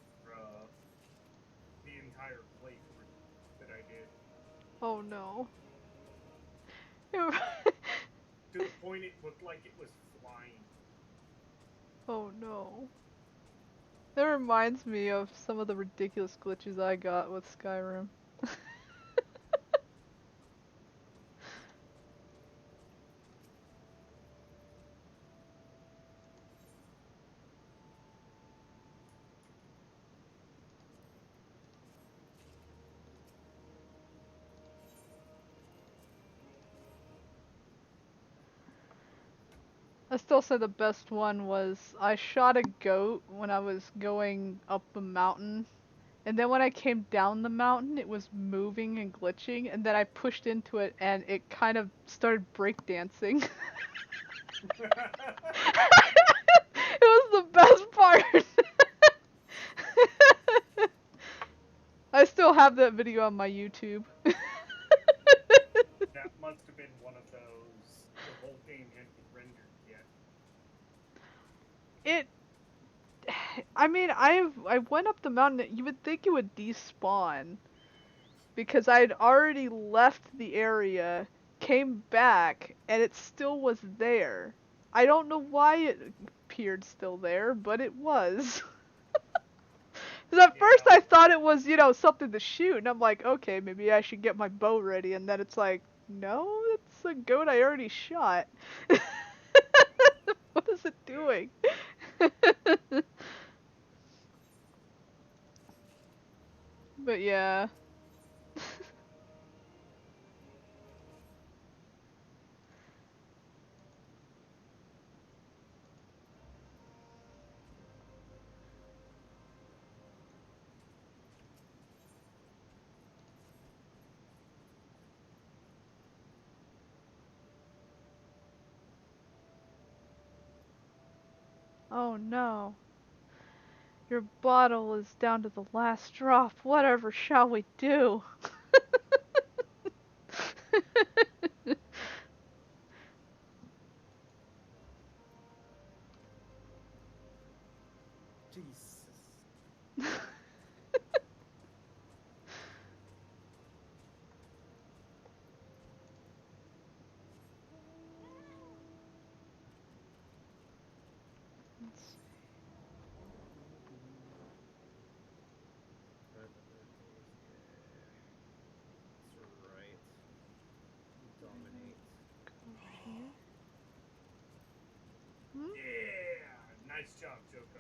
the entire playthrough that I did. Oh no. To the point it looked like it was flying. Oh no. That reminds me of some of the ridiculous glitches I got with Skyrim. I still say the best one was I shot a goat when I was going up a mountain, and then when I came down the mountain it was moving and glitching, and then I pushed into it and it kind of started breakdancing. It was the best part. I still have that video on my YouTube. That must have been one of those the whole game hadn't rendered yet. It I mean, I went up the mountain. You would think it would despawn because I'd already left the area, came back, and it still was there. I don't know why it appeared still there, but it was. 'Cause at first Yeah. I thought it was, something to shoot, and I'm like, okay, maybe I should get my bow ready, and then it's like, no, it's a goat I already shot. What is it doing? But yeah. Oh no. Your bottle is down to the last drop. Whatever shall we do? Jesus. That's right. Dominate. Yeah, nice job, Joko.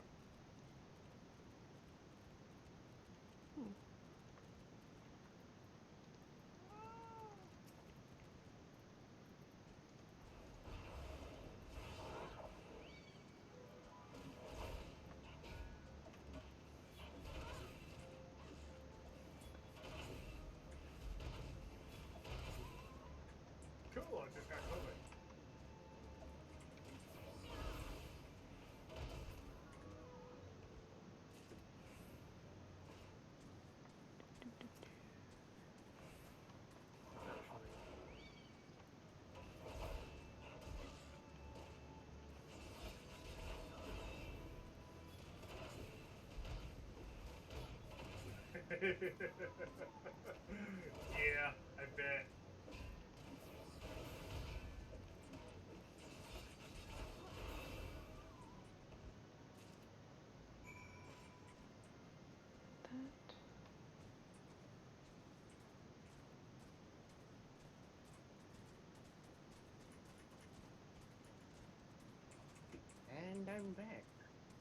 Cool, I just got COVID. Yeah, I bet. And I'm back.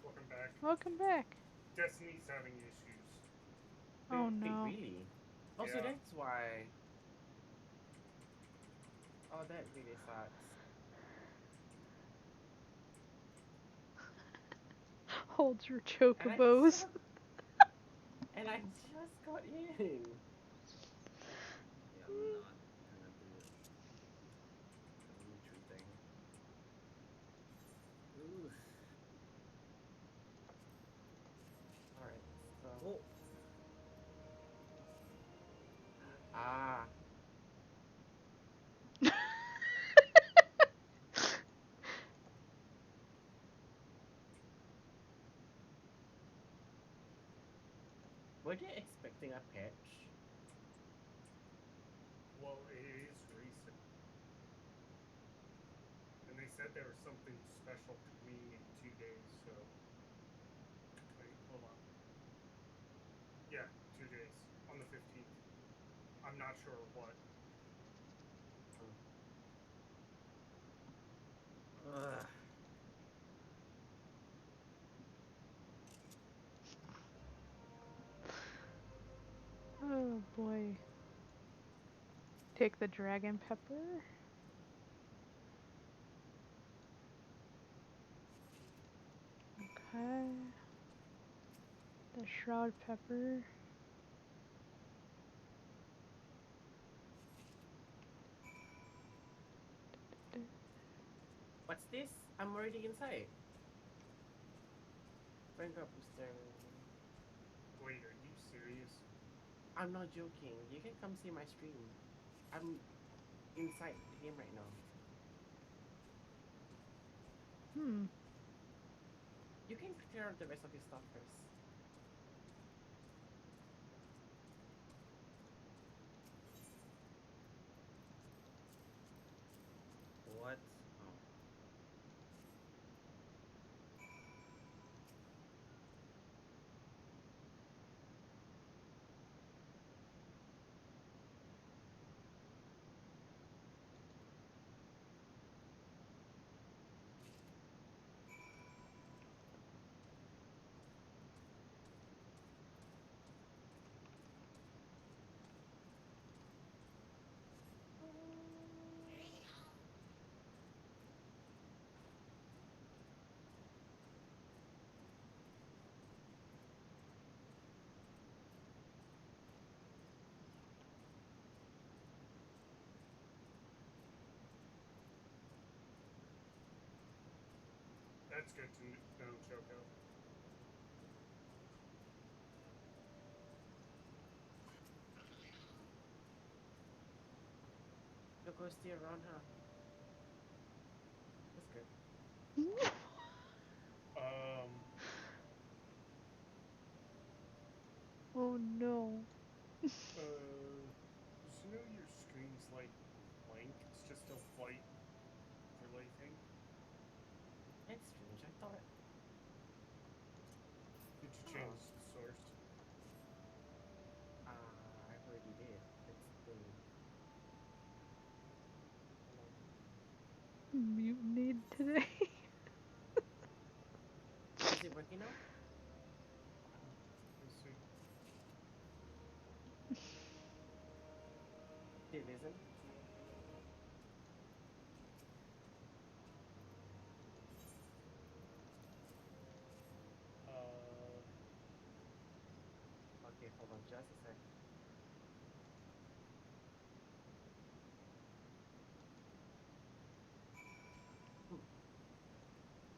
Welcome back. Welcome back. Destiny's having issues. Oh Wait, no. really? Also, Yeah. that's why Oh, that really sucks. Hold your And I chocobos. just, and I just got in. Yeah, I'm not gonna do it. The retreat thing. Ooh. All right, so Oh, ah, were they expecting a patch? Well, it is recent. And they said there was something special coming in 2 days, so. Wait, hold on. Yeah, 2 days. On the 15th. I'm not sure what. ugh. Oh boy. Take the dragon pepper. Okay. The shroud pepper. What's this? I'm already inside. Bring up booster. Wait, are you serious? I'm not joking. You can come see my stream. I'm inside the game right now. Hmm. You can clear out the rest of your stuff first. What? Oh. That's good to know, Choco. Look who's still around, huh? That's good. Um, Oh no. just know your screen's like blank. It's just a white overlay thing. That's strange. I thought. Did you Oh. change the source? I already did. It's still. Mutinied today. Is it working now? Let's see. Still isn't. Uh, Okay, hold on just a sec.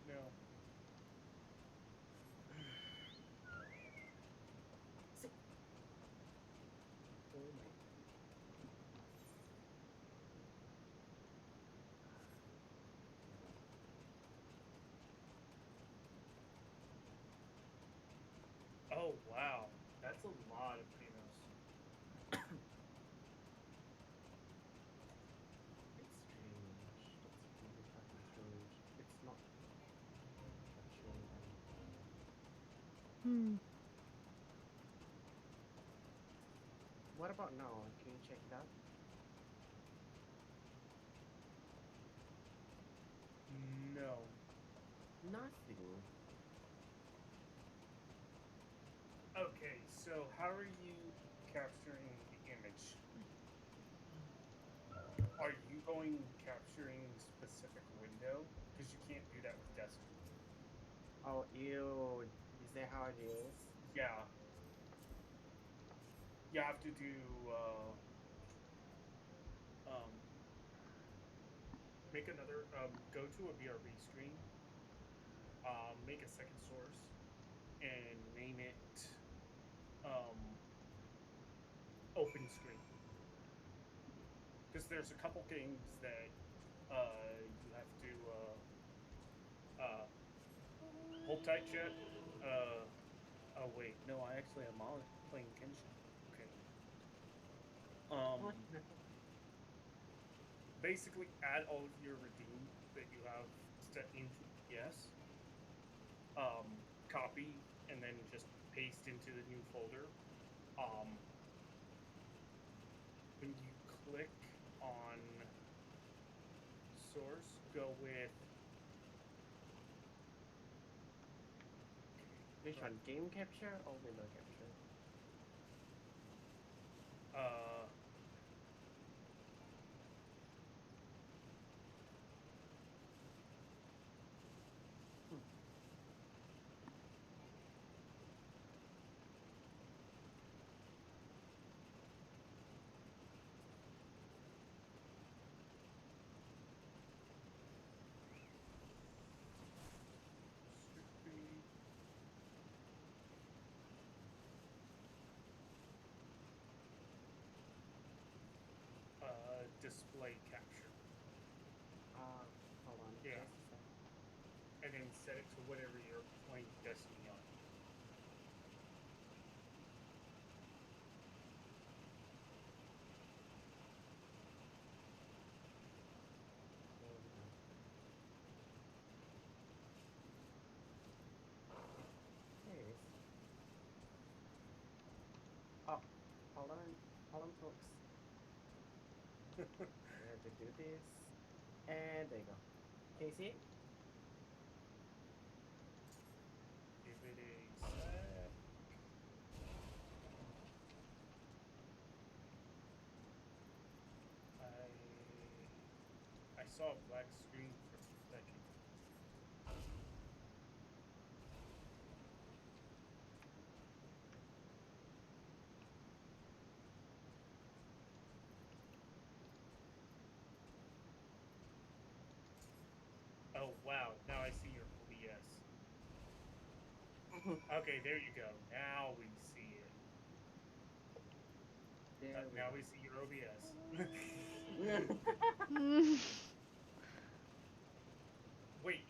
no. See. Oh my. Oh wow, that's a lot of peanuts. It's strange. It's really fucking strange. It's not showing anything. Hmm. What about now? Can you check it out? No. Nothing. Okay, so how are you capturing the image? Are you going capturing specific window because you can't do that with Destiny. Oh, ew. Is that how it is? Yeah, you have to do um, make another go to a BRB screen, make a second source, and name it open screen. Because there's a couple games that you have to hold tight, chat. Oh wait, no, I actually am on playing Kenshin. Okay. What? Basically add all of your redeem that you have set into yes. Copy and then just paste into the new folder. When you click on source, go with Which one? Game capture or window capture? uh Hmm. display capture. Hold on. Yeah. Just a sec. And then set it to whatever you're playing Destiny on. There we go. There it is. Oh, hold on. Hold on, folks. I have to do this. And there you go. Can you see it? Give it a sec. I saw a black screen for a second. Oh wow, now I see your OBS. Okay, there you go. Now we see it. There we Now go. we see your OBS. Wait,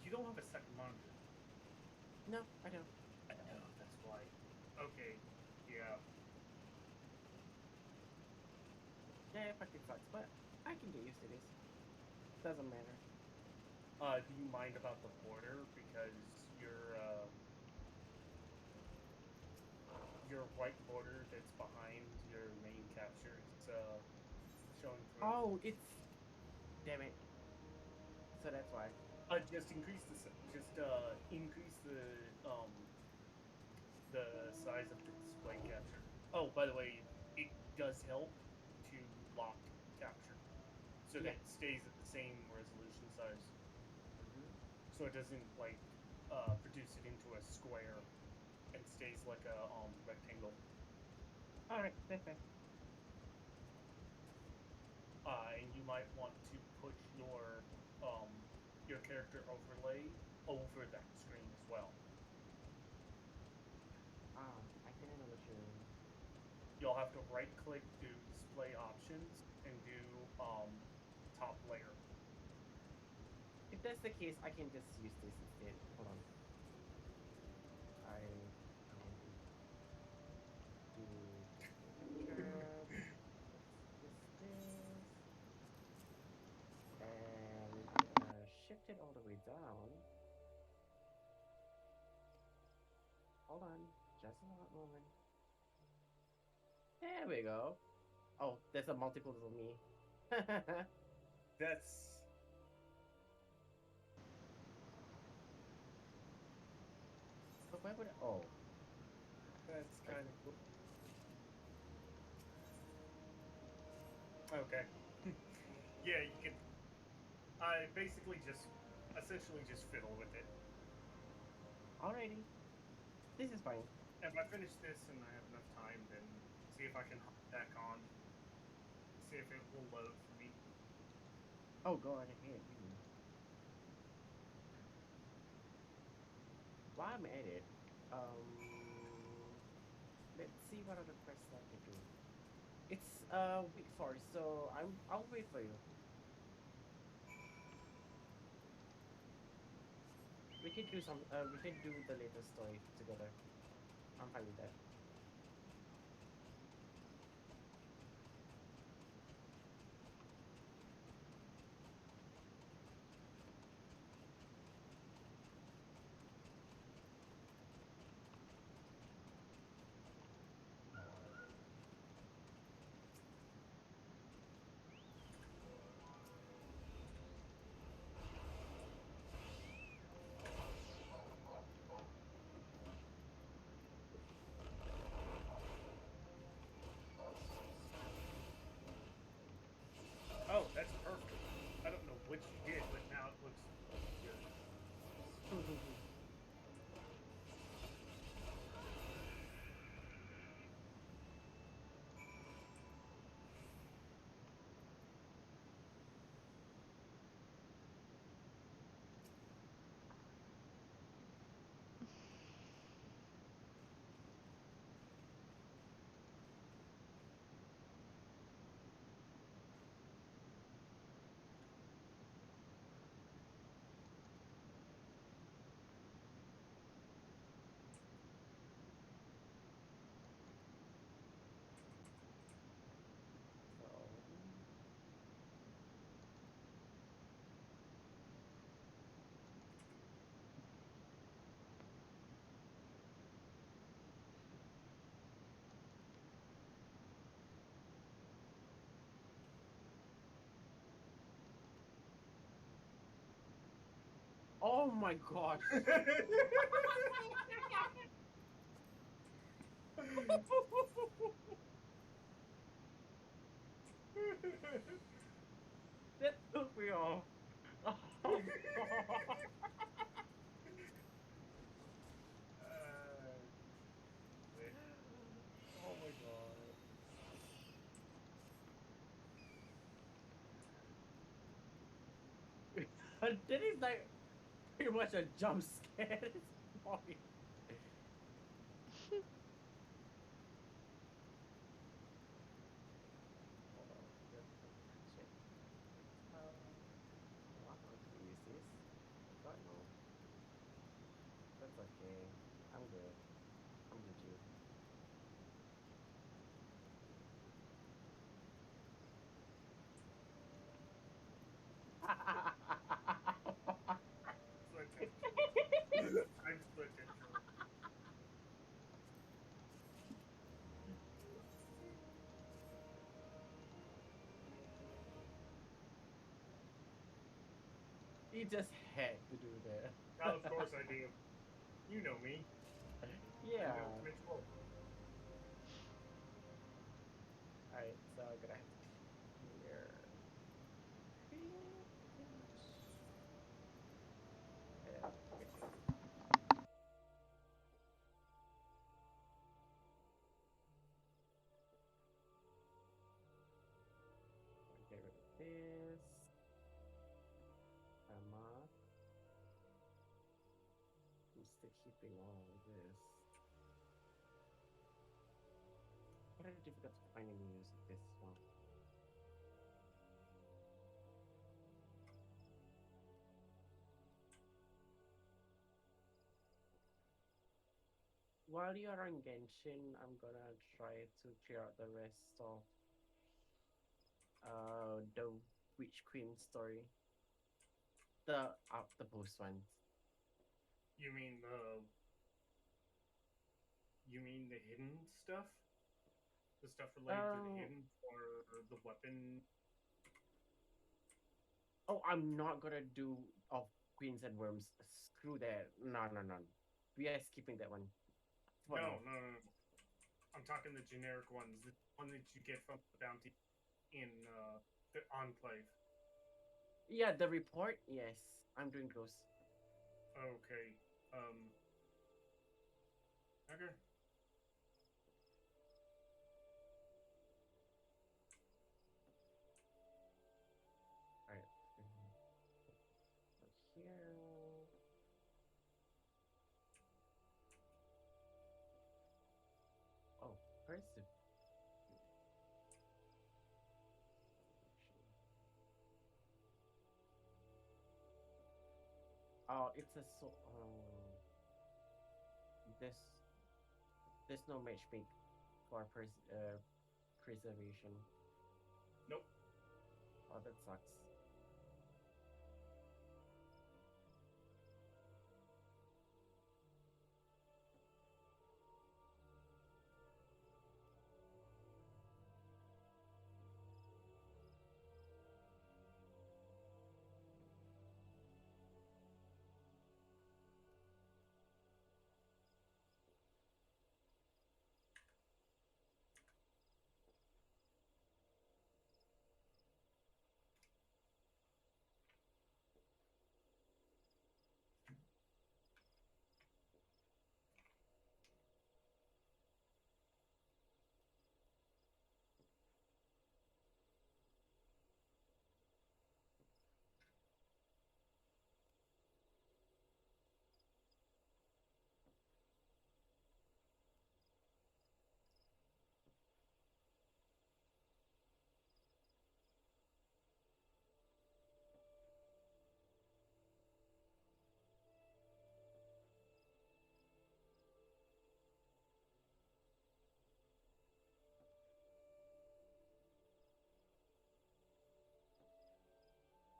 you don't have a second monitor. No, I don't. No, that's why. Okay, yeah. Yeah, it fucking sucks, but I can get used to this. Doesn't matter. Do you mind about the border because your white border that's behind your main capture is showing through? Oh, it's. Damn it. So that's why. Just increase increase the size of the display capture. Oh, by the way, it does help to lock capture so that Yeah. it stays at the same resolution size, Mm-hmm. so it doesn't like produce it into a square and stays like a rectangle. Alright, that's fair. And you might want to put your character overlay over that screen as well. I think I know what you mean. You'll have to right click, do display options, and do top layer. If that's the case, I can just use this instead. Hold on. I do capture. Let's this. And I'm gonna shift it all the way down. Hold on. Just a moment. There we go. Oh, there's a multiple of me. That's But why would I? Oh. that's kind of cool. Okay. Yeah, you can. I basically essentially just fiddle with it. Alrighty, this is fine. If I finish this and I have enough time, then see if I can hop back on. See if it will load for me. Oh, go on ahead. You. While I'm at it, let's see what other quests I can do. It's week 4, so I'll wait for you. We can do some. We can do the latest story together. I'm fine with that. Oh, that's perfect. I don't know what you did, but now it looks good. So, oh my gosh! That took me off. Oh my god! Wait. Oh my god! That is like pretty much a jump scare. Sorry. Hold on, check. Oh, I don't want to use this. God no, that's okay. I'm good. I'm good, you. Potentially. I'm potentially. You just had to do Now, that. of course I do. You know me. I Yeah. know control. Alright, so I'm gonna have to clear pretty much everything. Get rid of this. Emma. I'm still keeping all of this. Very difficult to find any use of this one. While you're on Genshin, I'm gonna try to clear out the rest of the Witch Queen story. The post ones. You mean the hidden stuff? The stuff related to the Um hidden or the weapon? oh, I'm not gonna do of Queens and Worms. Screw that. No, no, no. We are skipping that one for No, now. no, no, no. I'm talking the generic ones. The one that you get from the bounty in the Enclave. Yeah, the report. Yes, I'm doing those. Okay. Hacker. Alright. So here. Oh, where's the Oh, it's a so. This there's no matchmake for preservation. Nope. Oh, that sucks.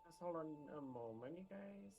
Just hold on a moment, you guys.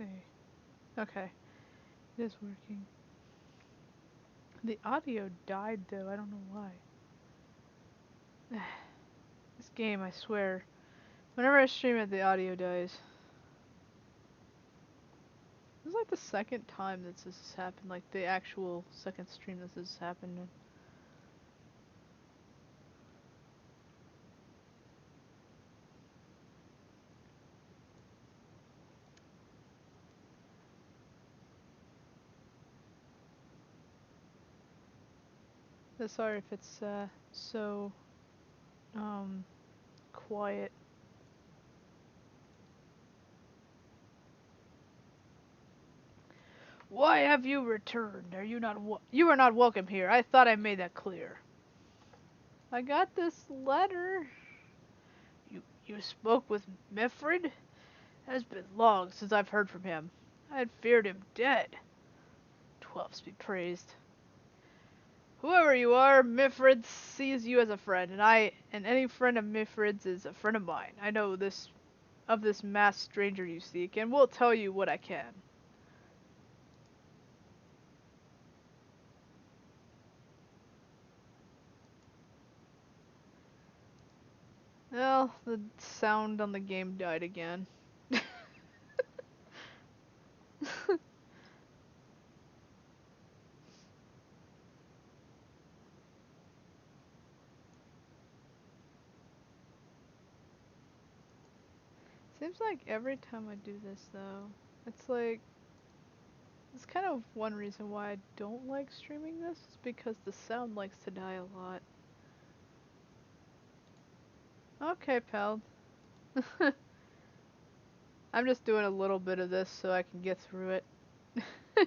see. Okay. It is working. The audio died though, I don't know why. This game, I swear. Whenever I stream it, the audio dies. This is like the second time that this has happened, like the actual second stream that this has happened in. Sorry if it's so quiet. Why have you returned? Are you not you are not welcome here. I thought I made that clear. I got this letter. You spoke with Mifrid? It has been long since I've heard from him. I had feared him dead. 12s be praised. Whoever you are, Mifrid sees you as a friend, and any friend of Mifrid's is a friend of mine. I know this of this masked stranger you seek, and will tell you what I can. Well, the sound on the game died again. Seems like every time I do this though, it's kind of one reason why I don't like streaming this, is because the sound likes to die a lot. Okay, pal. I'm just doing a little bit of this so I can get through it. An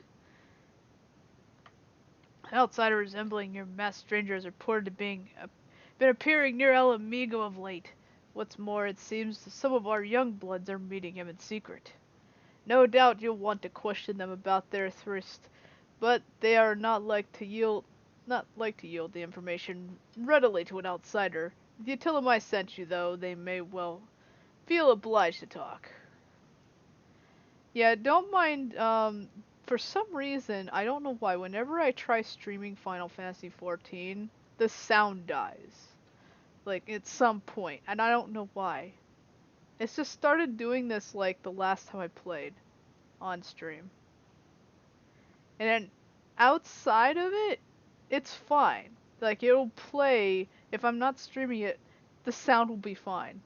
outsider resembling your masked stranger is reported to been appearing near El Amigo of late. What's more, it seems some of our young bloods are meeting him in secret. No doubt you'll want to question them about their thirst, but they are not like to yield the information readily to an outsider. If you tell them I sent you, though, they may well feel obliged to talk. Yeah, don't mind, for some reason, I don't know why, whenever I try streaming Final Fantasy XIV, the sound dies. Like, at some point, and I don't know why. It's just started doing this, like, the last time I played on stream. And then, outside of it, it's fine. Like, it'll play, if I'm not streaming it, the sound will be fine.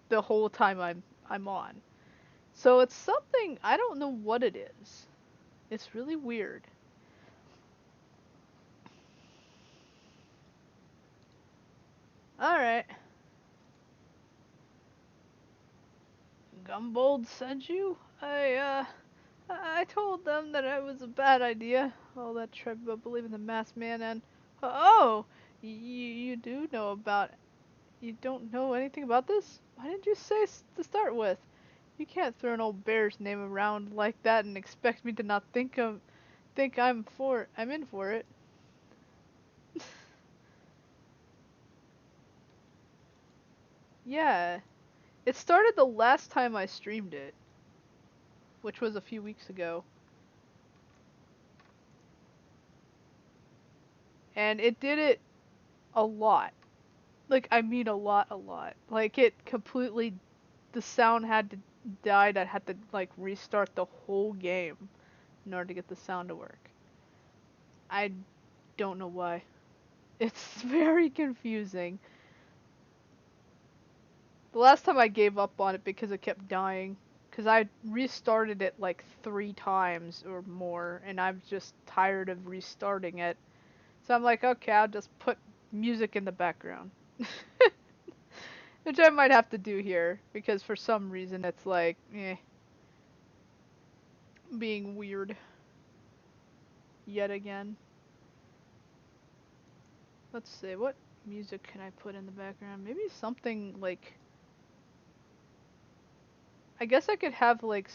The whole time I'm on. So it's something, I don't know what it is. It's really weird. Alright. Gumbold sent you? I told them that it was a bad idea. All that tripe about believing the masked man and... Oh! You do know about... You don't know anything about this? Why didn't you say to start with? You can't throw an old bear's name around like that and expect me to not think I'm in for it. Yeah. It started the last time I streamed it, which was a few weeks ago. And it did it a lot. Like, I mean a lot. Like, it completely... The sound had to die. I had to, like, restart the whole game in order to get the sound to work. I don't know why. It's very confusing. The last time I gave up on it because it kept dying. Because I restarted it like 3 times or more, and I'm just tired of restarting it. So I'm like, okay, I'll just put music in the background. Which I might have to do here, because for some reason it's like, being weird. Yet again. Let's see, what music can I put in the background? Maybe something like... I guess I could have like